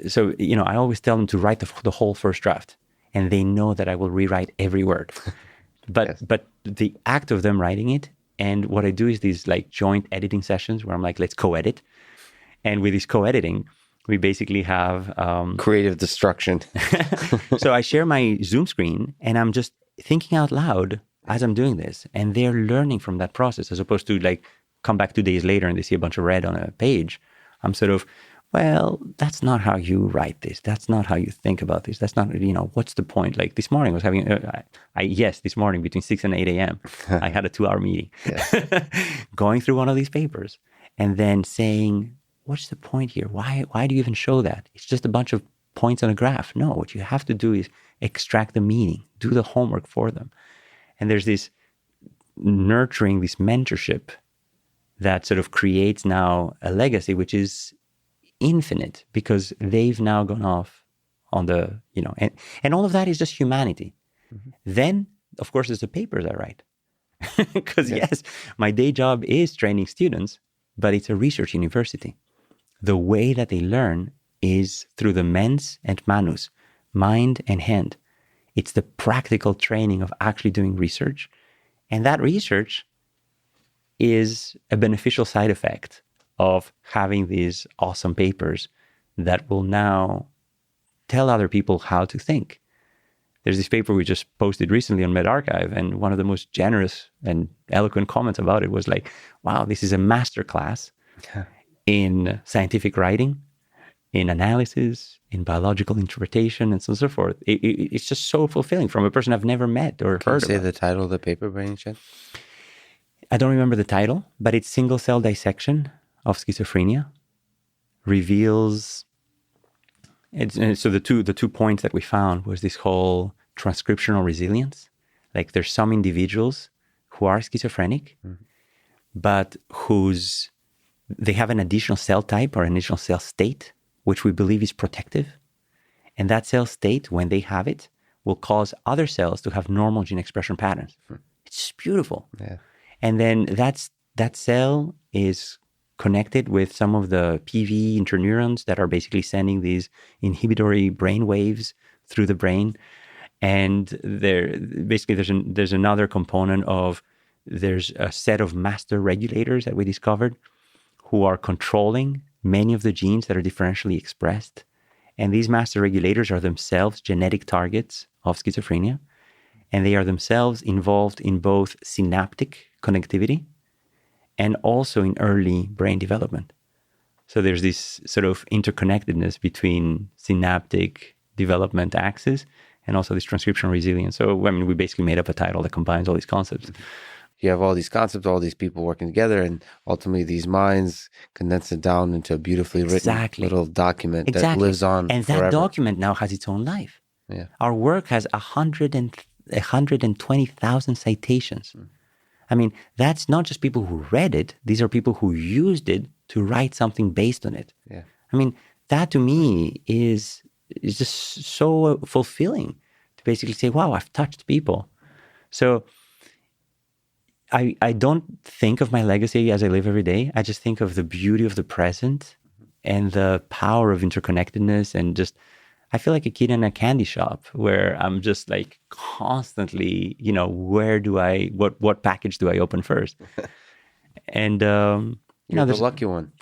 So, I always tell them to write the whole first draft, and they know that I will rewrite every word. But the act of them writing it, and what I do is these like joint editing sessions where I'm like, let's co-edit. And with this co-editing, we basically have... creative destruction. So I share my Zoom screen, and I'm just thinking out loud as I'm doing this. And they're learning from that process, as opposed to like come back 2 days later and they see a bunch of red on a page. I'm sort of, well, that's not how you write this. That's not how you think about this. That's not, what's the point? Like this morning I was having, this morning between 6 and 8 a.m., I had a 2-hour meeting going through one of these papers and then saying, what's the point here? Why do you even show that? It's just a bunch of points on a graph. No, what you have to do is extract the meaning, do the homework for them. And there's this nurturing, this mentorship that sort of creates now a legacy, which is infinite because they've now gone off on the, and all of that is just humanity. Mm-hmm. Then, of course, there's the papers I write. Because yes, my day job is training students, but it's a research university. The way that they learn is through the mens and manus, mind and hand. It's the practical training of actually doing research. And that research is a beneficial side effect of having these awesome papers that will now tell other people how to think. There's this paper we just posted recently on medRxiv, and one of the most generous and eloquent comments about it was like, wow, this is a masterclass in scientific writing, in analysis, in biological interpretation, and so on and so forth. It's just so fulfilling from a person I've never met or heard of. Can you say the title of the paper by any chance? I don't remember the title, but it's Single Cell Dissection of Schizophrenia. Reveals... so the two points that we found was this whole transcriptional resilience. Like there's some individuals who are schizophrenic, but they have an additional cell type or an additional cell state, which we believe is protective. And that cell state, when they have it, will cause other cells to have normal gene expression patterns. It's just beautiful. Yeah. And then that cell is connected with some of the PV interneurons that are basically sending these inhibitory brain waves through the brain. And there's another component of, there's a set of master regulators that we discovered who are controlling many of the genes that are differentially expressed. And these master regulators are themselves genetic targets of schizophrenia. And they are themselves involved in both synaptic connectivity and also in early brain development. So there's this sort of interconnectedness between synaptic development axis and also this transcriptional resilience. So, we basically made up a title that combines all these concepts. You have all these concepts, all these people working together, and ultimately these minds condense it down into a beautifully written little document that lives on and forever. That document now has its own life. Yeah. Our work has 120,000 citations. That's not just people who read it. These are people who used it to write something based on it. Yeah. That to me is just so fulfilling to basically say, wow, I've touched people. So I don't think of my legacy as I live every day. I just think of the beauty of the present and the power of interconnectedness, and just, I feel like a kid in a candy shop where I'm just like constantly, what package do I open first? And, You're the lucky one.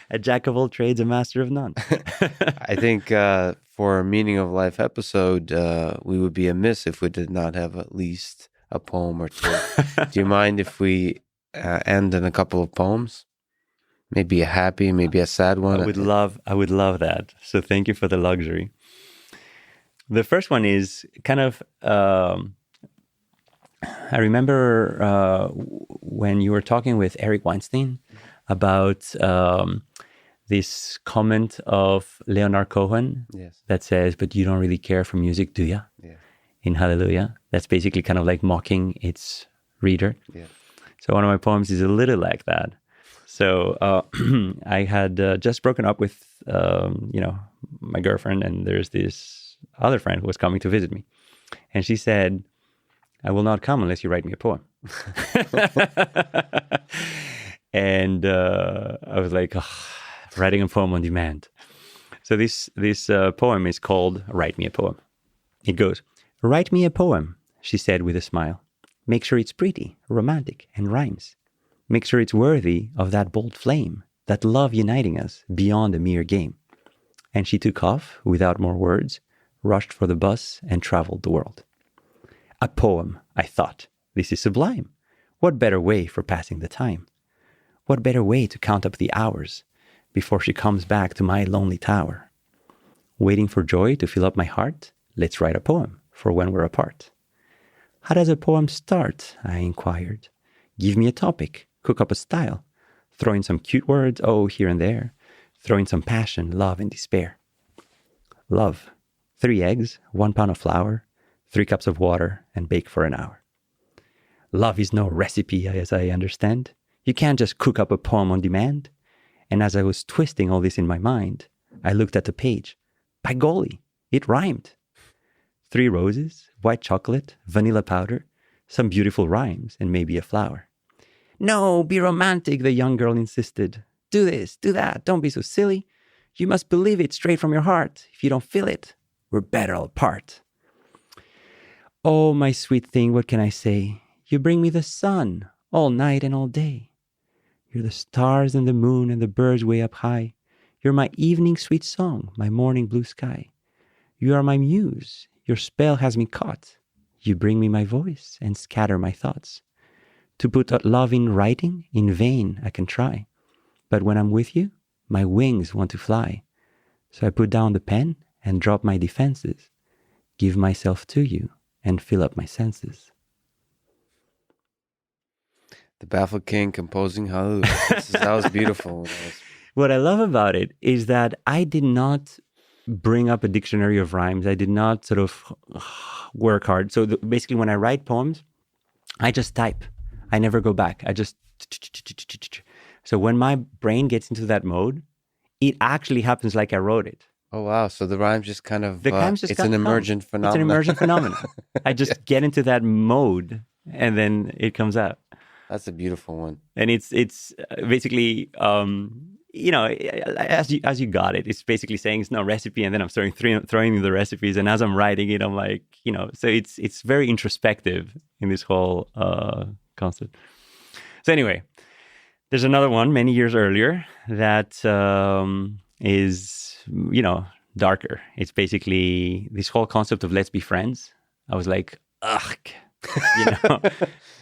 A jack of all trades, a master of none. I think for a Meaning of Life episode, we would be amiss if we did not have at least a poem or two. Do you mind if we end in a couple of poems? Maybe a happy, maybe a sad one. I would love that. So thank you for the luxury. The first one is kind of, I remember when you were talking with Eric Weinstein about this comment of Leonard Cohen that says, but you don't really care for music, do you? Yeah. In Hallelujah. That's basically kind of like mocking its reader. Yeah. So one of my poems is a little like that. So I had just broken up with, my girlfriend, and there's this other friend who was coming to visit me. And she said, I will not come unless you write me a poem. And I was like, writing a poem on demand. So this poem is called Write Me a Poem. It goes, "Write me a poem," she said with a smile. "Make sure it's pretty, romantic, and rhymes. Make sure it's worthy of that bold flame, that love uniting us beyond a mere game." And she took off without more words, rushed for the bus, and traveled the world. A poem, I thought. This is sublime. What better way for passing the time? What better way to count up the hours before she comes back to my lonely tower? Waiting for joy to fill up my heart? Let's write a poem for when we're apart. How does a poem start? I inquired. Give me a topic, cook up a style, throw in some cute words, oh, here and there, throw in some passion, love, and despair. Love. 3 eggs, 1 pound of flour, 3 cups of water, and bake for an hour. Love is no recipe, as I understand. You can't just cook up a poem on demand. And as I was twisting all this in my mind, I looked at the page. By golly, it rhymed. 3 roses, white chocolate, vanilla powder, some beautiful rhymes, and maybe a flower. No, be romantic, the young girl insisted. Do this, do that, don't be so silly. You must believe it straight from your heart. If you don't feel it, we're better apart. Oh, my sweet thing, what can I say? You bring me the sun all night and all day. You're the stars and the moon and the birds way up high. You're my evening sweet song, my morning blue sky. You are my muse, your spell has me caught. You bring me my voice and scatter my thoughts. To put love in writing, in vain I can try. But when I'm with you, my wings want to fly. So I put down the pen and drop my defenses, give myself to you and fill up my senses. The Baffled King composing hallelujah. That was beautiful. What I love about it is that I did not bring up a dictionary of rhymes. I did not sort of work hard. So basically when I write poems, I just type. I never go back. I just... So when my brain gets into that mode, it actually happens like I wrote it. Oh, wow. So the rhymes just kind of... it's an emergent phenomenon. It's an emergent phenomenon. I just get into that mode and then it comes out. That's a beautiful one. And it's basically, as you got it, it's basically saying it's no recipe. And then I'm throwing in the recipes. And as I'm writing it, I'm like, so it's very introspective in this whole concept. So anyway, there's another one many years earlier that is, darker. It's basically this whole concept of let's be friends. I was like, ugh,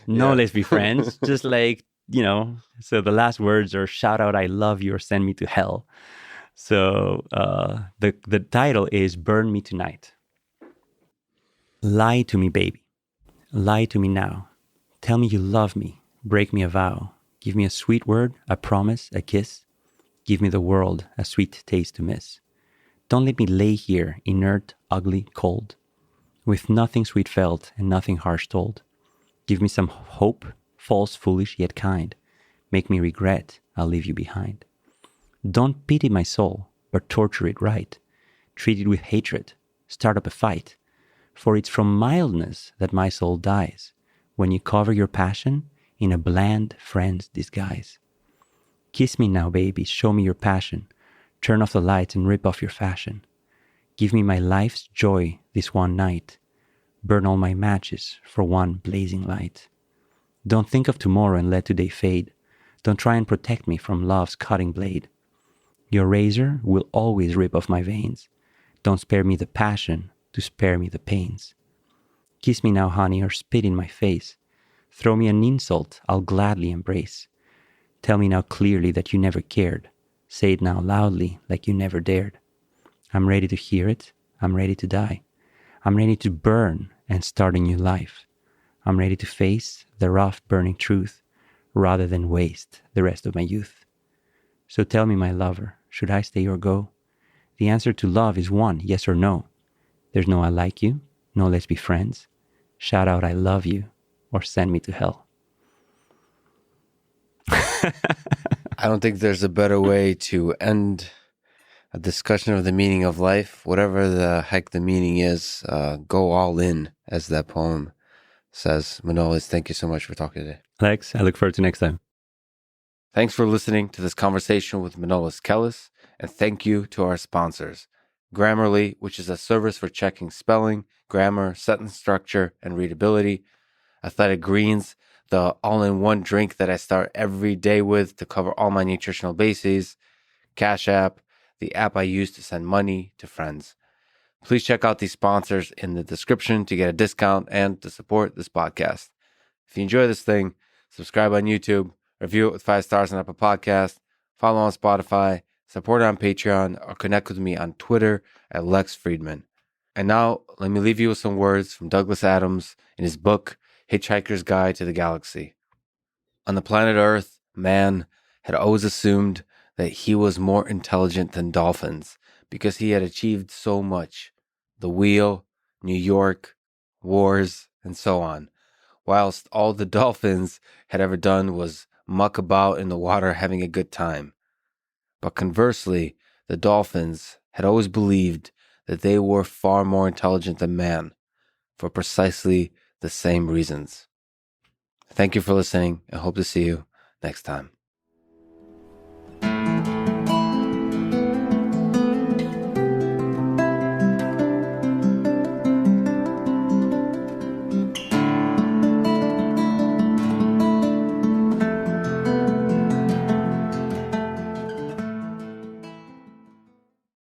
let's be friends. Just like, so the last words are shout out, I love you, or send me to hell. So the title is Burn Me Tonight. Lie to me, baby. Lie to me now. Tell me you love me. Break me a vow. Give me a sweet word, a promise, a kiss. Give me the world, a sweet taste to miss. Don't let me lay here, inert, ugly, cold, with nothing sweet felt and nothing harsh told. Give me some hope, false, foolish, yet kind. Make me regret, I'll leave you behind. Don't pity my soul, but torture it right. Treat it with hatred, start up a fight. For it's from mildness that my soul dies, when you cover your passion in a bland friend's disguise. Kiss me now, baby, show me your passion. Turn off the lights and rip off your fashion. Give me my life's joy this one night. Burn all my matches for one blazing light. Don't think of tomorrow and let today fade. Don't try and protect me from love's cutting blade. Your razor will always rip off my veins. Don't spare me the passion to spare me the pains. Kiss me now, honey, or spit in my face. Throw me an insult I'll gladly embrace. Tell me now clearly that you never cared. Say it now loudly like you never dared. I'm ready to hear it. I'm ready to die. I'm ready to burn and start a new life. I'm ready to face the rough burning truth rather than waste the rest of my youth. So tell me, my lover, should I stay or go? The answer to love is one, yes or no. There's no I like you, no let's be friends. Shout out I love you or send me to hell. I don't think there's a better way to end a discussion of the meaning of life. Whatever the heck the meaning is, go all in, as that poem says Manolis. Thank you so much for talking today. Alex, I look forward to next time. Thanks for listening to this conversation with Manolis Kellis, and thank you to our sponsors, Grammarly, which is a service for checking spelling, grammar, sentence structure, and readability, Athletic Greens, the all-in-one drink that I start every day with to cover all my nutritional bases, Cash App, the app I use to send money to friends. Please check out these sponsors in the description to get a discount and to support this podcast. If you enjoy this thing, subscribe on YouTube, review it with 5 stars on Apple Podcasts, follow on Spotify, support on Patreon, or connect with me on Twitter at Lex Friedman. And now, let me leave you with some words from Douglas Adams in his book, Hitchhiker's Guide to the Galaxy. On the planet Earth, man had always assumed that he was more intelligent than dolphins because he had achieved so much. The wheel, New York, wars, and so on. Whilst all the dolphins had ever done was muck about in the water having a good time. But conversely, the dolphins had always believed that they were far more intelligent than man for precisely the same reasons. Thank you for listening and hope to see you next time.